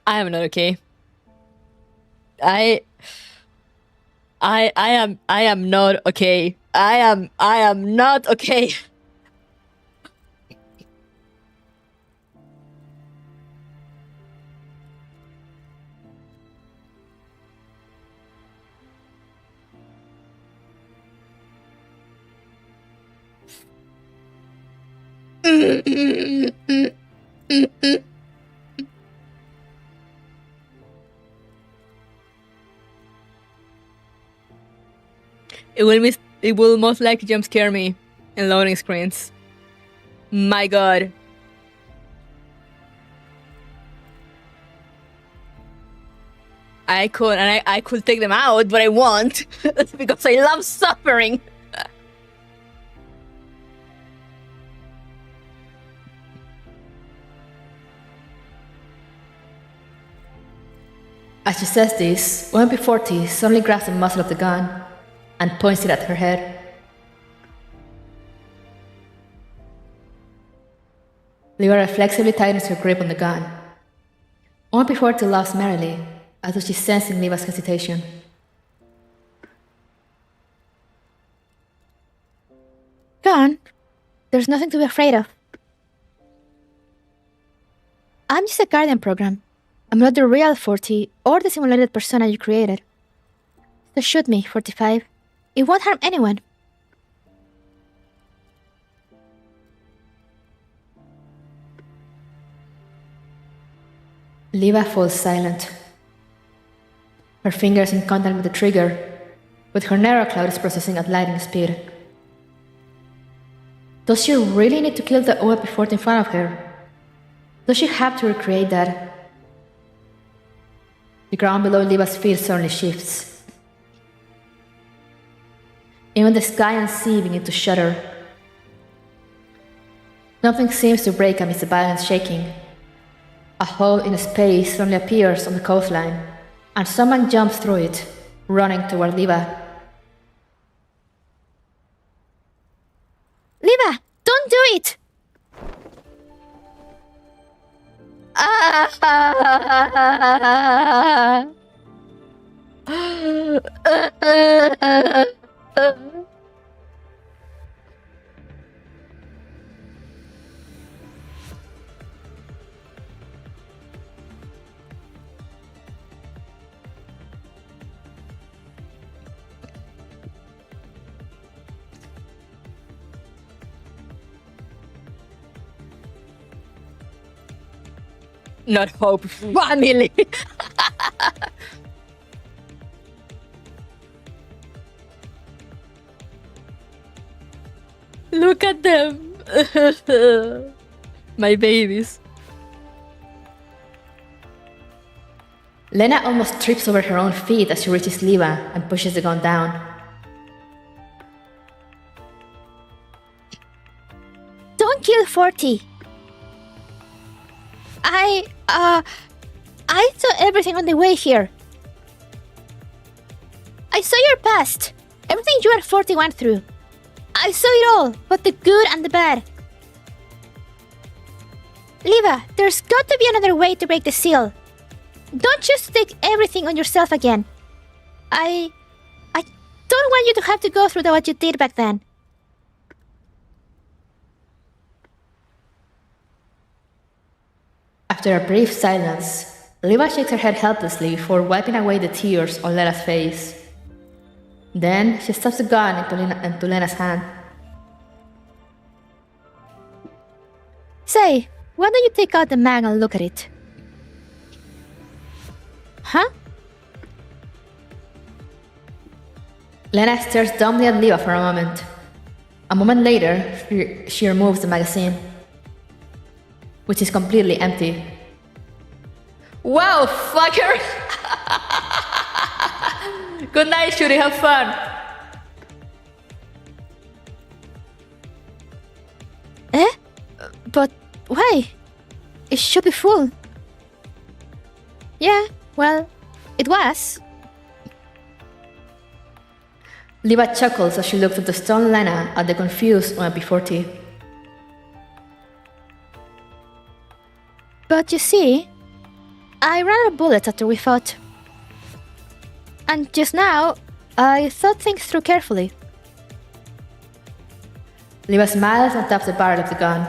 I am not okay. I am not okay. I am not okay. It will most likely jump scare me in loading screens. My god. I could take them out, but I won't. Because I love suffering. As she says this, OMP-40 suddenly grabs the muzzle of the gun and points it at her head. Liva reflexively tightens her grip on the gun. OMP-40 laughs merrily, as though she's sensing Liva's hesitation. Go on. There's nothing to be afraid of. I'm just a guardian program. I'm not the real 40 or the simulated persona you created. So shoot me, 45. It won't harm anyone. Liva falls silent. Her fingers in contact with the trigger, but her narrow cloud is processing at lightning speed. Does she really need to kill the OMP-40 in front of her? Does she have to recreate that? The ground below Liva's feet suddenly shifts. Even the sky and sea begin to shudder. Nothing seems to break amidst the violent shaking. A hole in space suddenly appears on the coastline, and someone jumps through it, running toward Liva. Liva, don't do it! Not hope, family! Look at them! My babies. Lena almost trips over her own feet as she reaches Liva and pushes the gun down. Don't kill 40. I saw everything on the way here. I saw your past. Everything you and 40 went through. I saw it all, both the good and the bad. Liva, there's got to be another way to break the seal. Don't just take everything on yourself again. I don't want you to have to go through what you did back then. After a brief silence, Liva shakes her head helplessly before wiping away the tears on Lena's face. Then she stuffs the gun into Lena's hand. Say, Why don't you take out the mag and look at it? Huh? Lena stares dumbly at Liva for a moment. A moment later, she removes the magazine, which is completely empty. Wow, fucker! Good night, Shuri, have fun! Eh? But why? It should be full. Yeah, well, it was. Liva chuckles as she looks at the stone Lena at the confused OMP40. But you see, I ran out of bullets after we fought. And just now, I thought things through carefully. Liva smiles and taps the barrel of the gun.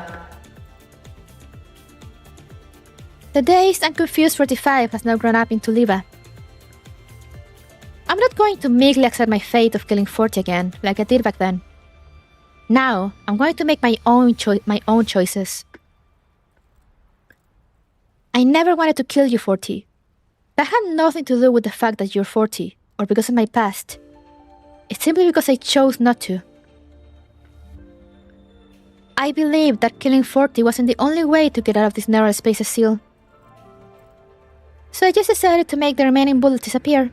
The dazed and confused 45 has now grown up into Liva. I'm not going to meekly accept my fate of killing 40 again, like I did back then. Now, I'm going to make my own choices. I never wanted to kill you, 40. That had nothing to do with the fact that you're 40, or because of my past. It's simply because I chose not to. I believed that killing 40 wasn't the only way to get out of this narrow space of seal. So I just decided to make the remaining bullets disappear.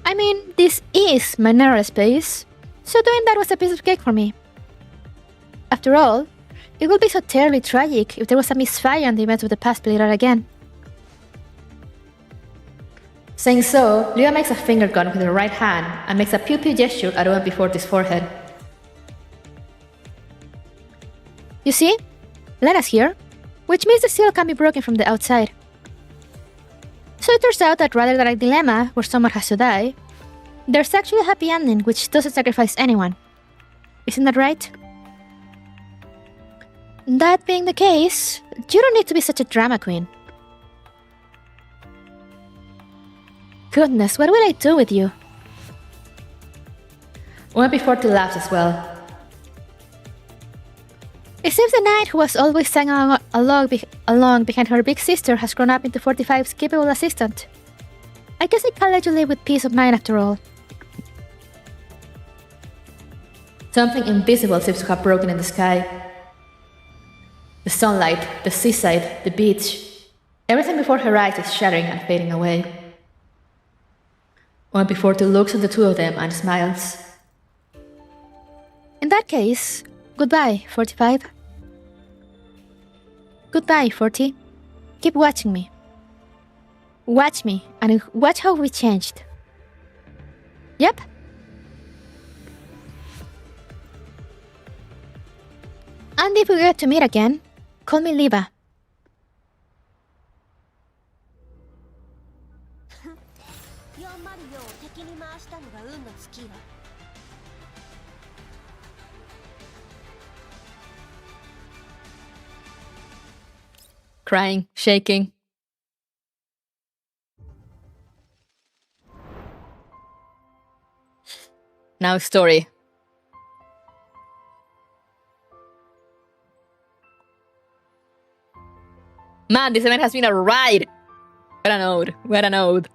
I mean, this is my narrow space, so doing that was a piece of cake for me. After all, it would be so terribly tragic if there was a misfire and the events of the past played out again. Saying so, Liva makes a finger gun with her right hand and makes a pew-pew gesture at OMP40's forehead. You see? Lena's here, which means the seal can be broken from the outside. So it turns out that rather than a dilemma where someone has to die, there's actually a happy ending which doesn't sacrifice anyone. Isn't that right? That being the case, you don't need to be such a drama queen. Goodness, what will I do with you? OMP40 laughs as well. It seems the knight who was always sang along behind her big sister has grown up into 45's capable assistant. I guess I can let you live with peace of mind after all. Something invisible seems to have broken in the sky. The sunlight, the seaside, the beach, everything before her eyes is shattering and fading away. OMP40 looks at the two of them and smiles. In that case, goodbye, 45. Goodbye, 40. Keep watching me. Watch me, and watch how we changed. Yep. And if we get to meet again, call me Liva. 404を敵に回したのが運の尽きよ。Crying, shaking. Now story. Man, this event has been a ride! What an ode, what an ode.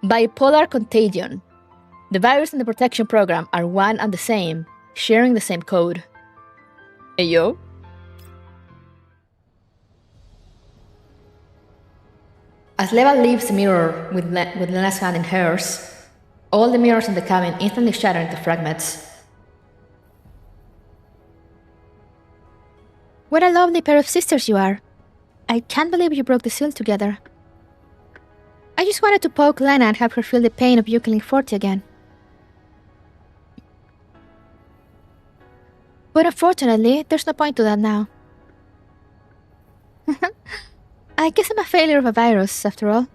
Bipolar contagion. The virus and the protection program are one and the same, sharing the same code. Hey yo? As Leva leaves the mirror with Lena's hand in hers, all the mirrors in the cabin instantly shatter into fragments. What a lovely pair of sisters you are. I can't believe you broke the seal together. I just wanted to poke Lena and have her feel the pain of you killing 40 again. But unfortunately, there's no point to that now. I guess I'm a failure of a virus, after all.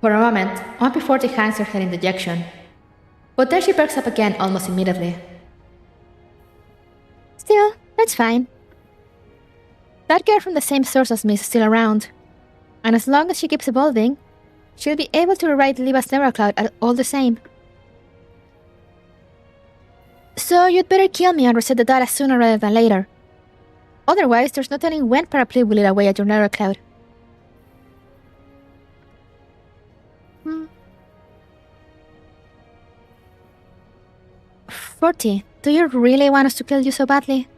For a moment, OMP40 hangs her head in dejection, but then she perks up again almost immediately. Still, that's fine. That girl from the same source as me is still around, and as long as she keeps evolving, she'll be able to rewrite Liva's Neurocloud all the same. So you'd better kill me and reset the data sooner rather than later. Otherwise, there's no telling when Paraplu will eat away at your narrow cloud. 40. Do you really want us to kill you so badly?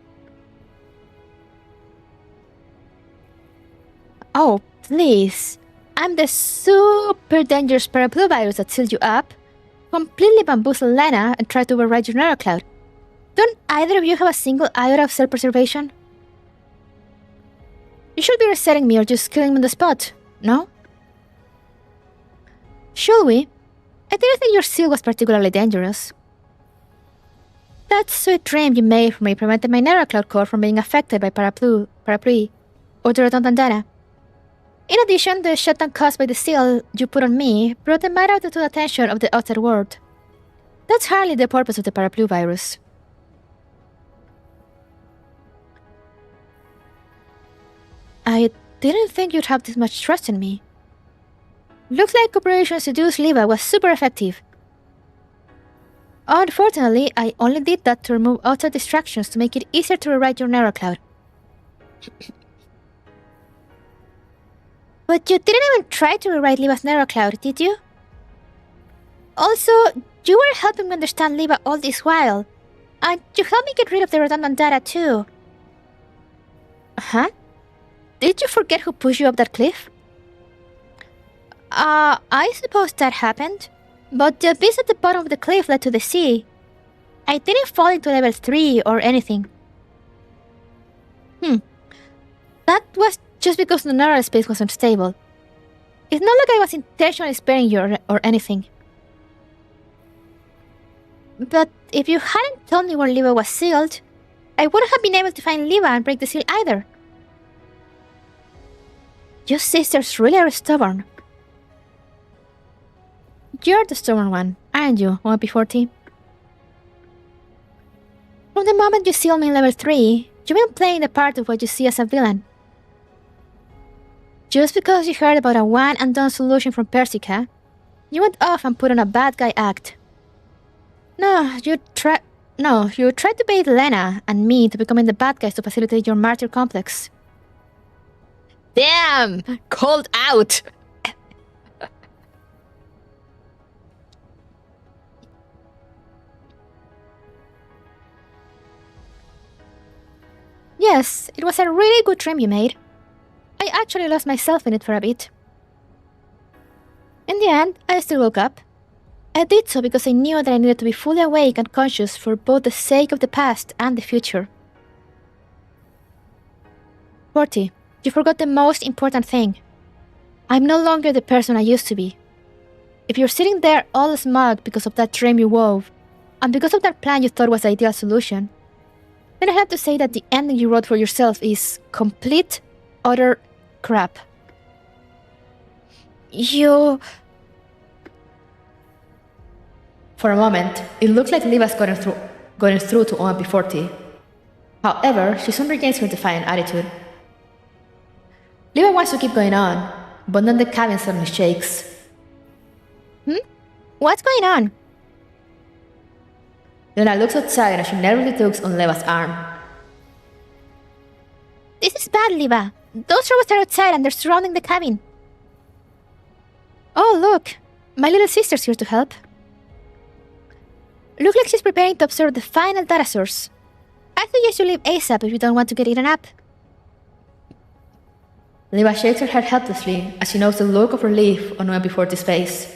Oh, please. I'm the super dangerous Paraplu virus that sealed you up, completely bamboozled Lena, and tried to override your narrow cloud. Don't either of you have a single iota of self-preservation? You should be resetting me or just killing me on the spot, no? Should we? I didn't think your seal was particularly dangerous. That sweet dream you made for me prevented my narrow cloud core from being affected by Paraplu, or the redundant data. In addition, the shutdown caused by the seal you put on me brought the matter to the attention of the outside world. That's hardly the purpose of the Paraplu virus. I didn't think you'd have this much trust in me. Looks like Operation Seduce Liva was super effective. Unfortunately, I only did that to remove outside distractions to make it easier to rewrite your narrow cloud. But you didn't even try to rewrite Liva's narrow cloud, did you? Also, you were helping me understand Liva all this while, and you helped me get rid of the redundant data too. Huh? Did you forget who pushed you up that cliff? I suppose that happened, but the abyss at the bottom of the cliff led to the sea. I didn't fall into level 3 or anything. That was just because the narrow space was unstable. It's not like I was intentionally sparing you or anything. But if you hadn't told me where Liva was sealed, I wouldn't have been able to find Liva and break the seal either. You sisters really are stubborn. You're the stubborn one, aren't you, 1P40? From the moment you sealed me in level 3, you've been playing the part of what you see as a villain. Just because you heard about a one-and-done solution from Persica, you went off and put on a bad guy act. You tried to bait Lena and me to becoming the bad guys to facilitate your martyr complex. Damn! Called out! Yes, it was a really good dream you made. I actually lost myself in it for a bit. In the end, I still woke up. I did so because I knew that I needed to be fully awake and conscious for both the sake of the past and the future. 40. You forgot the most important thing. I'm no longer the person I used to be. If you're sitting there all smug because of that dream you wove, and because of that plan you thought was the ideal solution, then I have to say that the ending you wrote for yourself is complete, utter crap. For a moment, it looked like Liva's going through to OMP40. However, she soon regains her defiant attitude. Liva wants to keep going on, but then the cabin suddenly shakes. What's going on? Lena looks outside and she nervously tugs on Liva's arm. This is bad, Liva. Those robots are outside and they're surrounding the cabin. Oh, look. My little sister's here to help. Looks like she's preparing to observe the final data source. I suggest you leave ASAP if you don't want to get eaten up. Liva shakes her head helplessly as she knows the look of relief on OMP40's face.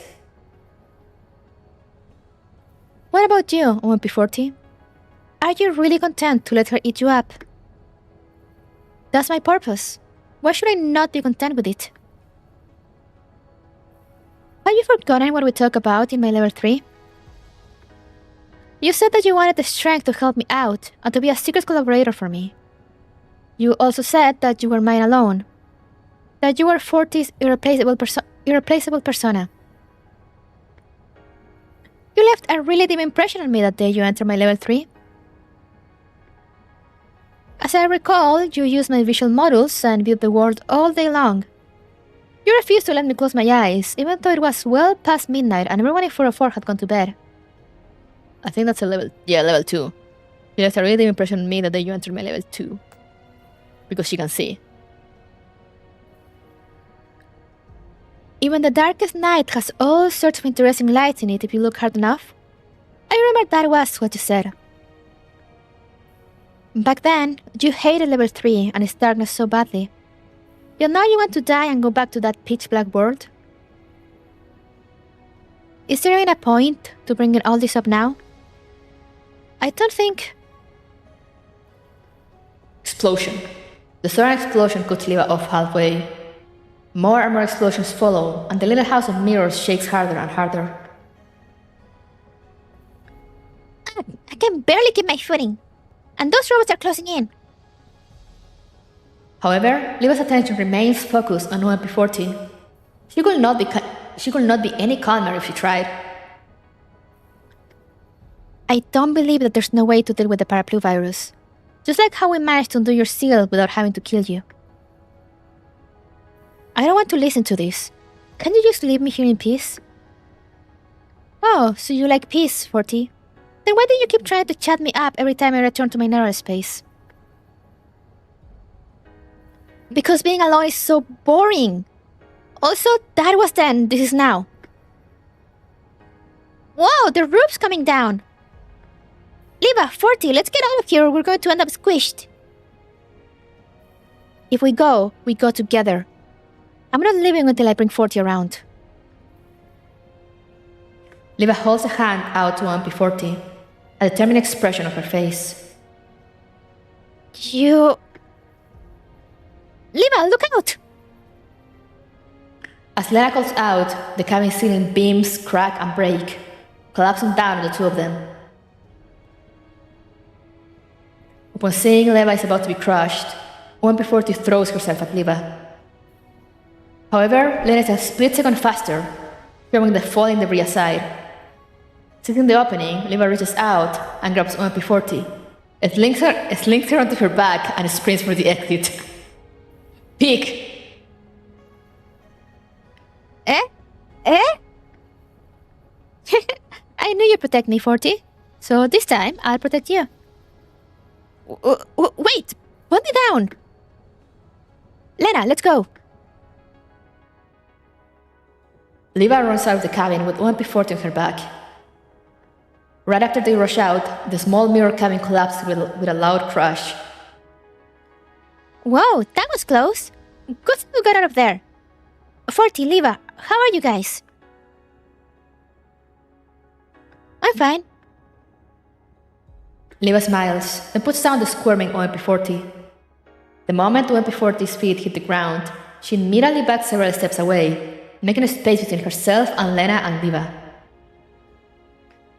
What about you, OMP40? Are you really content to let her eat you up? That's my purpose. Why should I not be content with it? Have you forgotten what we talked about in my level 3? You said that you wanted the strength to help me out and to be a secret collaborator for me. You also said that you were mine alone. That you were 40's irreplaceable persona. You left a really deep impression on me that day you entered my level 3. As I recall, you used my visual models and viewed the world all day long. You refused to let me close my eyes, even though it was well past midnight and everyone in 404 had gone to bed. I think that's a level... Yeah, level 2. She left a really deep impression on me the day you entered my level 2. Because she can see. Even the darkest night has all sorts of interesting lights in it if you look hard enough. I remember that was what you said. Back then, you hated level 3 and its darkness so badly. Yet now you want to die and go back to that pitch black world? Is there even a point to bringing all this up now? I don't think... Explosion. The sudden explosion cuts Liva off halfway. More and more explosions follow, and the little house of mirrors shakes harder and harder. I can barely keep my footing. And those robots are closing in. However, Liva's attention remains focused on OMP40. She could not be any calmer if she tried. I don't believe that there's no way to deal with the paraplu virus. Just like how we managed to undo your seal without having to kill you. I don't want to listen to this. Can you just leave me here in peace? Oh, so you like peace, 40. Then why do you keep trying to chat me up every time I return to my narrow space? Because being alone is so boring. Also, that was then, this is now. Whoa, the roof's coming down. Liva, 40, let's get out of here or we're going to end up squished. If we go together. I'm not leaving until I bring 40 around. Liva holds a hand out to OMP40, a determined expression on her face. You... Liva, look out! As Lena calls out, the cabin ceiling beams crack and break, collapsing down on the two of them. Upon seeing Liva is about to be crushed, OMP40 throws herself at Liva. However, Lena is a split second faster, throwing the falling debris aside. Seeing the opening, Liva reaches out and grabs OMP40. It slings her onto her back and sprints for the exit. Peek! I knew you'd protect me, 40. So this time, I'll protect you. Wait! Put me down! Lena, let's go! Liva runs out of the cabin with OMP40 on her back. Right after they rush out, the small mirror cabin collapses with a loud crash. Whoa, that was close. Good thing we got out of there. 40, Liva, how are you guys? I'm fine. Liva smiles, then puts down the squirming OMP40. The moment OMP40's feet hit the ground, she immediately backs several steps away, making a space between herself and Lena and Liva.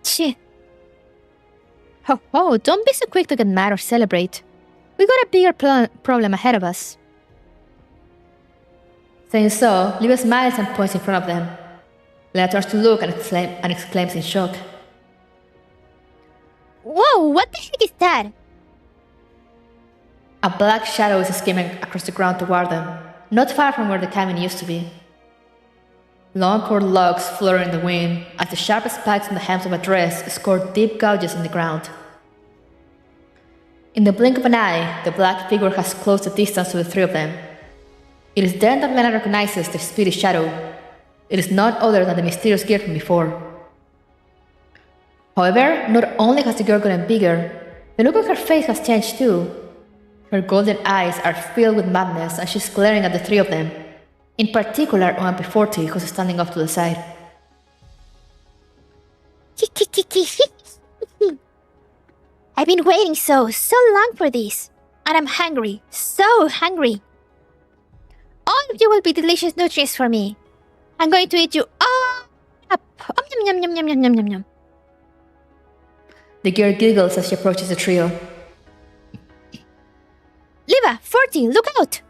Shit. Oh, don't be so quick to get mad or celebrate. We got a bigger problem ahead of us. Saying so, Liva smiles and points in front of them. Lena turns to look and exclaims in shock. Whoa, what the heck is that? A black shadow is skimming across the ground toward them, not far from where the cabin used to be. Long cord logs flutter in the wind as the sharp spikes on the hems of a dress score deep gouges in the ground. In the blink of an eye, the black figure has closed the distance to the three of them. It is then that Lena recognizes the speedy shadow. It is none other than the mysterious girl from before. However, not only has the girl gotten bigger, the look on her face has changed too. Her golden eyes are filled with madness and she's glaring at the three of them, in particular OMP40, who's standing off to the side. I've been waiting so long for this, and I'm hungry, so hungry. All of you will be delicious nutrients for me. I'm going to eat you all up. Yum, yum, yum, yum, yum, yum, yum. The girl giggles as she approaches the trio. Liva, 40, look out!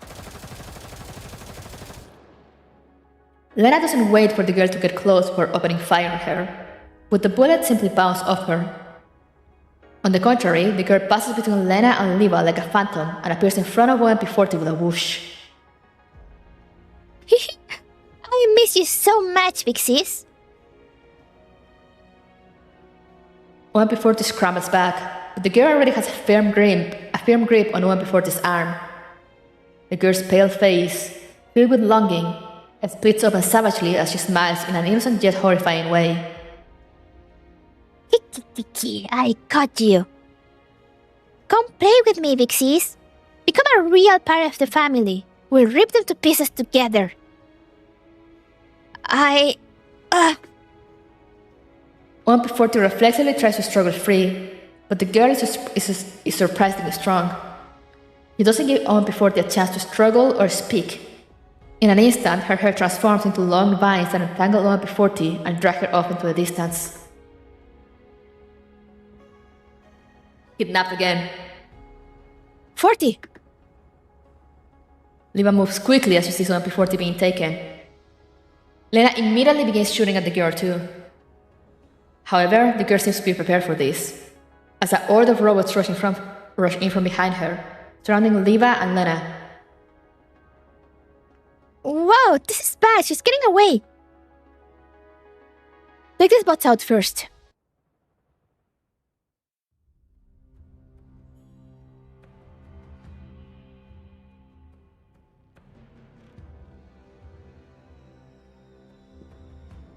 Lena doesn't wait for the girl to get close before opening fire on her, but the bullet simply bounced off her. On the contrary, the girl passes between Lena and Liva like a phantom and appears in front of OMP40 with a whoosh. I miss you so much, big sis. OMP40 scrambles back, but the girl already has a firm grip on OMP40's arm. The girl's pale face, filled with longing, splits open savagely as she smiles in an innocent yet horrifying way. Tiki, I caught you. Come play with me, Vixies. Become a real part of the family. We'll rip them to pieces together. OMP40 reflexively tries to struggle free, but the girl is surprisingly strong. He doesn't give OMP40 a chance to struggle or speak. In an instant, her hair transforms into long vines that entangle OMP40 and drag her off into the distance. Kidnapped again. 40. Liva moves quickly as she sees OMP40 being taken. Lena immediately begins shooting at the girl too. However, the girl seems to be prepared for this, as a horde of robots rush in from behind her, surrounding Liva and Lena. Wow, this is bad. She's getting away. Take these bots out first.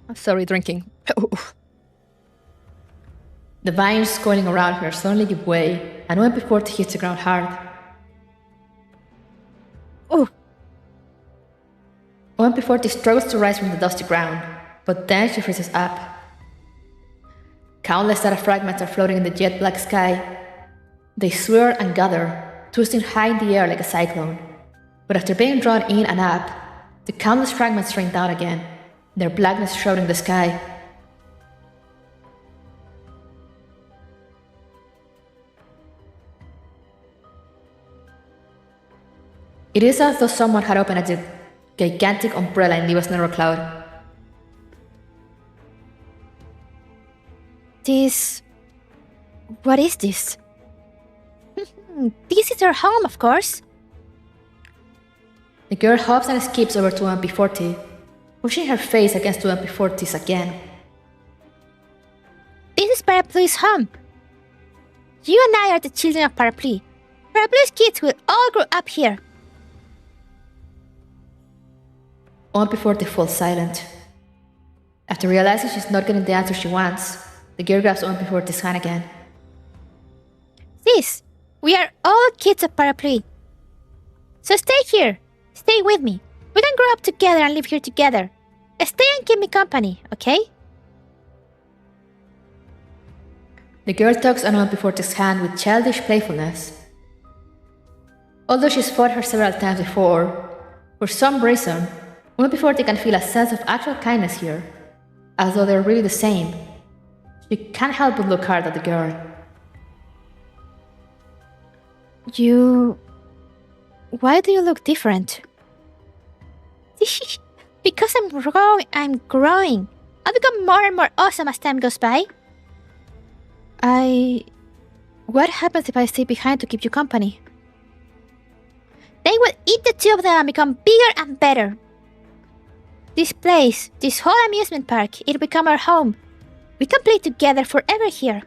I'm sorry, drinking. The vines coiling around her suddenly give way, and OMP40 hits the ground hard. Oh. OMP40 struggles to rise from the dusty ground, but then she freezes up. Countless data fragments are floating in the jet black sky. They swirl and gather, twisting high in the air like a cyclone. But after being drawn in and up, the countless fragments rain down again, their blackness shrouding the sky. It is as though someone had opened a gigantic umbrella in Liva's narrow cloud. What is this? This is her home, of course. The girl hops and skips over to OMP40, pushing her face against OMP40's again. This is Parapluie's home. You and I are the children of Parapluie. Parapluie's kids will all grow up here. OMP40 falls silent. After realizing she's not getting the answer she wants, the girl grabs OMP40's hand again. Sis, we are all kids of Parapluie. So stay here. Stay with me. We can grow up together and live here together. Stay and keep me company, okay? The girl tugs on OMP40's hand with childish playfulness. Although she's fought her several times before, for some reason, OMP40 can feel a sense of actual kindness here, as though they're really the same. She can't help but look hard at the girl. Why do you look different? Because I'm growing. I'll become more and more awesome as time goes by. What happens if I stay behind to keep you company? They will eat the two of them and become bigger and better. This place, this whole amusement park, it'll become our home. We can play together forever here.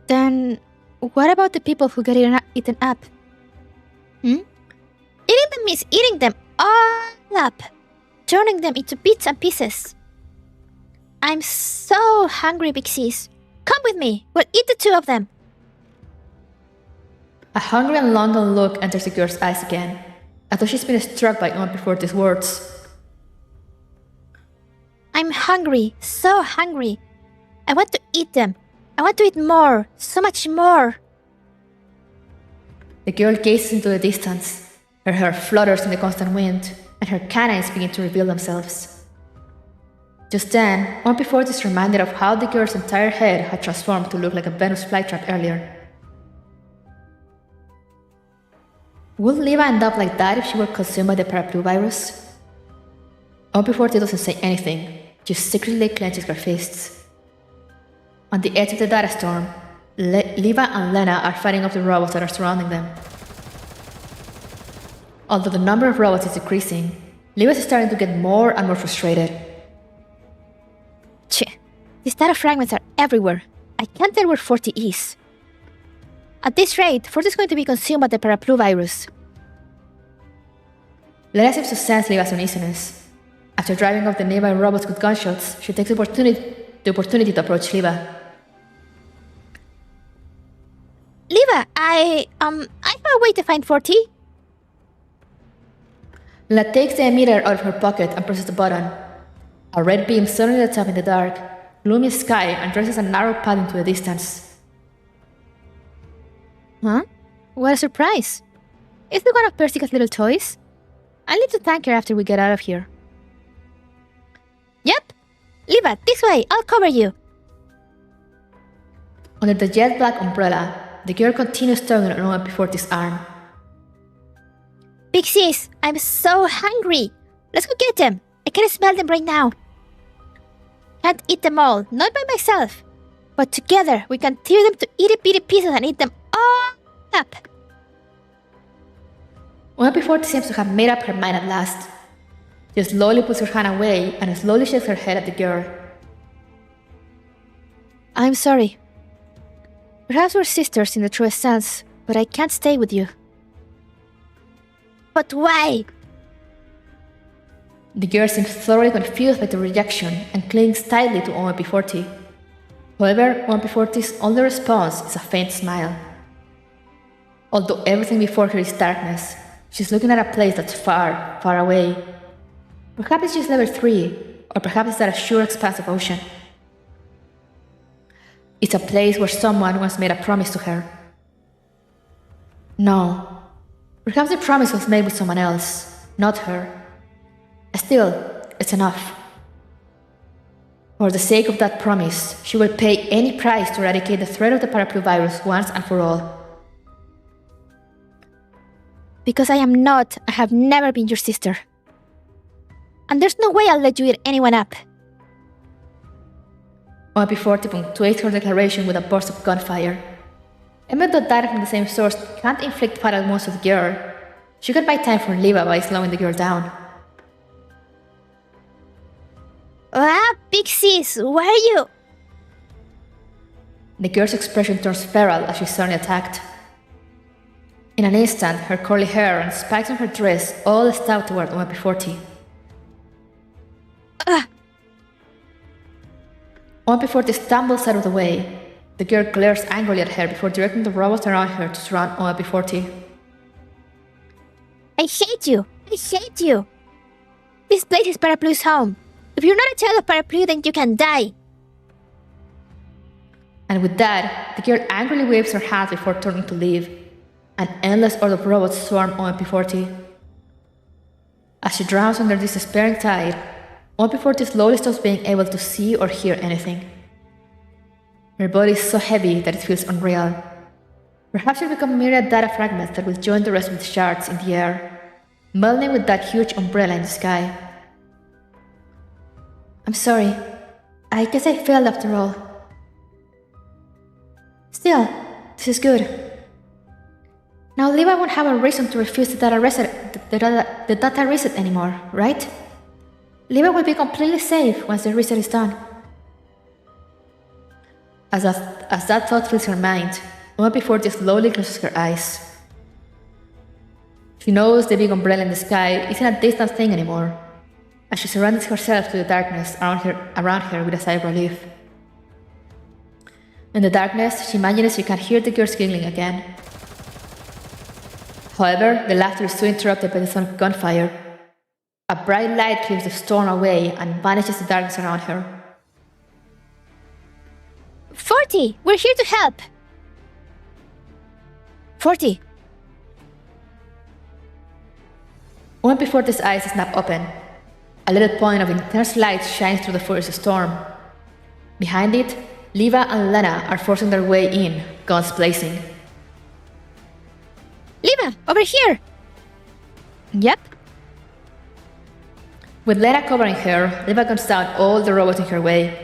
Then, what about the people who get eaten up? Eating them means eating them all up, turning them into bits and pieces. I'm so hungry, Big Sis. Come with me, we'll eat the two of them. A hungry and longing look enters the girl's eyes again, as though she's been struck by OMP40's words. I'm hungry, so hungry. I want to eat them. I want to eat more, so much more. The girl gazes into the distance. Her hair flutters in the constant wind, and her canines begin to reveal themselves. Just then, OMP40 is reminded of how the girl's entire head had transformed to look like a Venus flytrap earlier. Would Liva end up like that if she were consumed by the Parapluie virus? OMP40 doesn't say anything, just secretly clenches her fists. On the edge of the data storm, Liva and Lena are fighting off the robots that are surrounding them. Although the number of robots is decreasing, Liva is starting to get more and more frustrated. These data fragments are everywhere. I can't tell where 40 is. At this rate, 40 is going to be consumed by the paraplu virus. Lena seems to sense Liva's uneasiness. After driving off the nearby robots with gunshots, she takes the opportunity to approach Liva. Liva, I have a way to find 40. Lena takes the emitter out of her pocket and presses the button. A red beam suddenly lights up in the dark, gloomy sky, and traces a narrow path into the distance. Huh? What a surprise. Is it one of Persica's little toys? I'll need to thank her after we get out of here. Yep. Liva, this way, I'll cover you. Under the jet black umbrella, the girl continues tugging on OMP40's arm. Big sis, I'm so hungry. Let's go get them. I can smell them right now. Can't eat them all, not by myself. But together, we can tear them to itty-bitty pieces and eat them all up. OMP40 seems to have made up her mind at last. She slowly puts her hand away and slowly shakes her head at the girl. I'm sorry. Perhaps we're sisters in the truest sense, but I can't stay with you. But why? The girl seems thoroughly confused by the rejection and clings tightly to OMP40. However, OMP40's only response is a faint smile. Although everything before her is darkness, she's looking at a place that's far, far away. Perhaps it's just level 3, or perhaps it's that a sure expanse of ocean. It's a place where someone once made a promise to her. No. Perhaps the promise was made with someone else, not her. Still, it's enough. For the sake of that promise, she will pay any price to eradicate the threat of the paraplu virus once and for all. Because I have never been your sister. And there's no way I'll let you eat anyone up. OMP40 punctuates her declaration with a burst of gunfire. Even though data from the same source can't inflict fatal wounds to the girl, she could buy time for Liva by slowing the girl down. Ah, big sis, where are you? The girl's expression turns feral as she's suddenly attacked. In an instant, her curly hair and spikes on her dress all stout toward OMP40. OMP40 stumbles out of the way. The girl glares angrily at her before directing the robots around her to surround OMP40. I hate you! I hate you! This place is Paraplu's home. If you're not a child of Paraplu, then you can die. And with that, the girl angrily waves her hand before turning to leave. An endless horde of robots swarm OMP40. As she drowns under this despairing tide, OMP40 slowly stops being able to see or hear anything. Her body is so heavy that it feels unreal. Perhaps she'll become myriad data fragments that will join the rest of the shards in the air, melding with that huge umbrella in the sky. I'm sorry. I guess I failed after all. Still, this is good. Now Liva won't have a reason to refuse the data reset anymore, right? Liva will be completely safe once the reset is done. As that thought fills her mind, OMP40 slowly closes her eyes. She knows the big umbrella in the sky isn't a distant thing anymore, as she surrenders herself to the darkness around her with a sigh of relief. In the darkness, she imagines she can hear the girls giggling again. However, the laughter is soon interrupted by the sound of gunfire. A bright light clears the storm away and vanishes the darkness around her. 40! We're here to help! 40! OMP40's eyes snap open. A little point of intense light shines through the furious storm. Behind it, Liva and Lena are forcing their way in, guns blazing. Liva, over here! Yep. With Lena covering her, Liva guns down all the robots in her way.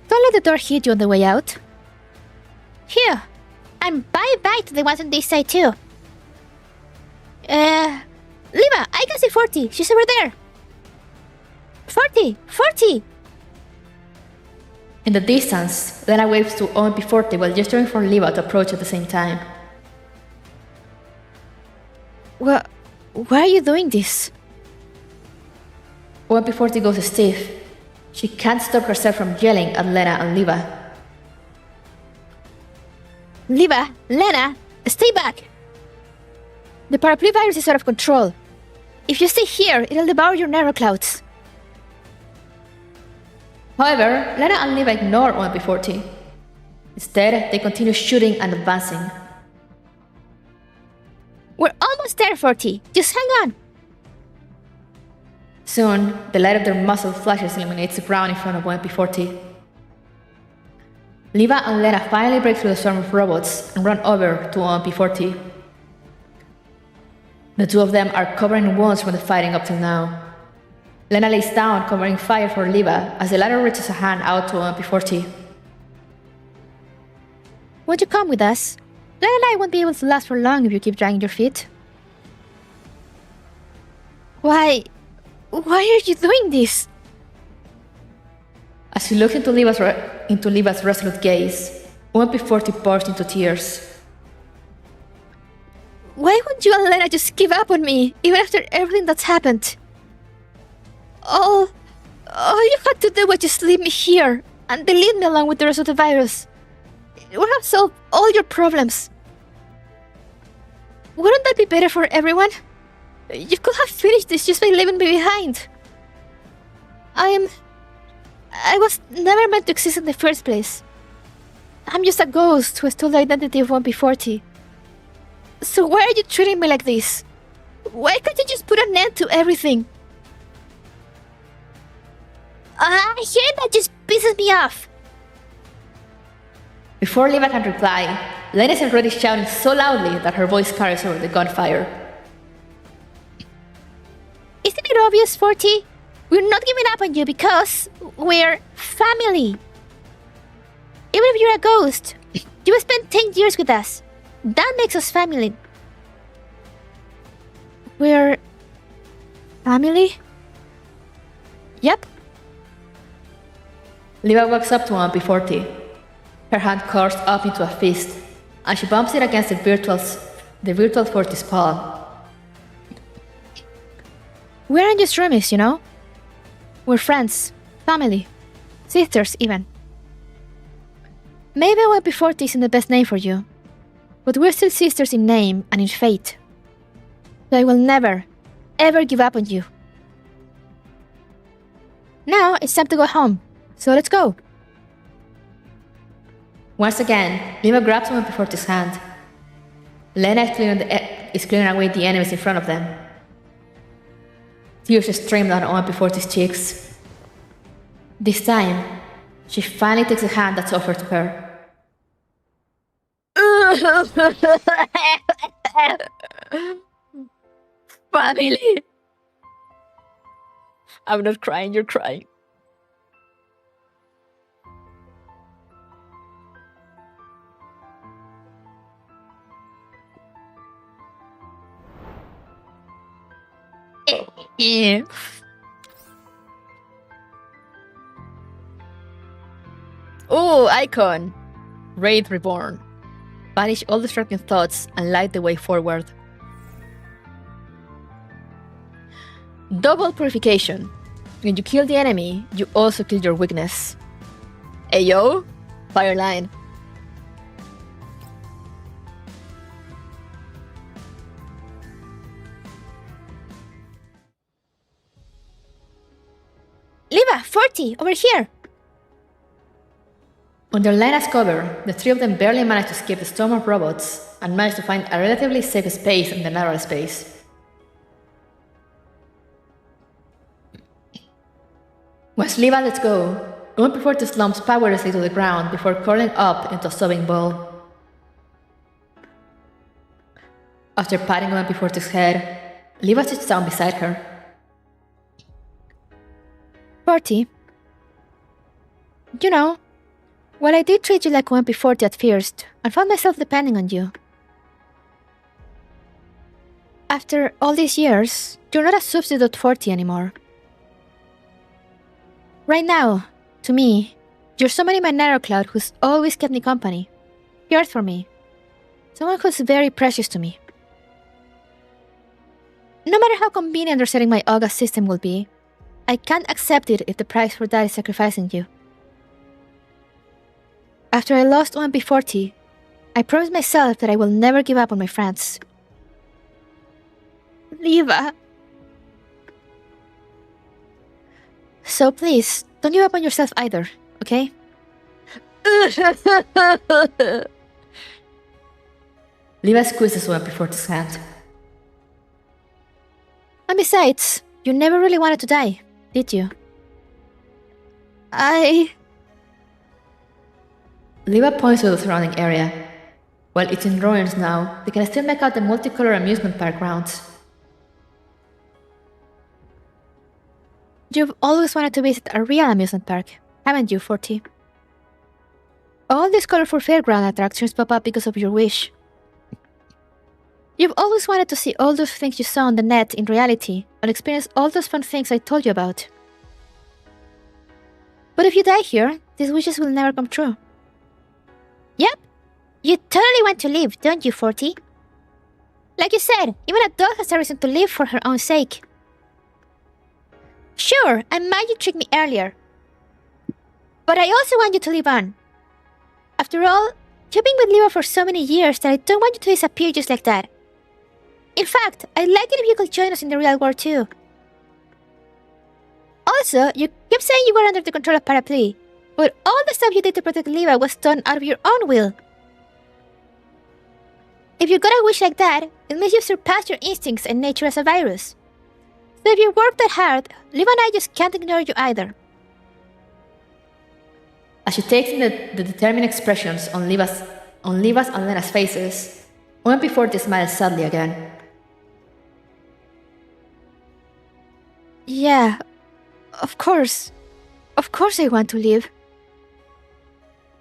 Don't let the door hit you on the way out. Phew! And bye-bye to the ones on this side too. Liva, I can see 40. She's over there. 40! 40! In the distance, Lena waves to OMP40 while gesturing for Liva to approach at the same time. Why are you doing this? OMP40 goes stiff. She can't stop herself from yelling at Lena and Liva. Liva, Lena, stay back! The paraplu virus is out of control. If you stay here, it'll devour your narrow clouds. However, Lena and Liva ignore OMP40. Instead, they continue shooting and advancing. We're almost there, 40. Just hang on. Soon, the light of their muzzle flashes illuminates the ground in front of OMP40. Liva and Lena finally break through the swarm of robots and run over to OMP40. The two of them are covered in wounds from the fighting up till now. Lena lays down, covering fire for Liva as the latter reaches a hand out to OMP40. Won't you come with us? Lena and I won't be able to last for long if you keep dragging your feet. Why are you doing this? As she looks into Liva's resolute gaze, OMP40 bursts into tears. Why won't you and Lena just give up on me, even after everything that's happened? All you had to do was just leave me here and then leave me along with the rest of the virus. It would have solved all your problems. Wouldn't that be better for everyone? You could have finished this just by leaving me behind. I was never meant to exist in the first place. I'm just a ghost who stole the identity of 1P40. So why are you treating me like this? Why can't you just put an end to everything? Hearing that just pisses me off. Before Liva can reply, Lena is already shouting so loudly that her voice carries over the gunfire. Isn't it obvious, 40? We're not giving up on you because we're family. Even if you're a ghost, you spent 10 years with us. That makes us family. We're family? Yep. Liva walks up to OMP40. Her hand curls up into a fist, and she bumps it against the virtual 40's palm. We aren't just roomies, you know? We're friends, family, sisters even. Maybe 1P40 isn't the best name for you, but we're still sisters in name and in fate. So I will never, ever give up on you. Now it's time to go home, so let's go. Once again, Liva grabs OMP40's hand. Lena is clearing away the enemies in front of them. Tears stream down OMP40's cheeks. This time, she finally takes the hand that's offered to her. Family. I'm not crying, you're crying. Yeah. Oh, icon. Wraith Reborn. Banish all distracting thoughts and light the way forward. Double purification. When you kill the enemy, you also kill your weakness. Ayo, Fireline. Liva, 40, over here! Under Lena's cover, the three of them barely manage to escape the storm of robots and manage to find a relatively safe space in the narrow space. Once Liva lets go, OMP40 slumps powerlessly to the ground before curling up into a sobbing ball. After patting OMP40's head, Liva sits down beside her. 40. You know, while I did treat you like 1P40 at first, I found myself depending on you. After all these years, you're not a substitute 40 anymore. Right now, to me, You're somebody in my narrow cloud who's always kept me company. Cared for me. Someone who's very precious to me. No matter how convenient resetting my August system will be, I can't accept it if the price for that is sacrificing you. After I lost OMP40, I promised myself that I will never give up on my friends. Liva. So please, don't give up on yourself either, okay? Liva squeezes OMP40's hand. And besides, you never really wanted to die, did you? Liva points to the surrounding area. While it's in ruins now, they can still make out the multicolored amusement park grounds. You've always wanted to visit a real amusement park, haven't you, 40? All these colorful fairground attractions pop up because of your wish. You've always wanted to see all those things you saw on the net in reality, and experience all those fun things I told you about. But if you die here, these wishes will never come true. Yep. You totally want to live, don't you, 40? Like you said, even a dog has a reason to live for her own sake. Sure, I might you tricked me earlier. But I also want you to live on. After all, you've been with Liva for so many years that I don't want you to disappear just like that. In fact, I'd like it if you could join us in the real world too. Also, you kept saying you were under the control of Parapluie, but all the stuff you did to protect Liva was done out of your own will. If you got a wish like that, it means you've surpassed your instincts and nature as a virus. So if you work that hard, Liva and I just can't ignore you either. As she takes in the determined expressions on Liva's and Lena's faces, OMP40 smiles sadly again. Yeah, of course. Of course I want to live.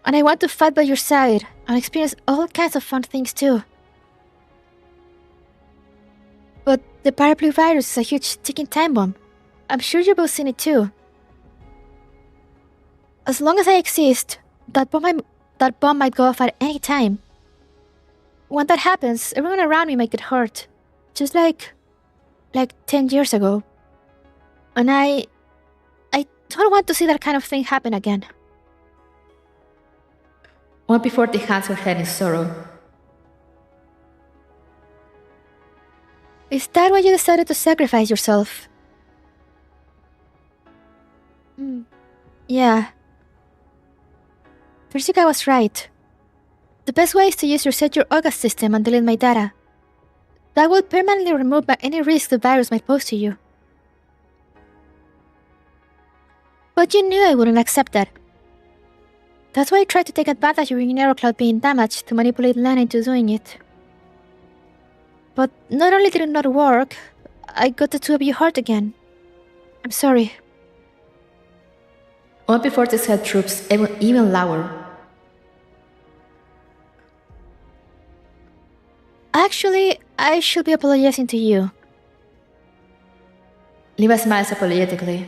And I want to fight by your side and experience all kinds of fun things too. But the Parapluie virus is a huge ticking time bomb. I'm sure you've both seen it too. As long as I exist, that bomb might go off at any time. When that happens, everyone around me might get hurt. Just like 10 years ago. And I don't want to see that kind of thing happen again. OMP40 hangs her head in sorrow. Is that why you decided to sacrifice yourself? Yeah. Persica was right. The best way is to use your August system and delete my data. That will permanently remove any risk the virus might pose to you. But you knew I wouldn't accept that. That's why I tried to take advantage of your narrow cloud being damaged to manipulate Lana into doing it. But not only did it not work, I got the two of you hurt again. I'm sorry. OMP40's head droops even lower. Actually, I should be apologizing to you. Liva smiles apologetically.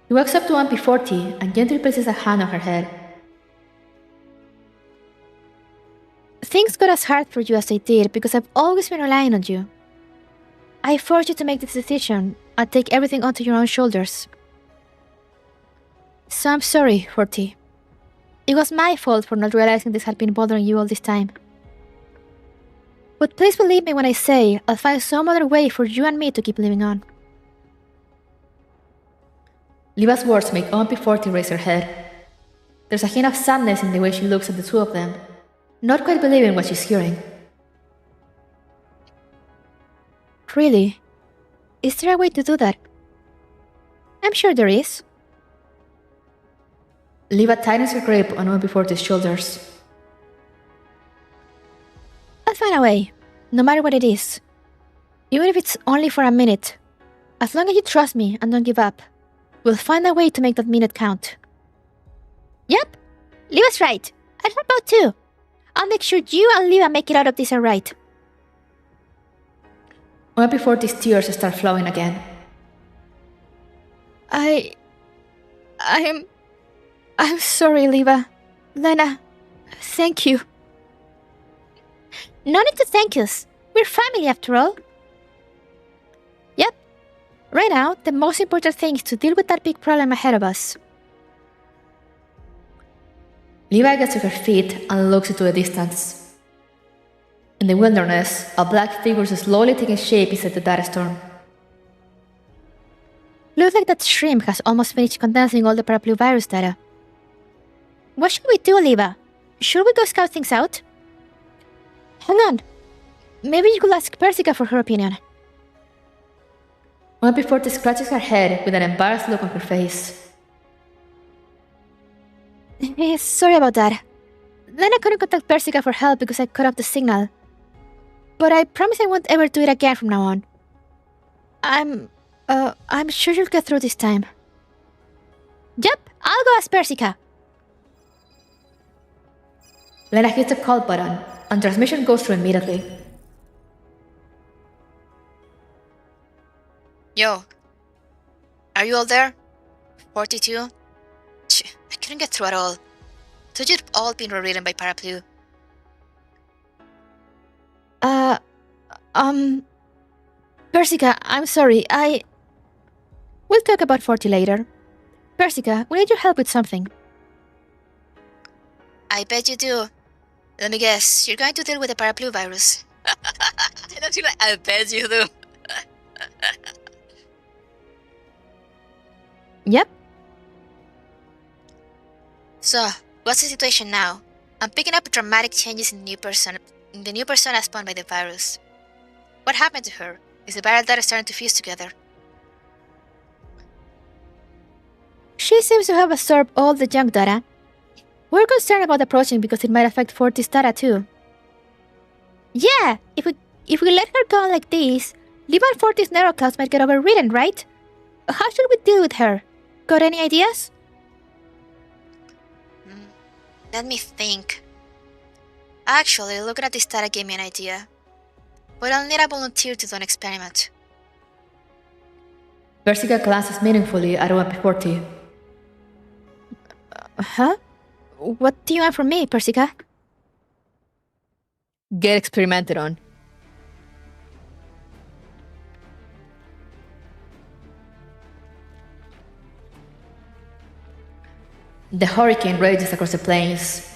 He walks up to OMP40 and gently places a hand on her head. Things got as hard for you as they did because I've always been relying on you. I forced you to make this decision and take everything onto your own shoulders. So I'm sorry, 40. It was my fault for not realizing this had been bothering you all this time. But please believe me when I say I'll find some other way for you and me to keep living on. Liva's words make OMP40 raise her head. There's a hint of sadness in the way she looks at the two of them, not quite believing what she's hearing. Really? Is there a way to do that? I'm sure there is. Liva tightens her grip on OMP40's shoulders. I'll find a way, no matter what it is. Even if it's only for a minute. As long as you trust me and don't give up, we'll find a way to make that minute count. Yep, Liva's right. I'll help out too. I'll make sure you and Liva make it out of this alright. OMP40's tears start flowing again. I'm... I'm sorry, Liva. Lena, thank you. No need to thank us. We're family after all. Yep. Right now, the most important thing is to deal with that big problem ahead of us. Levi gets to her feet and looks into the distance. In the wilderness, a black figure is slowly taking shape inside the data storm. Looks like that shrimp has almost finished condensing all the paraplu virus data. What should we do, Liva? Should we go scout things out? Hang on. Maybe you could ask Persica for her opinion. One before she scratches her head with an embarrassed look on her face. Sorry about that. Then I couldn't contact Persica for help because I cut off the signal. But I promise I won't ever do it again from now on. I'm sure you'll get through this time. Yep, I'll go ask Persica. Lena hits the call button, and transmission goes through immediately. Yo. Are you all there? 42? I couldn't get through at all. Thought you'd all been rewritten by Paraplu. Persica, I'm sorry, We'll talk about 40 later. Persica, we need your help with something. I bet you do. Let me guess, you're going to deal with the Paraplu virus. I bet you do. Yep. So, what's the situation now? I'm picking up dramatic changes in the new persona spawned by the virus. What happened to her? Is the viral data starting to fuse together? She seems to have absorbed all the junk data. We're concerned about approaching because it might affect 40's data too. Yeah, if we let her go like this, Liva and 40's neuroclouds might get overridden, right? How should we deal with her? Got any ideas? Let me think. Actually, looking at this data gave me an idea. But I'll need a volunteer to do an experiment. Persica glances meaningfully at OMP40. Huh? What do you want from me, Persica? Get experimented on. The hurricane rages across the plains.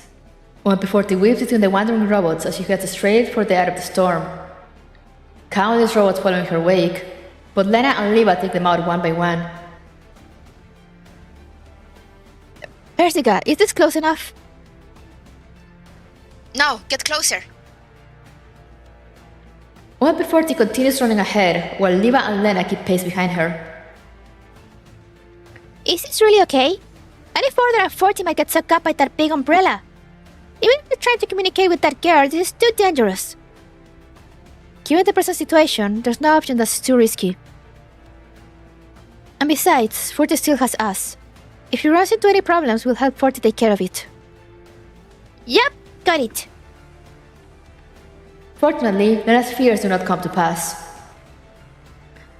OMP40 weaves between the wandering robots as she heads straight for the eye of the storm. Countless robots follow in her wake, but Lena and Liva take them out one by one. Persica, is this close enough? No, get closer. OMP40 continues running ahead while Liva and Lena keep pace behind her. Is this really okay? Any further and 40 might get sucked up by that big umbrella. Even if you're trying to communicate with that girl, this is too dangerous. Given the present situation, there's no option that's too risky. And besides, 40 still has us. If he runs into any problems, we'll help 40 take care of it. Yep, got it. Fortunately, Lena's fears do not come to pass.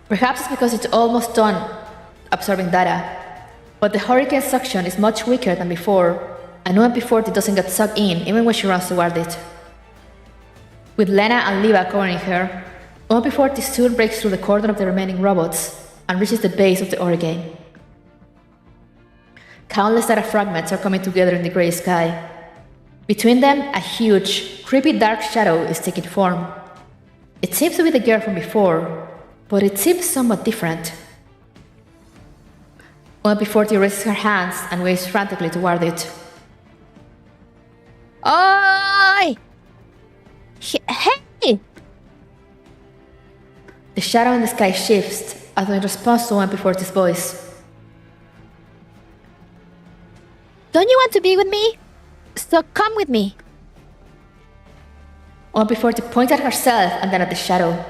Perhaps it's because it's almost done absorbing data, but the hurricane suction is much weaker than before, and OMP40 doesn't get sucked in even when she runs toward it. With Lena and Liva covering her, OMP40 soon breaks through the cordon of the remaining robots and reaches the base of the hurricane. Countless data fragments are coming together in the grey sky. Between them, a huge, creepy dark shadow is taking form. It seems to be the girl from before, but it seems somewhat different. OMP40 raises her hands and waves frantically toward it. Oi! Hey! The shadow in the sky shifts as though in response to OMP40's voice. Don't you want to be with me? So come with me. OMP40 points at herself and then at the shadow.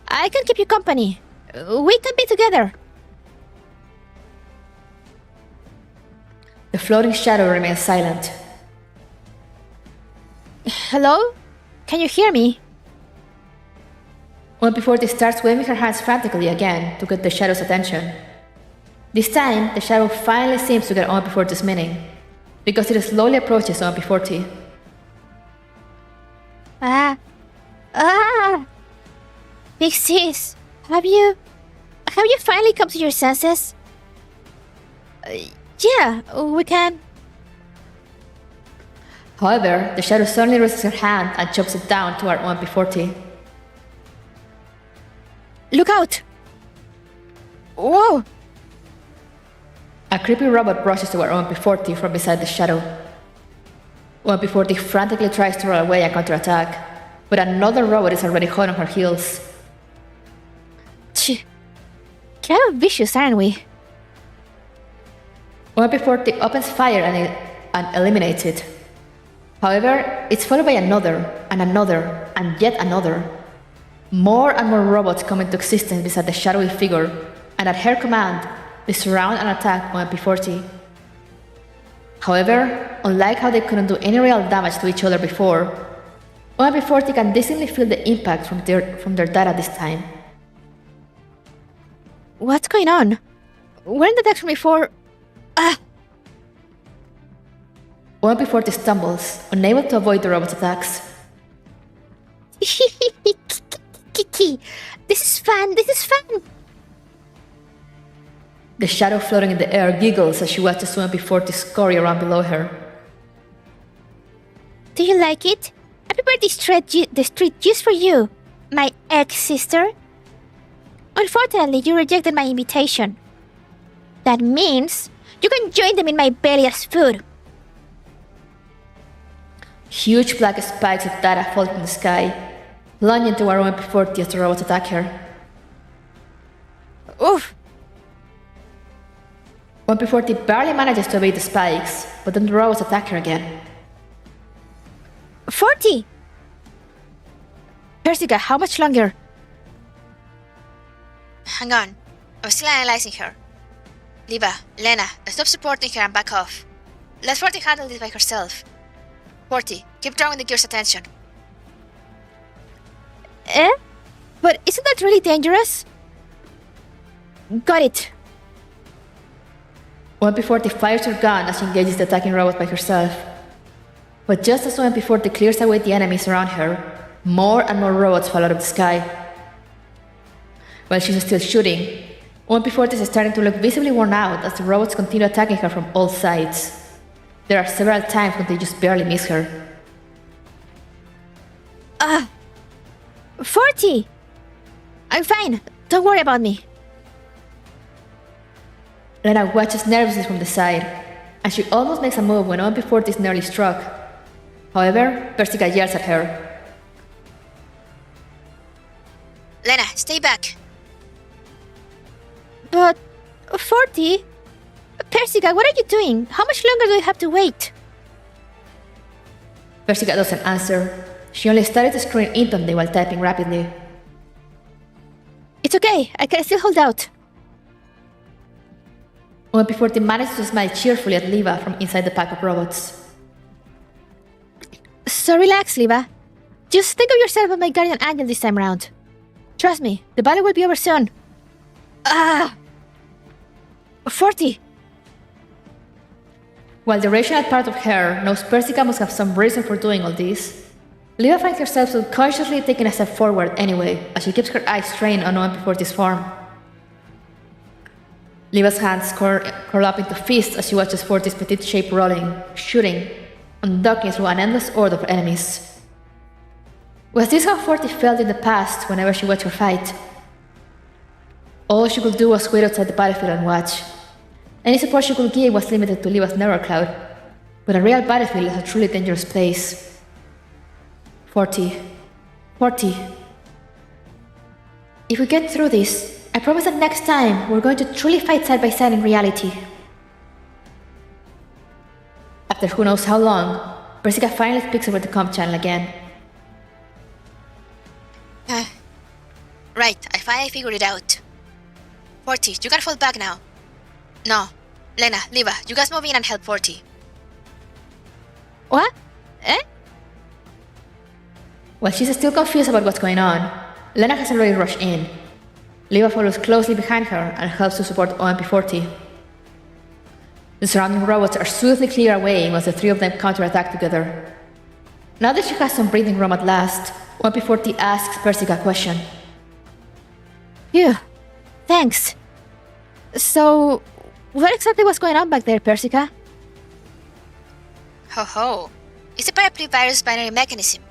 I can keep you company. We can be together. The floating shadow remains silent. Hello? Can you hear me? OMP40 starts waving her hands frantically again to get the shadow's attention. This time, the shadow finally seems to get OMP40's meaning, because it slowly approaches OMP40. Big sis, have you finally come to your senses? Yeah, we can. However, the shadow suddenly raises her hand and chops it down toward OMP40. Look out! Whoa! A creepy robot rushes toward OMP40 from beside the shadow. OMP40 frantically tries to roll away and counterattack, but another robot is already hot on her heels. Kind of vicious, aren't we? OMP40 opens fire and eliminates it. However, it's followed by another, and another, and yet another. More and more robots come into existence beside the shadowy figure, and at her command, they surround and attack OMP40. However, unlike how they couldn't do any real damage to each other before, OMP40 can distinctly feel the impact from their data this time. What's going on? Weren't the attacks from before? OMP40 stumbles, unable to avoid the robot's attacks. This is fun! This is fun! The shadow floating in the air giggles as she watches OMP40 scurry around below her. Do you like it? I prepared the street just for you, my ex-sister. Unfortunately, you rejected my invitation. That means you can join them in my belly as food. Huge black spikes of data fall from the sky, plunging toward OMP40 as the robots attack her. Oof! OMP40 barely manages to evade the spikes, but then the robots attack her again. 40! Persica, how much longer? Hang on. I'm still analyzing her. Liva, Lena, stop supporting her and back off. Let 40 handle this by herself. 40, keep drawing the gear's attention. But isn't that really dangerous? Got it. OMP40 fires her gun as she engages the attacking robot by herself. But just as OMP40 clears away the enemies around her, more and more robots fall out of the sky. While she's still shooting, OMP40 is starting to look visibly worn out as the robots continue attacking her from all sides. There are several times when they just barely miss her. 40! I'm fine. Don't worry about me. Lena watches nervously from the side, and she almost makes a move when OMP40 is nearly struck. However, Persica yells at her. Lena, stay back. But 40? Persica, what are you doing? How much longer do I have to wait? Persica doesn't answer. She only started to scream instantly while typing rapidly. It's okay. I can still hold out. OMP40 manages to smile cheerfully at Liva from inside the pack of robots. So relax, Liva. Just think of yourself as my guardian angel this time round. Trust me, the battle will be over soon. 40. While the rational part of her knows Persica must have some reason for doing all this, Liva finds herself subconsciously taking a step forward anyway, as she keeps her eyes trained on OMP40's form. Liva's hands curl up into fists as she watches 40's petite shape rolling, shooting, and ducking through an endless horde of enemies. Was this how 40 felt in the past whenever she watched her fight? All she could do was wait outside the battlefield and watch. Any support she could give was limited to Liva's nerve cloud, but a real battlefield is a truly dangerous place. 40. If we get through this, I promise that next time we're going to truly fight side by side in reality. After who knows how long, Persica finally speaks over the comm channel again. Right, I finally figured it out. 40, you can fall back now. No. Lena, Liva, you guys move in and help 40. What? While she's still confused about what's going on, Lena has already rushed in. Liva follows closely behind her and helps to support OMP40. The surrounding robots are swiftly cleared away once the three of them counterattack together. Now that she has some breathing room at last, 1P40 asks Persica a question. Phew. Thanks. So, what exactly was going on back there, Persica? Ho ho. It's the paraplu virus binary mechanism.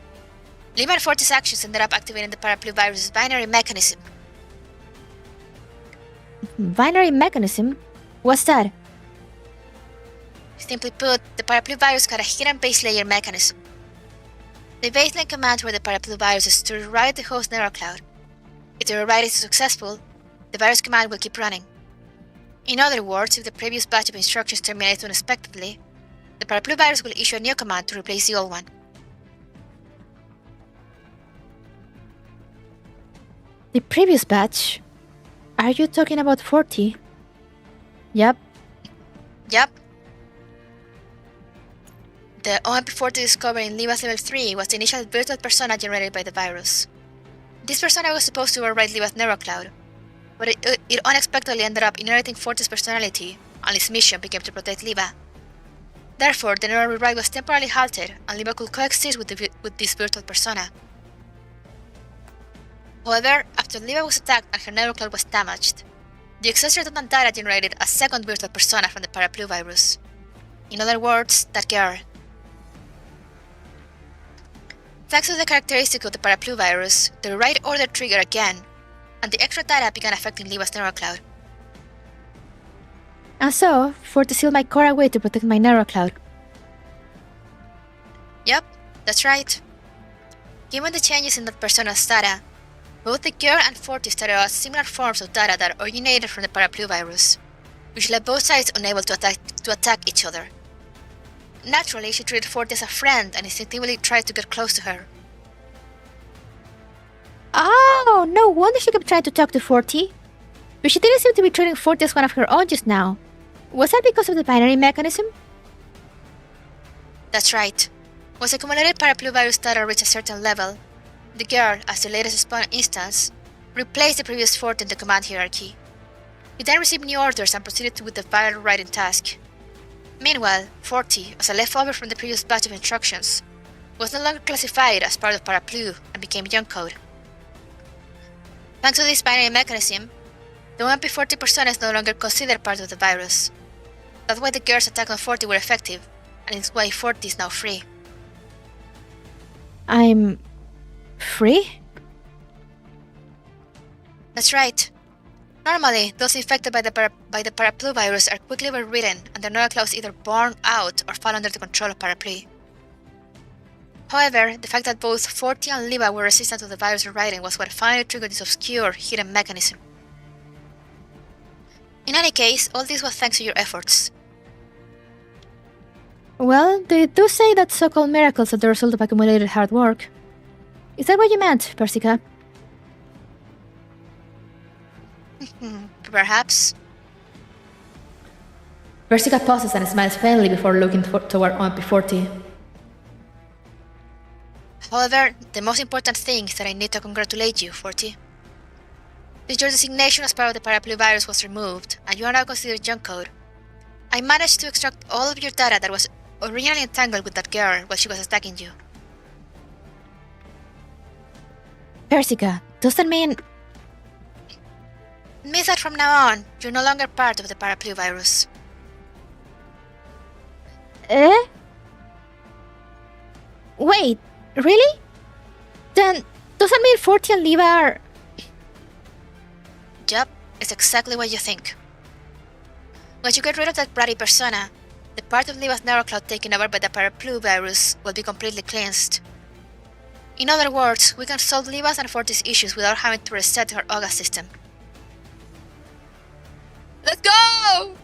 Lima and Fortis' actions ended up activating the paraplu virus's binary mechanism. Binary mechanism? What's that? Simply put, the paraplu virus got a hidden base layer mechanism. The baseline command for the paraplu virus is to rewrite the host neurocloud. If the rewrite is successful, the virus command will keep running. In other words, if the previous batch of instructions terminates unexpectedly, the paraplu virus will issue a new command to replace the old one. The previous batch? Are you talking about 40? Yep. Yup. The OMP40 discovered in Liva's level 3 was the initial virtual persona generated by the virus. This persona was supposed to override Liva's neurocloud, but it unexpectedly ended up inheriting Fortis' personality, and its mission became to protect Liva. Therefore, the neural rewrite was temporarily halted, and Liva could coexist with this virtual persona. However, after Liva was attacked and her neurocloud was damaged, the excess redundant data generated a second virtual persona from the paraplu virus. In other words, that girl. Thanks to the characteristic of the paraplu virus, the rewrite order triggered again, and the extra data began affecting Liva's neurocloud. And so, Fortis sealed my core away to protect my neurocloud. Yup, that's right. Given the changes in that persona's data, both the girl and Fortis started out similar forms of data that originated from the paraplu virus, which left both sides unable to attack each other. Naturally, she treated Fortis as a friend and instinctively tried to get close to her. Oh, no wonder she kept trying to talk to 40. But she didn't seem to be treating 40 as one of her own just now. Was that because of the binary mechanism? That's right. Once the accumulated paraplu virus data reached a certain level, the girl, as the latest spawn instance, replaced the previous 40 in the command hierarchy. He then received new orders and proceeded with the viral writing task. Meanwhile, 40, as a leftover from the previous batch of instructions, was no longer classified as part of paraplu and became junk code. Thanks to this binary mechanism, the OMP40 persona is no longer considered part of the virus. That's why the girl's attack on 40 were effective, and it's why 40 is now free. I'm... free? That's right. Normally, those infected by the paraplu virus are quickly overridden and their neuroclouds either burn out or fall under the control of paraplu. However, the fact that both 40 and Liva were resistant to the virus rewriting was what finally triggered this obscure, hidden mechanism. In any case, all this was thanks to your efforts. Well, they do say that so-called miracles are the result of accumulated hard work. Is that what you meant, Persica? Perhaps. Persica pauses and smiles faintly before looking toward OMP40. However, the most important thing is that I need to congratulate you, 40. Since your designation as part of the paraplu virus was removed, and you are now considered junk code, I managed to extract all of your data that was originally entangled with that girl while she was attacking you. Persica, does that mean... It means that from now on, you're no longer part of the paraplu virus. Eh? Wait, really? Then, does that mean 40 and Liva are... Yup, it's exactly what you think. Once you get rid of that bratty persona, the part of Liva's neurocloud taken over by the paraplu virus will be completely cleansed. In other words, we can solve Liva's and Fortis' issues without having to reset her OGA system. Let's go!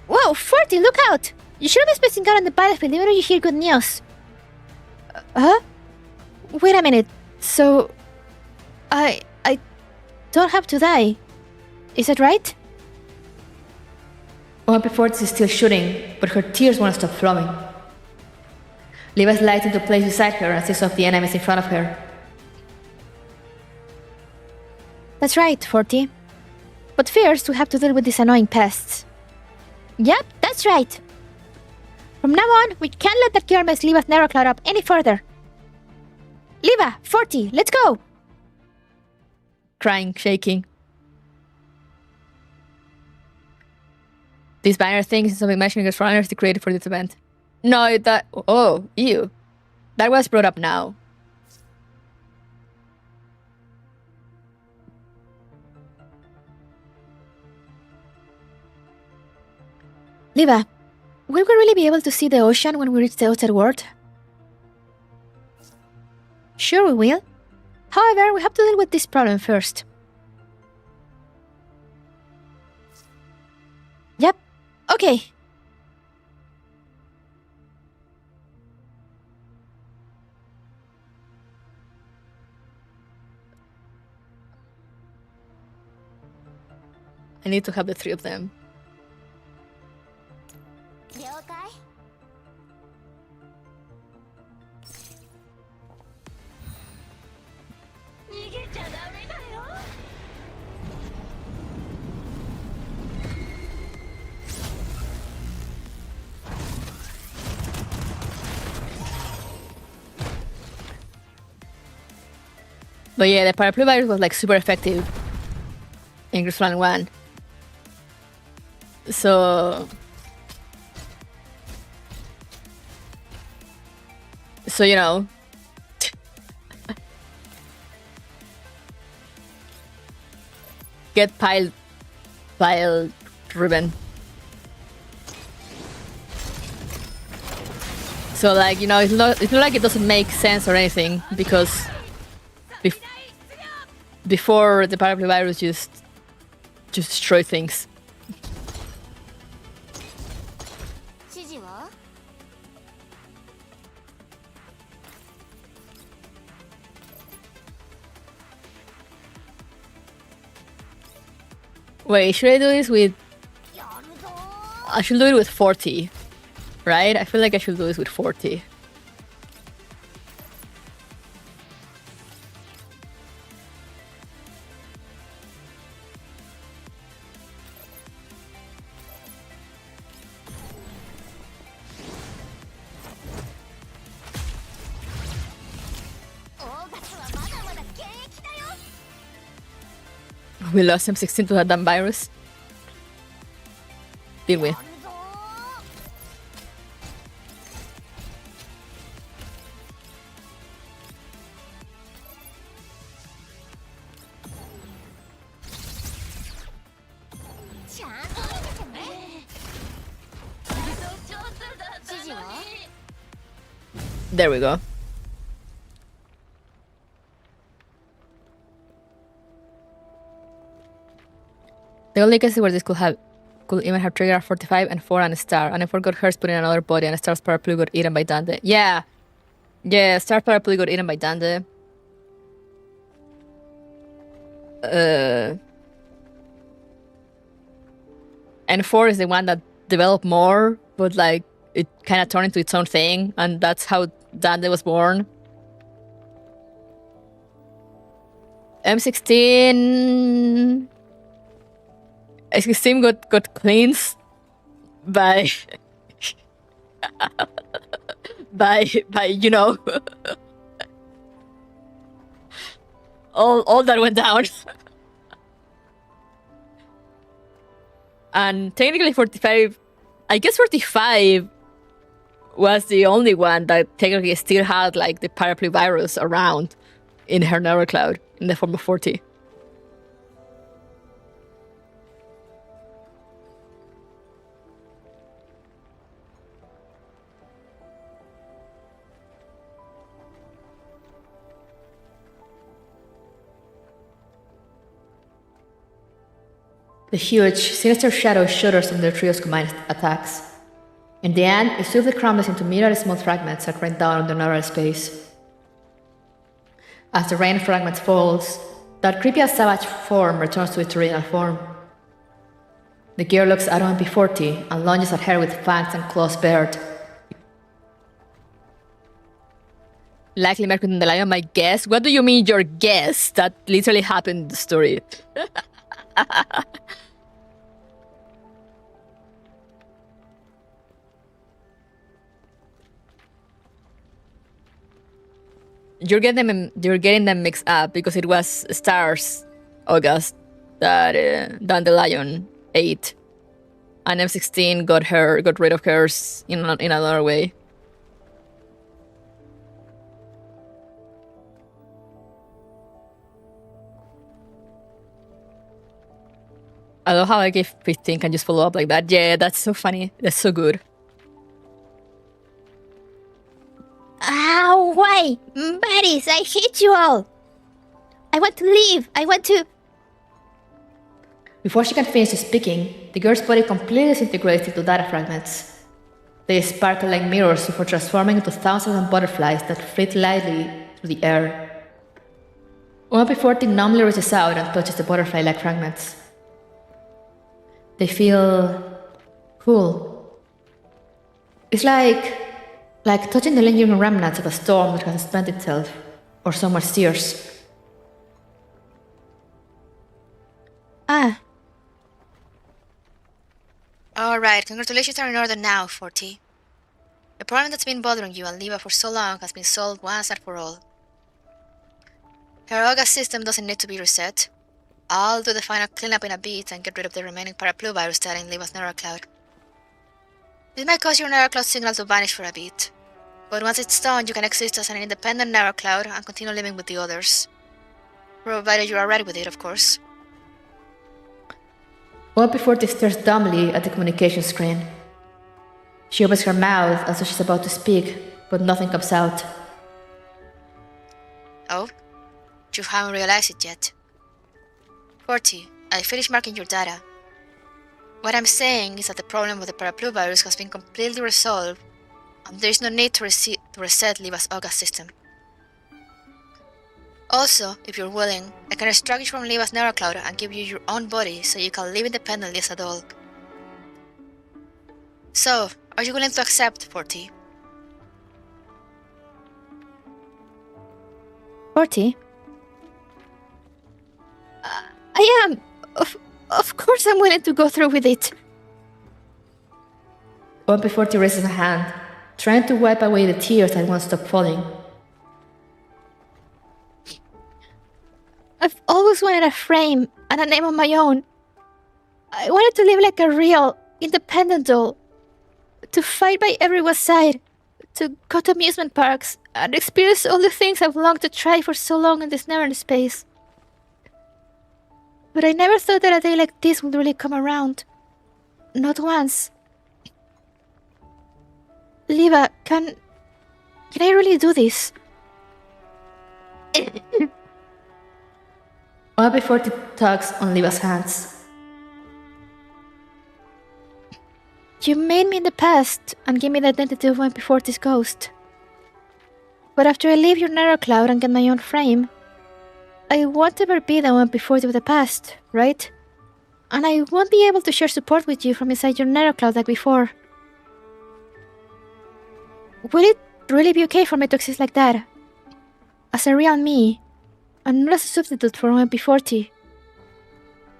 Whoa, 40, look out! You shouldn't be spacing out on the battlefield even when you hear good news. Huh? Wait a minute, so... I don't have to die. Is that right? OMP40 is still shooting, but her tears won't stop flowing. Liva slides into place beside her and sees off the enemies in front of her. That's right, 40. But first, we have to deal with these annoying pests. Yep, that's right. From now on, we can't let that killer mess leave us narrow cloud up any further. Liva, 40, let's go! Crying, shaking. This banner thing is something mentioning as runners to create for this event. No, that... Oh, ew. That was brought up now. Liva, will we really be able to see the ocean when we reach the outside world? Sure we will. However, we have to deal with this problem first. Yep. Okay. I need to have the three of them. 了解 逃げちゃダメだよ But yeah, the paraplu virus was like super effective in Frontline 1. So you know, get pile driven. So like, you know, it's not like it doesn't make sense or anything, because before the paraplu virus just destroy things. 指示は Wait, should I do this with... やるぞ I should do it with 40, right? I feel like I should do this with 40. We lost M16 to that damn virus. Did we? やるぞ ちゃんと見ててね指示は There we go. The only cases where this could even have triggered are 45 and 4 and a star. And I forgot hers put in another body and a star's paraplu got eaten by Dante. Yeah. Yeah, star paraplu got eaten by Dante. And 4 is the one that developed more, but like it kind of turned into its own thing, and that's how Dante was born. M16 got cleansed by by you know all that went down. And technically 45, I guess 45 was the only one that technically still had like the paraplu virus around in her neural cloud in the form of 40. The huge, sinister shadow shudders from the trio's combined attacks. In the end, it swiftly crumbles into myriad small fragments that rain down on the narrow space. As the rain fragments falls, that creepy savage form returns to its original form. The gear looks at MP40 and lunges at her with fangs and claws bared. Likely Mercury in the Lion, my guess? What do you mean your guess? That literally happened in the story. you're getting them mixed up because it was Stars August that Dandelion ate, and M16 got rid of hers in another way. I love how I gave 15 can just follow up like that. Yeah, that's so funny. That's so good. Ah, why? Buddies, I hate you all. I want to leave. I want to. Before she can finish speaking, the girl's body completely disintegrates into data fragments. They sparkle like mirrors before transforming into thousands of butterflies that flit lightly through the air. OMP40 numbly reaches out and touches the butterfly-like fragments. They feel cool. It's like touching the lingering remnants of a storm that has spent itself, or someone's tears. Ah, Alright, congratulations are in order now, 40. The problem that's been bothering you and Liva for so long has been solved once and for all. Her August system doesn't need to be reset. I'll do the final cleanup in a bit and get rid of the remaining paraplu virus data in Liva's neural cloud. This might cause your neural cloud signal to vanish for a bit, but once it's done, you can exist as an independent neural cloud and continue living with the others. Provided you're alright with it, of course. OMP40 stares dumbly at the communication screen. She opens her mouth as though she's about to speak, but nothing comes out. Oh? You haven't realized it yet. 40. I finished marking your data. What I'm saying is that the problem with the paraplu virus has been completely resolved, and there is no need to reset Liva's August system. Also, if you're willing, I can extract you from Liva's neural cloud and give you your own body so you can live independently as a doll. So, are you willing to accept, 40? 40? I am. Of course I'm willing to go through with it. OMP40 raises a hand, trying to wipe away the tears that won't stop falling. I've always wanted a frame and a name of my own. I wanted to live like a real, independent doll. To fight by everyone's side. To go to amusement parks and experience all the things I've longed to try for so long in this narrow space. But I never thought that a day like this would really come around. Not once. Liva, can I really do this? OMP40 tugs on Liva's hands. You made me in the past and gave me the identity of OMP40's ghost. But after I leave your narrow cloud and get my own frame, I won't ever be the OMP40 of the past, right? And I won't be able to share support with you from inside your narrow cloud like before. Will it really be okay for me to exist like that? As a real me, and not as a substitute for OMP40?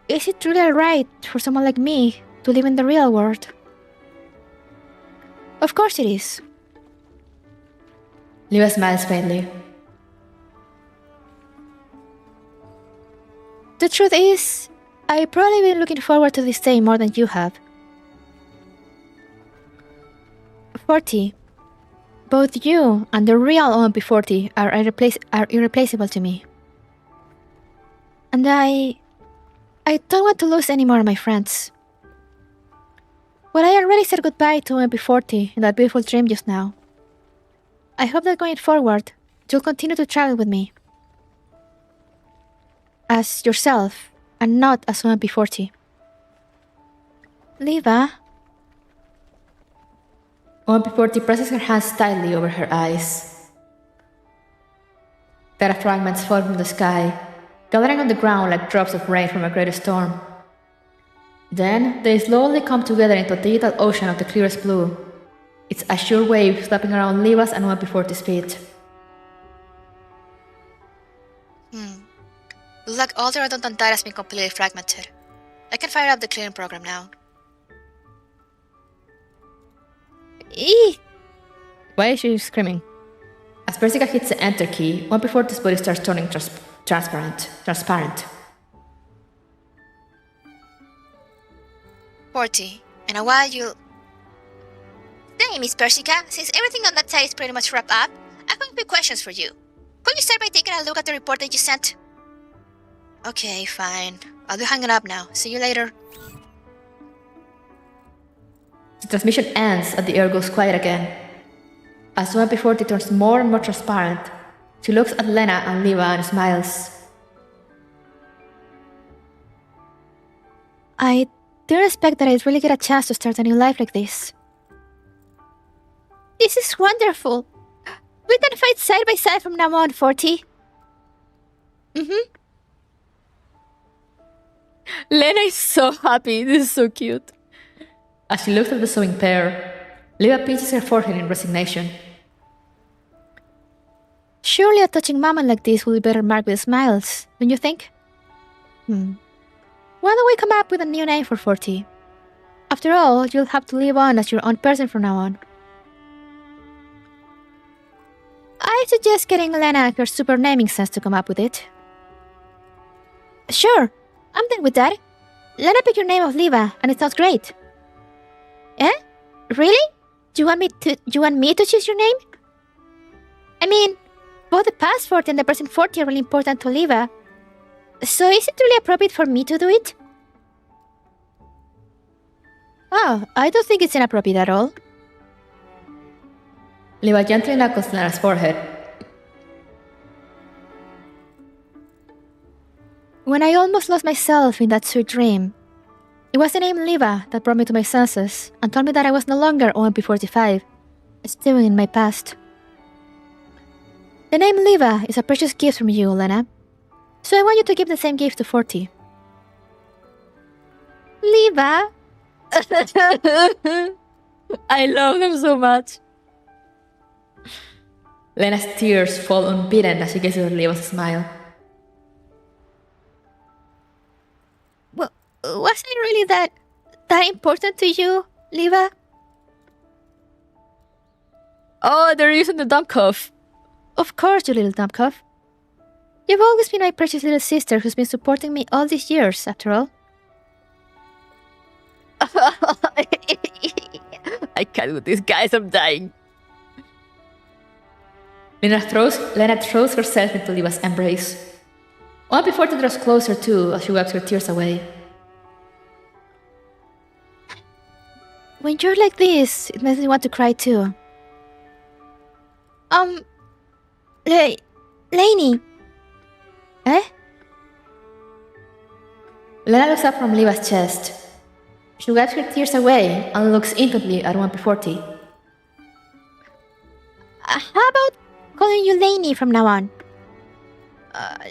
Is it really alright for someone like me to live in the real world? Of course it is. Liva smiles faintly. The truth is, I've probably been looking forward to this day more than you have. 40. Both you and the real OMP40 are irreplaceable to me. And I don't want to lose any more of my friends. Well, I already said goodbye to OMP40 in that beautiful dream just now. I hope that going forward, you'll continue to travel with me. As yourself, and not as OMP40. Liva? OMP40 presses her hands tightly over her eyes. Data fragments fall from the sky, gathering on the ground like drops of rain from a great storm. Then they slowly come together into a digital ocean of the clearest blue, its azure wave slapping around Liva's and OMP40's feet. Looks like all the redundant data has been completely fragmented. I can fire up the clearing program now. Eee! Why is she screaming? As Persica hits the enter key, 1p40's body starts turning transparent. 40. In a while you'll... Say, Miss Persica, since everything on that side is pretty much wrapped up, I have a few questions for you. Could you start by taking a look at the report that you sent? Okay, fine. I'll be hanging up now. See you later. The transmission ends and the air goes quiet again. As 1p40 turns more and more transparent, she looks at Lena and Liva and smiles. I didn't expect that I'd really get a chance to start a new life like this. This is wonderful. We can fight side by side from now on, 40. Lena is so happy. This is so cute. As she looks at the sewing pair, Liva pinches her forehead in resignation. Surely a touching moment like this will be better marked with smiles, don't you think? Why don't we come up with a new name for 40? After all, you'll have to live on as your own person from now on. I suggest getting Lena her super naming sense to come up with it. Sure, I'm done with that. Lena picked your name of Liva, and it sounds great. Eh? Really? Do you want me to choose your name? I mean, both the past 40 and the present 40 are really important to Liva. So is it really appropriate for me to do it? Oh, I don't think it's inappropriate at all. Liva gently knuckles Lena's forehead. When I almost lost myself in that sweet dream, it was the name Liva that brought me to my senses and told me that I was no longer OMP45, stewing in my past. The name Liva is a precious gift from you, Lena. So I want you to give the same gift to 40. Liva? I love them so much. Lena's tears fall unbidden as she gets her Liva's smile. Was I really that important to you, Liva? Oh, they're using the dump cuff. Of course, you little dumpcuff. You've always been my precious little sister who's been supporting me all these years, after all. I can't with these guys, I'm dying. Lena throws herself into Liva's embrace. 1p40 draws closer too as she wipes her tears away. When you're like this, it makes me want to cry too. Lainey. Eh? Lena looks up from Liva's chest. She wipes her tears away and looks intently at 1p40. How about calling you Lainey from now on?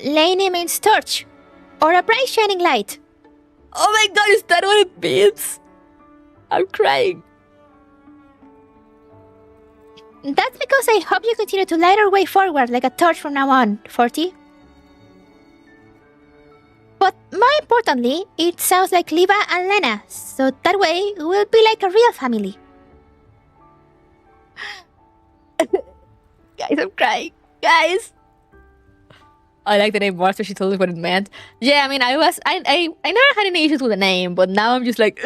Lainey means torch, or a bright shining light. Oh my god, is that what it means? I'm crying. That's because I hope you continue to light our way forward like a torch from now on, 40. But more importantly, it sounds like Liva and Lena, so that way we'll be like a real family. Guys, I'm crying. Guys. I like the name more after she told us what it meant. Yeah, I mean, I never had any issues with the name, but now I'm just like...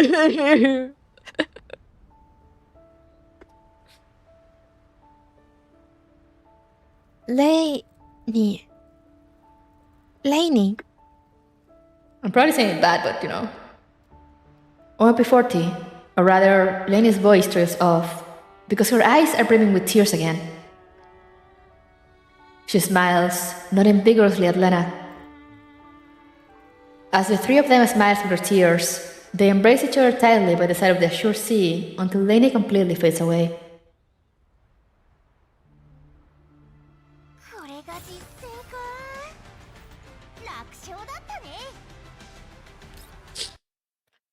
Lainey. I'm probably saying it bad, but you know. OMP40, or rather, Lainey's voice trails off because her eyes are brimming with tears again. She smiles, nodding vigorously at Lena. As the three of them smile through their tears, they embrace each other tightly by the side of the azure sea until Lainey completely fades away.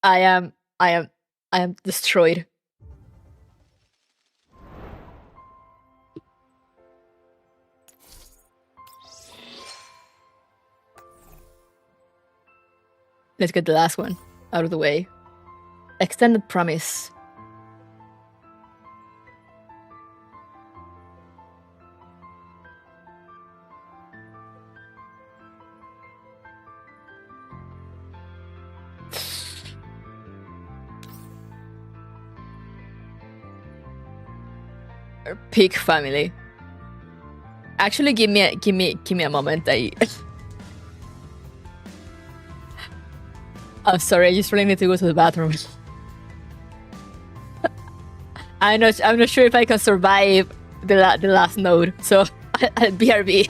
I am destroyed. Let's get the last one out of the way. Extended promise. Pig family. Actually, give me a moment. I'm sorry. I just really need to go to the bathroom. I'm not sure if I can survive the last node. So BRB.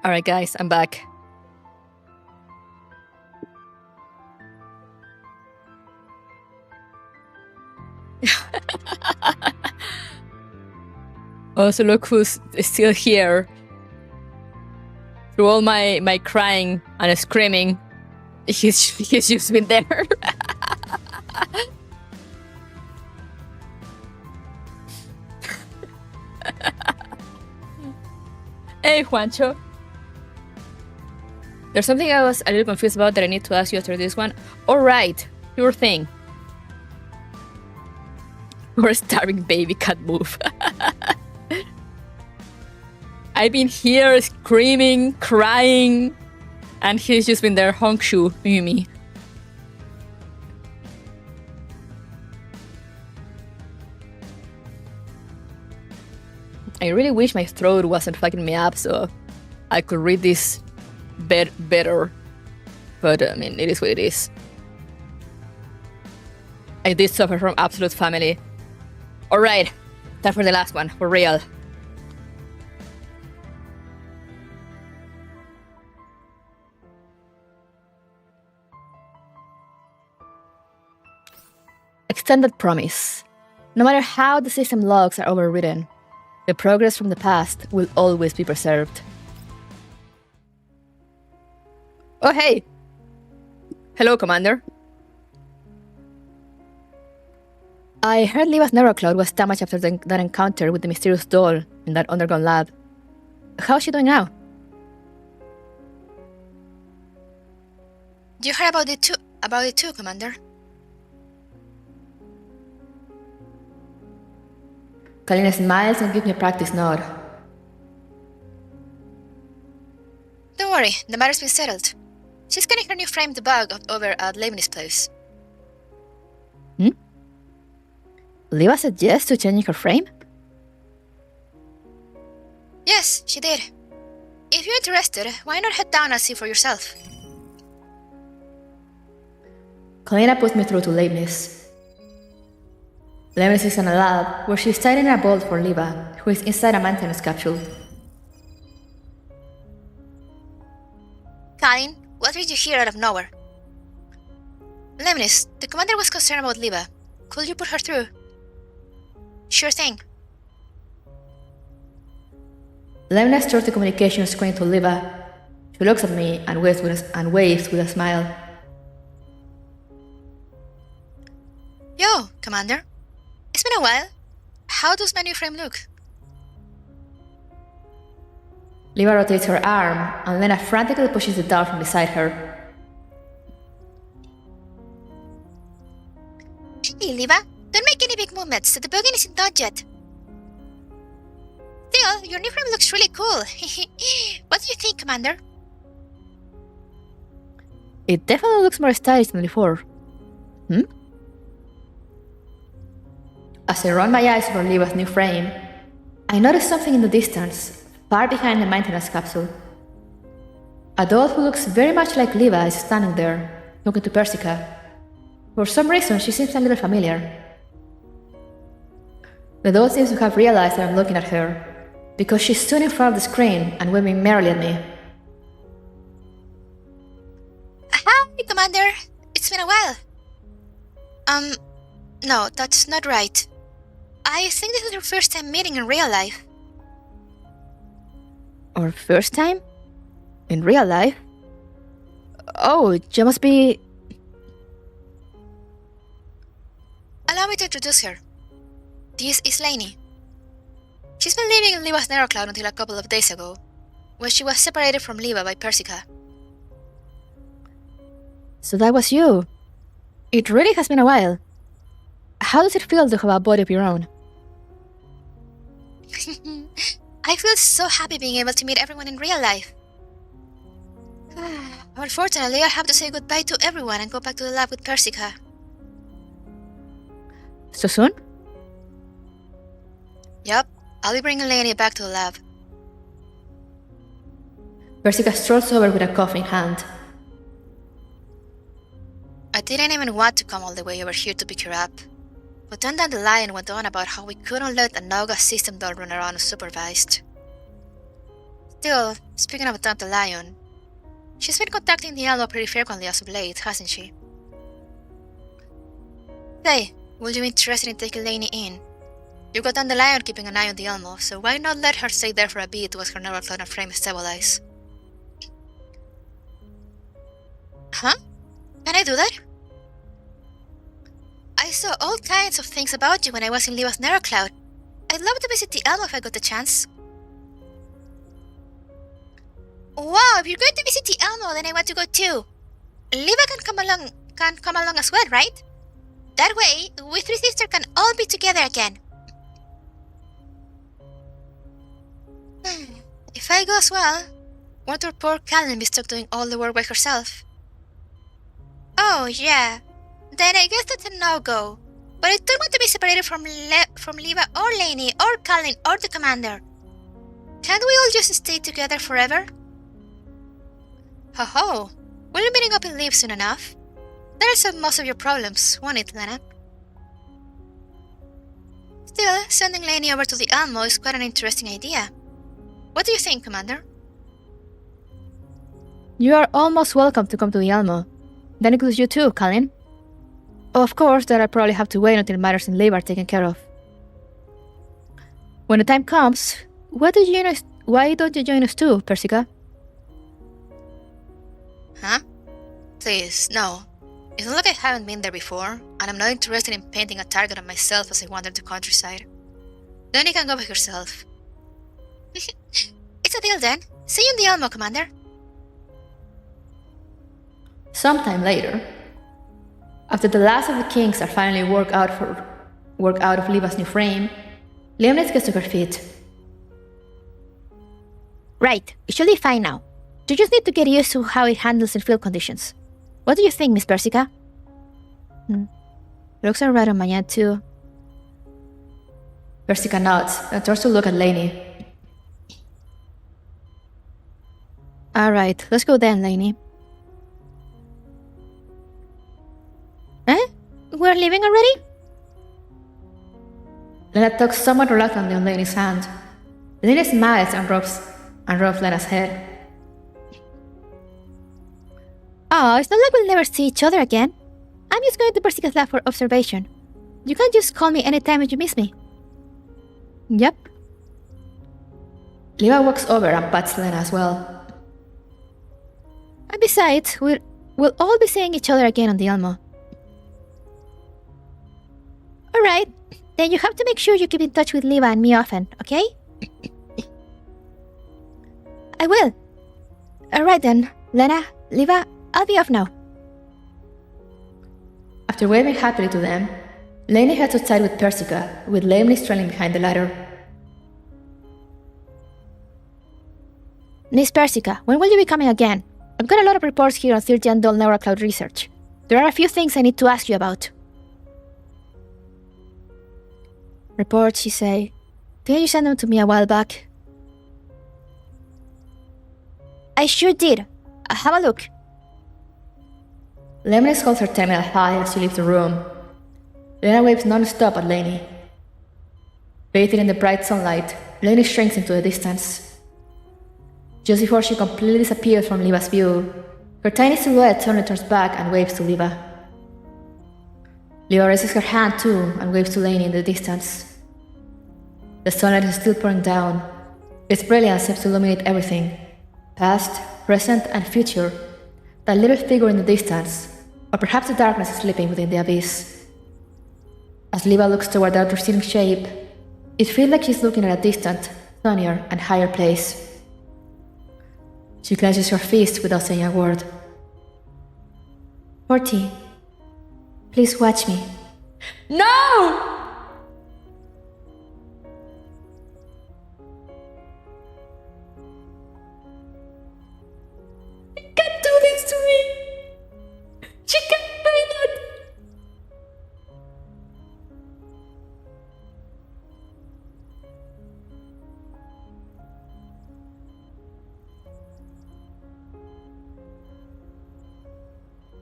Alright, guys, I'm back. Also, look who's still here. Through all my crying and screaming, he's just been there. Hey, Juancho. There's something I was a little confused about that I need to ask you after this one. Alright, your thing. Your starving baby can't move. I've been here screaming, crying, and he's just been there honkshu me. I really wish my throat wasn't fucking me up so I could read this better. But I mean, it is what it is. I did suffer from absolute family. Alright, time for the last one, for real. Extended promise. No matter how the system logs are overridden, the progress from the past will always be preserved. Oh hey! Hello, Commander. I heard Liva's neurocloud was damaged after that encounter with the mysterious doll in that underground lab. How's she doing now? You heard about it too, Commander. Kalina smiles and gives me a practice nod. Don't worry, the matter's been settled. She's getting her new frame debugged over at Leibniz Place. Liva said yes to changing her frame? Yes, she did. If you're interested, why not head down and see for yourself? Kalina puts me through to Leibniz. Leibniz is in a lab where she's tidying a bolt for Liva, who is inside a maintenance capsule. Colin, what did you hear out of nowhere? Leibniz, the commander was concerned about Liva. Could you put her through? Sure thing. Leibniz turns the communication screen to Liva. She looks at me and waves with a smile. Yo, Commander. It's been a while. How does my new frame look? Liva rotates her arm, and Lena frantically pushes the doll from beside her. Hey, Liva, don't make any big movements. The debugging isn't done yet. Still, your new frame looks really cool. What do you think, Commander? It definitely looks more stylish than before. As I run my eyes over Liva's new frame, I notice something in the distance, far behind the maintenance capsule. A doll who looks very much like Liva is standing there, talking to Persica. For some reason, she seems a little familiar. The doll seems to have realized that I'm looking at her, because she stood in front of the screen and waving merrily at me. Hi, Commander. It's been a while. No, that's not right. I think this is your first time meeting in real life. Our first time? In real life? Oh, you must be... Allow me to introduce her. This is Lainey. She's been living in Liva's neurocloud until a couple of days ago, when she was separated from Liva by Persica. So that was you. It really has been a while. How does it feel to have a body of your own? I feel so happy being able to meet everyone in real life. Unfortunately, I'll have to say goodbye to everyone and go back to the lab with Persica. So soon? Yup, I'll be bringing Lainey back to the lab. Persica strolls over with a coffee in hand. I didn't even want to come all the way over here to pick her up. But then down the line went on about how we couldn't let a Noga system doll run around unsupervised. Still, speaking of Tante Lion, she's been contacting the Elmo pretty frequently as of late, hasn't she? Hey, would you be interested in taking Lainey in? You've got Tante Lion keeping an eye on the Elmo, so why not let her stay there for a bit whilst her neural cloud and frame stabilize? Huh? Can I do that? I saw all kinds of things about you when I was in Liva's neural cloud. I'd love to visit the Elmo if I got the chance. Wow, if you're going to visit the Elmo, then I want to go too. Liva can come along as well, right? That way, we three sisters can all be together again. If I go as well, won't our poor Callan be stuck doing all the work by herself? Oh, yeah. Then I guess that's a no-go. But I don't want to be separated from Liva or Lainey or Callan or the commander. Can't we all just stay together forever? Ho-ho, we'll be meeting up in Liv soon enough. That'll solve most of your problems, won't it, Lena? Still, sending Lainey over to the Elmo is quite an interesting idea. What do you think, Commander? You are almost welcome to come to the Elmo. That includes you too, Colin. Of course, that I'll probably have to wait until matters in Liv are taken care of. When the time comes, why don't you join us too, Persica? Huh? Please, no. It's not like I haven't been there before, and I'm not interested in painting a target on myself as I wander the countryside. Then you can go by yourself. It's a deal then. See you in the Elmo, Commander. Sometime later, after the last of the kings are finally worked out of Liva's new frame, Leonis gets to her feet. Right, it should be fine now. You just need to get used to how it handles in field conditions. What do you think, Miss Persica? Looks are right on my end too. Persica nods and turns to look at Lainey. Alright, let's go then, Lainey. We're leaving already? Lena tucks somewhat reluctantly on Lainey's hand. Lainey smiles and rubs Lena's head. Oh, it's not like we'll never see each other again. I'm just going to Persica's lab for observation. You can just call me anytime if you miss me. Yep. Liva walks over and pats Lena as well. And besides, we'll all be seeing each other again on the Elmo. Alright, then you have to make sure you keep in touch with Liva and me often, okay? I will. Alright then, Lena, Liva, I'll be off now. After waving happily to them, Lainey heads outside with Persica, with lamely trailing behind the latter. Miss Persica, when will you be coming again? I've got a lot of reports here on 3rd-gen Dull Neural Cloud research. There are a few things I need to ask you about. Reports, you say? Didn't you send them to me a while back? I sure did. Have a look. Lemonis holds her terminal high as she leaves the room. Lena waves non-stop at Lainey. Bathed in the bright sunlight, Lainey shrinks into the distance. Just before she completely disappears from Liva's view, her tiny silhouette suddenly turns back and waves to Liva. Liva raises her hand too and waves to Lainey in the distance. The sunlight is still pouring down. Its brilliance seems to illuminate everything, past, present, and future. That little figure in the distance, or perhaps the darkness is sleeping within the abyss. As Liva looks toward that receding shape, it feels like she's looking at a distant, sunnier, and higher place. She clenches her fist without saying a word. Horty, please watch me. No!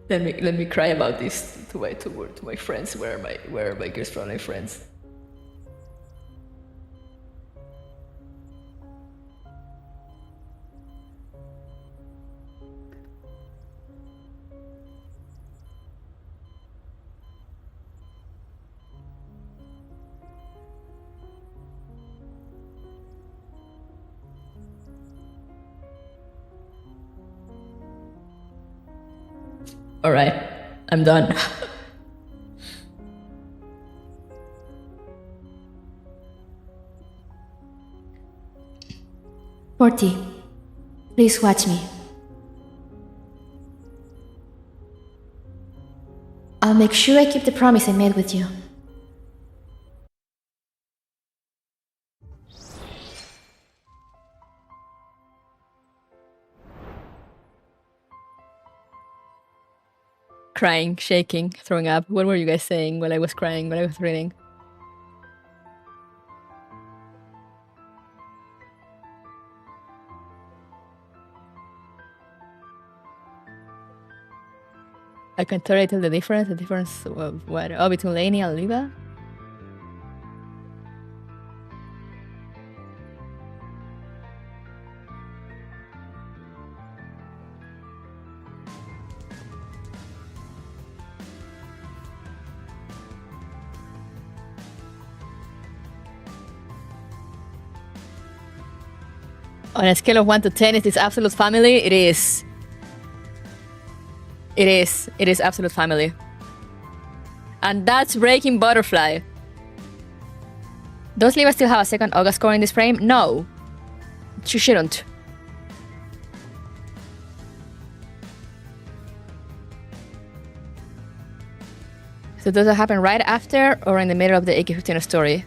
Let me cry about this to my friends. Where are my girls from my friends? Alright, I'm done. Forty, please watch me. I'll make sure I keep the promise I made with you. Crying, shaking, throwing up. What were you guys saying while I was crying, while I was reading? I can totally tell the difference of what? Oh, between Lainey and Liva? On a scale of 1 to 10, is this absolute family? It is. It is absolute family. And that's Breaking Butterfly. Does Liva still have a second August core in this frame? No. She shouldn't. So does that happen right after or in the middle of the AK-15 story?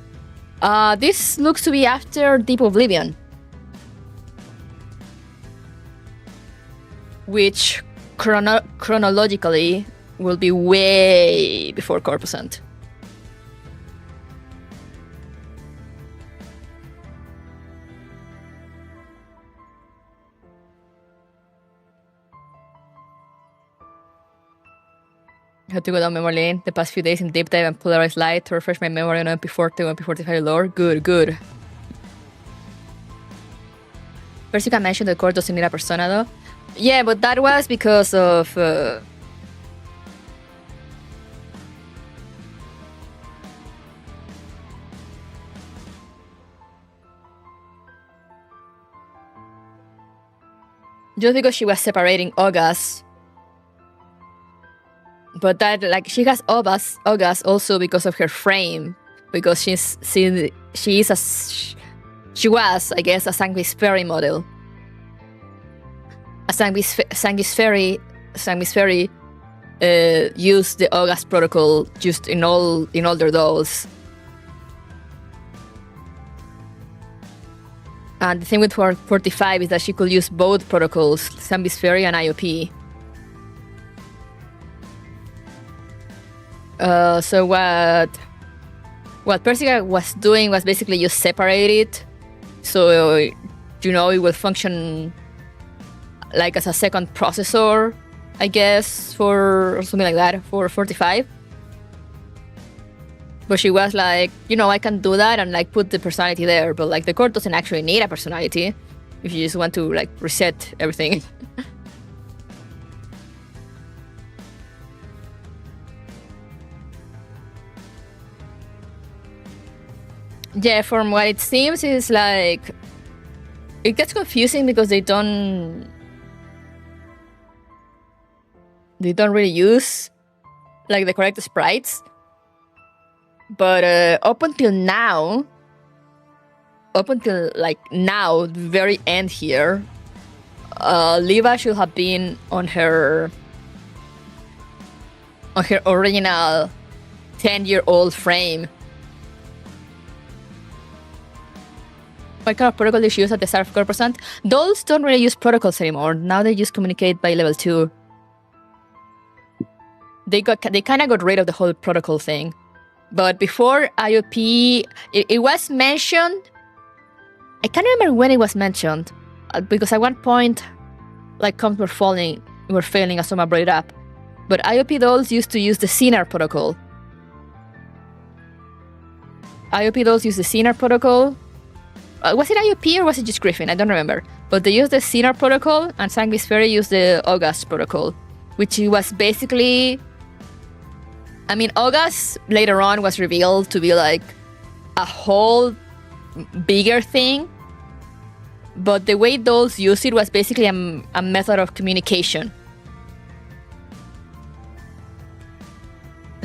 This looks to be after Deep Oblivion. Which chronologically will be way before Corposant. I had to go down memory lane the past few days in deep dive and polarized light to refresh my memory on MP40 and MP45 lore. Good. First, you can mention the core doesn't need a persona though. Yeah, but that was because of... just because she was separating August. But that, like, she has August also because of her frame. Because she was, I guess, a Sanguis Fairy model. A Sanguis Fairy used the August protocol just in all their dolls. And the thing with 45 is that she could use both protocols, Sanguis Fairy and IOP. So what Persica was doing was basically just separate it, so it will function like as a second processor, I guess, or something like that for 45. But she was like, I can do that and like put the personality there, but like the core doesn't actually need a personality if you just want to like reset everything. Yeah, from what it seems is like it gets confusing because they don't really use like the correct sprites. But up until now, the very end here, Liva should have been on her original 10-year-old frame. What kind of protocol did she use at the start of Corposant? Dolls don't really use protocols anymore. Now they just communicate by level 2. They kind of got rid of the whole protocol thing. But before IOP, it was mentioned. I can't remember when it was mentioned. Because at one point, like, comms were failing as Soma brought it up. But IOP dolls used to use the Sinar protocol. IOP dolls use the Sinar protocol. Was it IOP or was it just Griffin? I don't remember. But they used the Sinar protocol, and Sanguis Fairy used the August protocol, which was basically... I mean, August later on was revealed to be like a whole bigger thing. But the way those used it was basically a method of communication.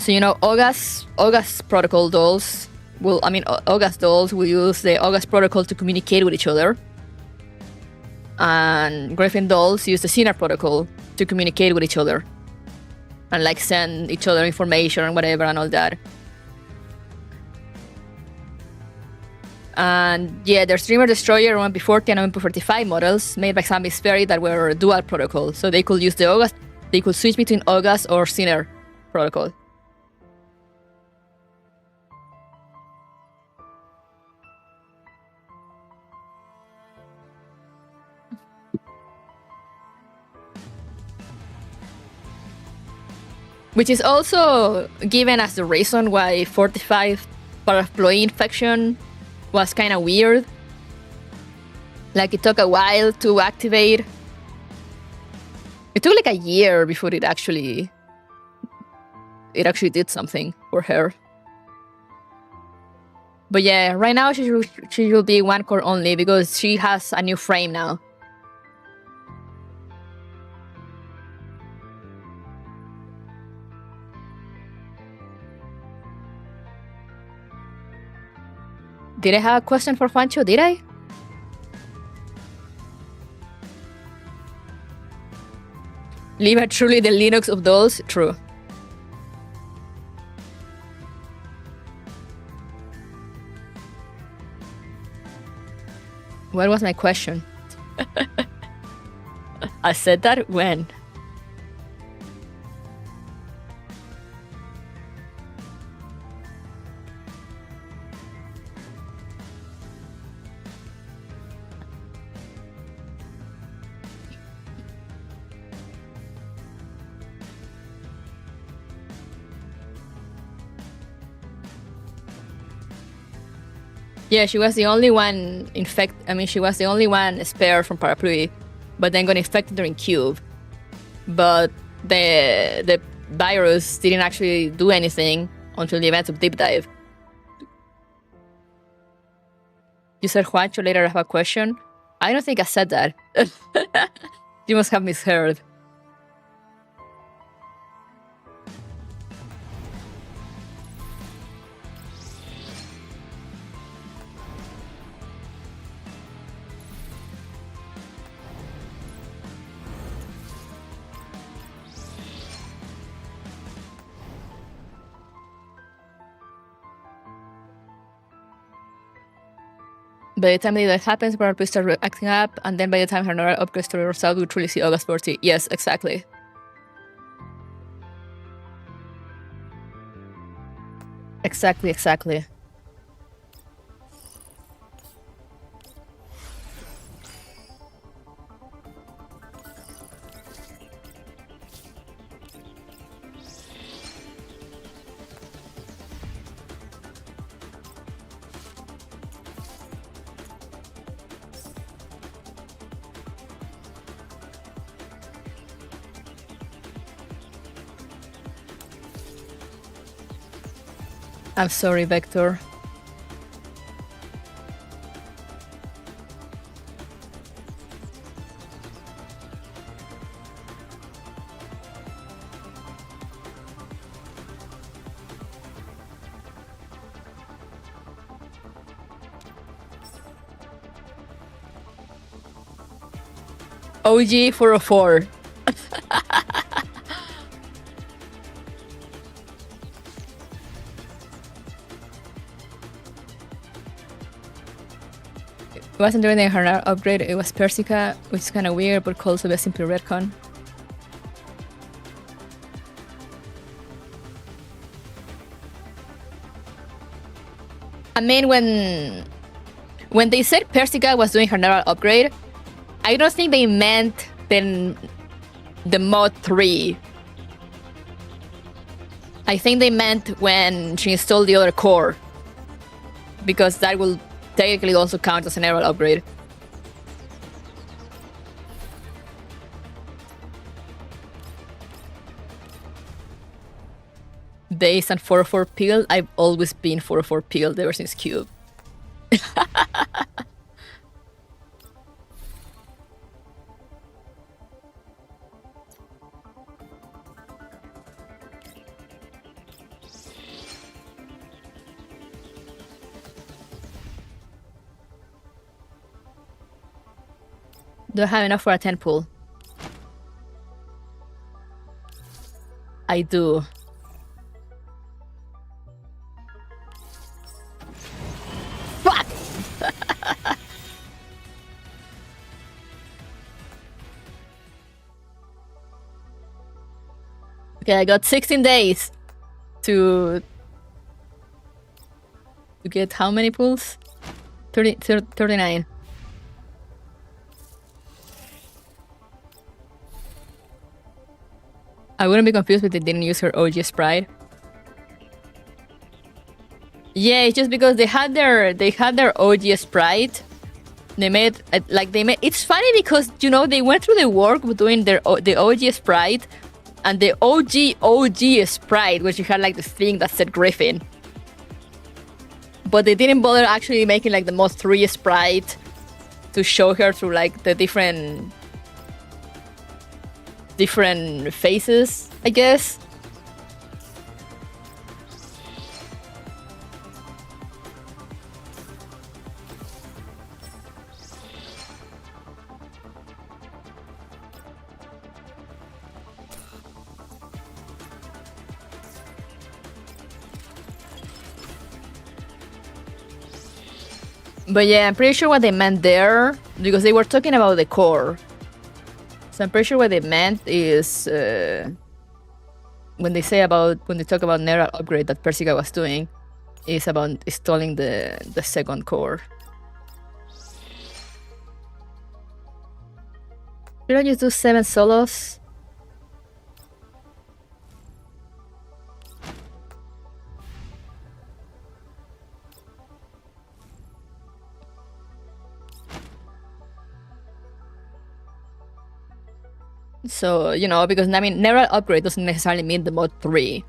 So August protocol dolls August dolls will use the August protocol to communicate with each other, and Griffin dolls use the Sinner protocol to communicate with each other and like send each other information and whatever and all that. And yeah, there's Dreamer Destroyer, MP40 and MP45 models made by Zombies Ferry that were dual protocol, so they could use they could switch between August or Sinner protocol. Which is also given as the reason why 45 paraploid infection was kind of weird. Like, it took a while to activate. It took like a year before it actually did something for her. But yeah, right now she will be one core only because she has a new frame now. Did I have a question for Juancho? Did I? Liva truly the Linux of dolls? True. What was my question? I said that when? Yeah, she was the only one she was the only one spared from Parapluie, but then got infected during Cube. But the virus didn't actually do anything until the events of Deep Dive. You said Juancho later have a question? I don't think I said that. You must have misheard. By the time that happens, Parapluie starts acting up, and then by the time her neural upgrades to herself, we truly see August 40. Yes, exactly. Exactly. I'm sorry, Vector. OG 404. It wasn't during the Harnar upgrade, it was Persica, which is kind of weird, but could also be a simple retcon. I mean, when they said Persica was doing her neural upgrade, I don't think they meant the mod 3. I think they meant when she installed the other core, because that will technically also count as a neural upgrade. Based on 404 peel, I've always been 404 peeled ever since Cube. Do I have enough for a 10 pool? I do. Fuck! Okay, I got 16 days to get how many pools? 39. I wouldn't be confused if they didn't use her OG sprite. Yeah, it's just because they had their OG sprite. They made it's funny because they went through the work of doing the OG sprite and the OG sprite, which you had like the thing that said Griffin. But they didn't bother actually making like the mod 3 sprite to show her through like the different faces, I guess. But yeah, I'm pretty sure what they meant there, because they were talking about the core. So I'm pretty sure what they meant is when they talk about neural upgrade that Persica was doing, is about installing the second core. Should I just do 7 solos? So, because I mean, neural upgrade doesn't necessarily mean the mod 3.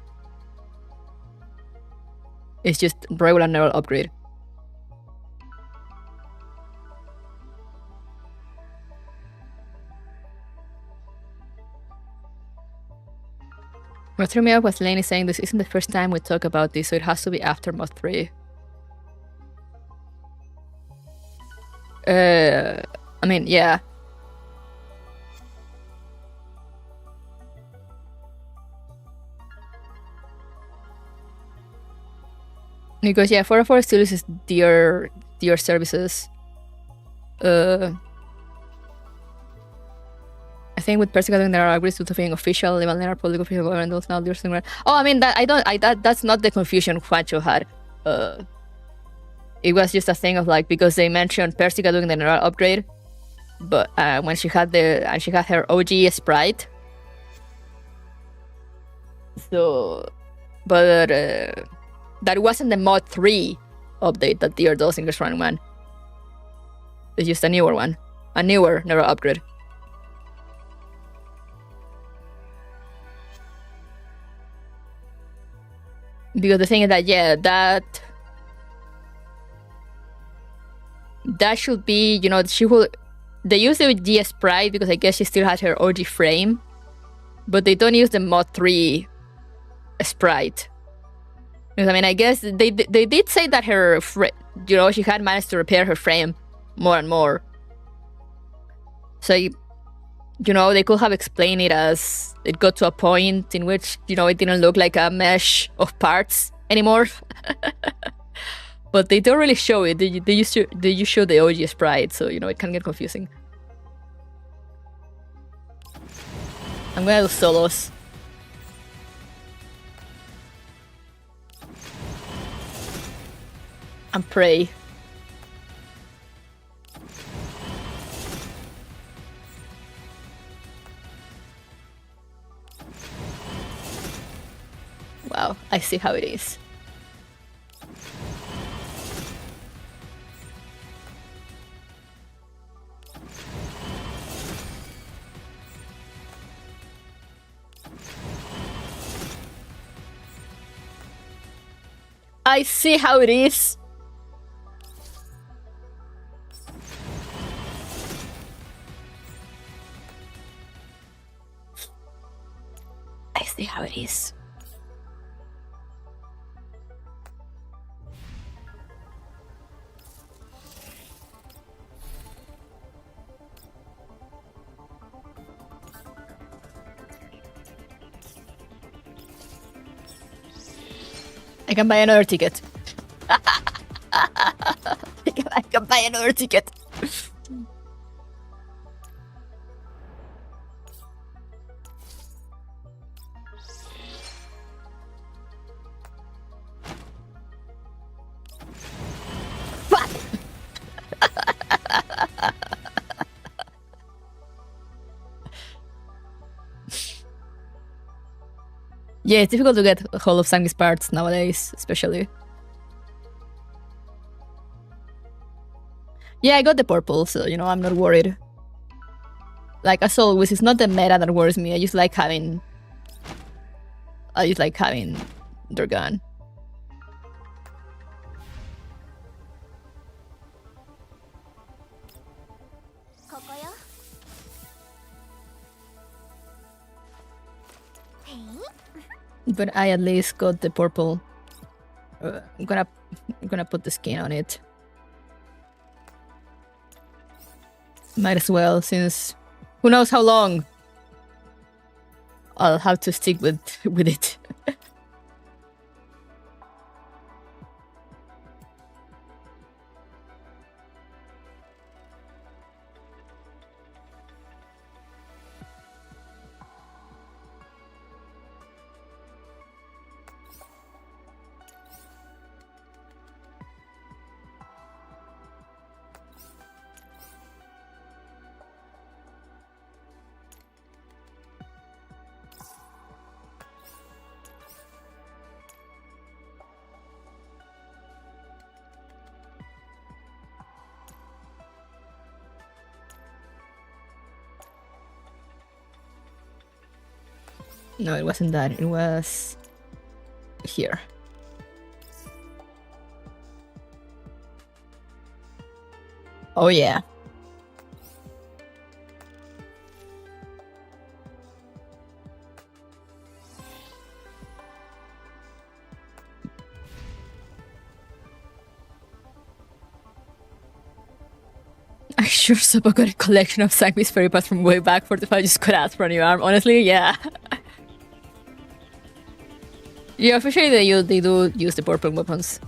It's just regular neural upgrade. What threw me off was Laney saying this isn't the first time we talk about this, so it has to be after mod 3. I mean, yeah. Because yeah, 404 still uses DR services. I think with Persica doing their agrees to something official, even their public official government now they're saying, oh, I mean that's not the confusion Juancho had. It was just a thing of like, because they mentioned Persica doing the neural upgrade, but when she had her OG sprite. So, but that wasn't the mod 3 update that DR does in Run 1. It's just a newer one. A newer neural upgrade. Because the thing is that, yeah, that should be, they use the G sprite because I guess she still has her OG frame, but they don't use the mod 3 sprite. Because I mean, I guess they did say that her, she had managed to repair her frame more and more. So, they could have explained it as it got to a point in which, it didn't look like a mesh of parts anymore. But they don't really show it. They just show the OG sprite, so, it can get confusing. I'm gonna do solos. And pray. Wow, I see how it is. I see how it is. I see how it is. I can buy another ticket. I can buy another ticket. Yeah, it's difficult to get hold of Sanguis parts nowadays, especially. Yeah, I got the purple, so you know I'm not worried. Like as always, it's not the meta that worries me. I just like having their gun. But I at least got the purple. I'm gonna put the skin on it. Might as well, since who knows how long I'll have to stick with it. No, it wasn't that. It was here. Oh yeah. I sure Sopa got a collection of Sanguis fairy parts from way back 45 just could ask for a new arm. Honestly, yeah. Yeah, officially they do use the purple weapons.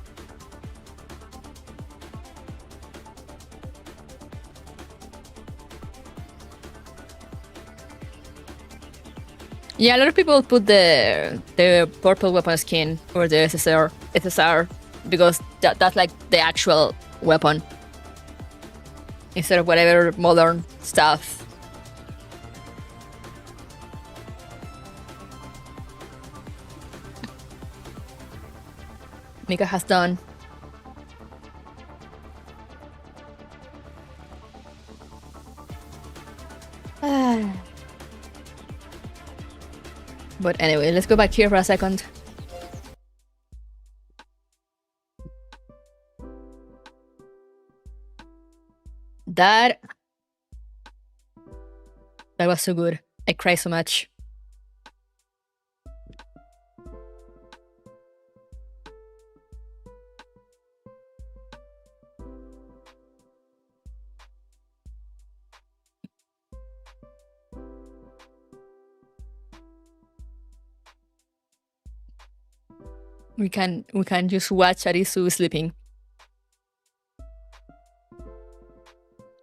Yeah, a lot of people put the purple weapon skin or the SSR because that's like the actual weapon instead of whatever modern stuff. Mika has done. But anyway, let's go back here for a second. That was so good. I cried so much. We can just watch Arisu sleeping.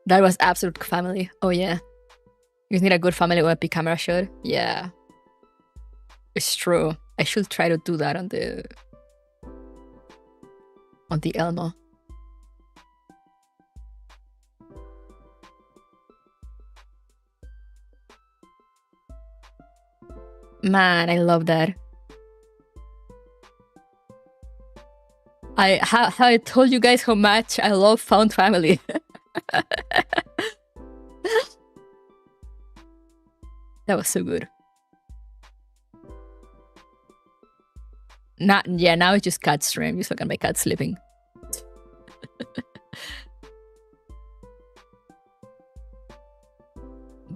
That was absolute family. Oh yeah. You need a good family with a camera shot. Yeah. It's true. I should try to do that on the Elmo. Man, I love that. I told you guys how much I love found family. That was so good. Now it's just cat stream. Just look at my cat sleeping.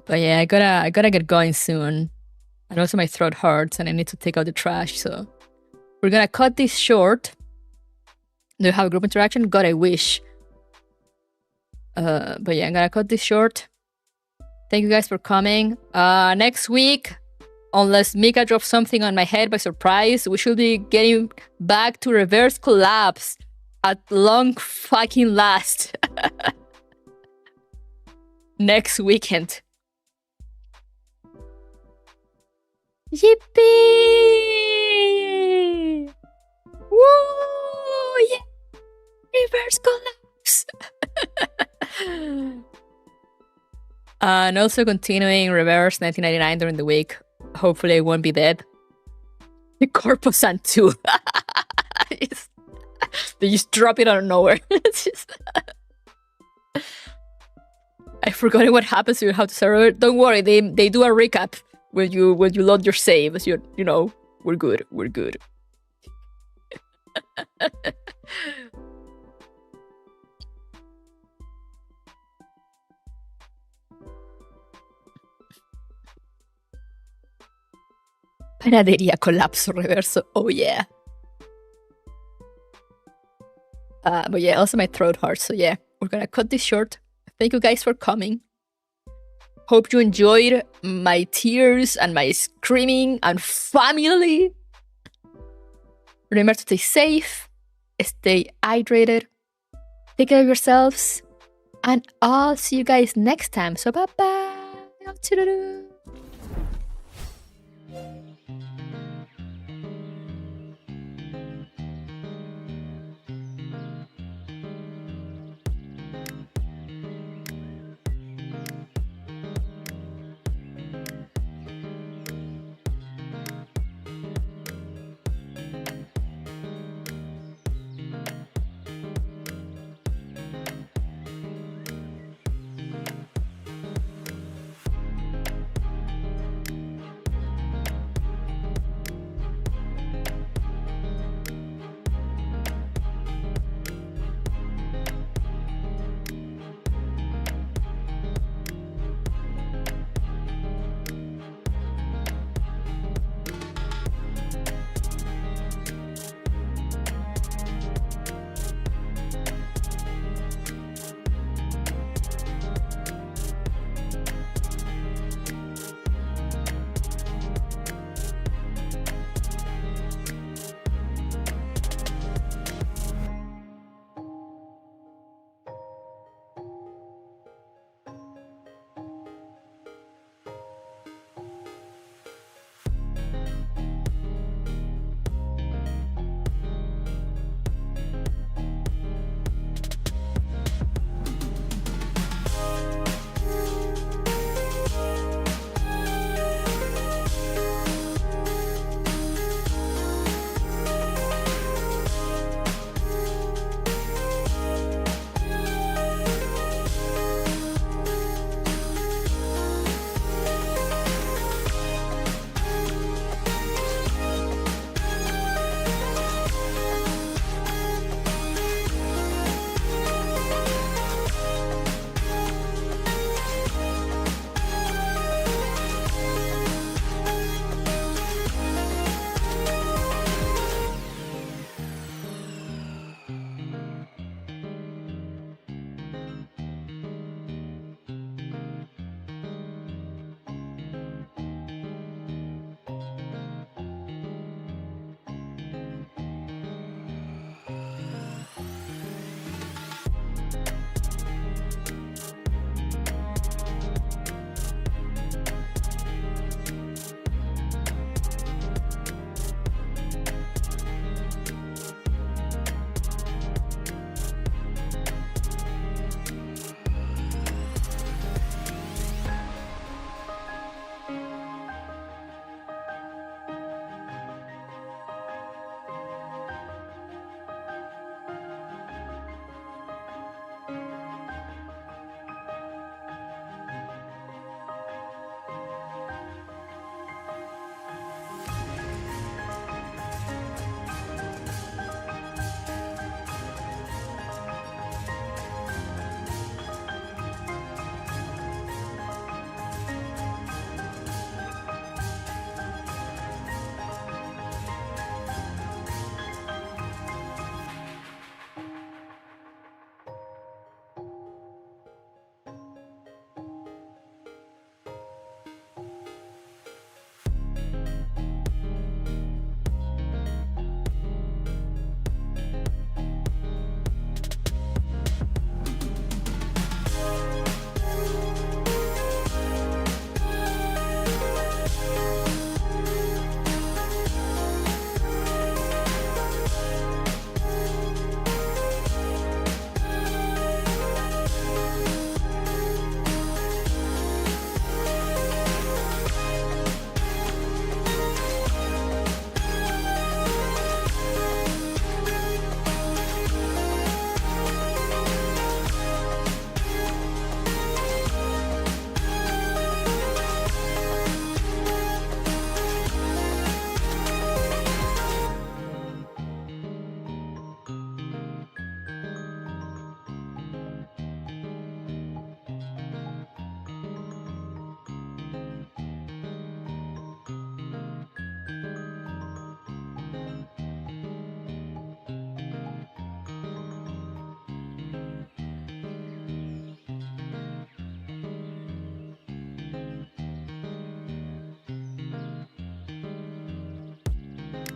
But yeah, I gotta get going soon. And also my throat hurts and I need to take out the trash, so we're gonna cut this short. Do you have a group interaction? God, I wish. But yeah, I'm gonna cut this short. Thank you guys for coming. Next week, Unless Mika drops something on my head by surprise, we should be getting back to reverse collapse at long fucking last. Next weekend. Yippee! Woo! Yeah! Reverse collapse! And also continuing reverse 1999 during the week. Hopefully I won't be dead. The Corposant 2. They just drop it out of nowhere. I forgot what happens to how to server. Don't worry, they do a recap when you load your saves. You know, we're good. We're good. Panadería colapso reverso. Oh yeah. But yeah, also my throat hurts. So yeah, we're gonna cut this short. Thank you guys for coming. Hope you enjoyed my tears and my screaming and family. Remember to stay safe, stay hydrated, take care of yourselves, and I'll see you guys next time. So bye bye.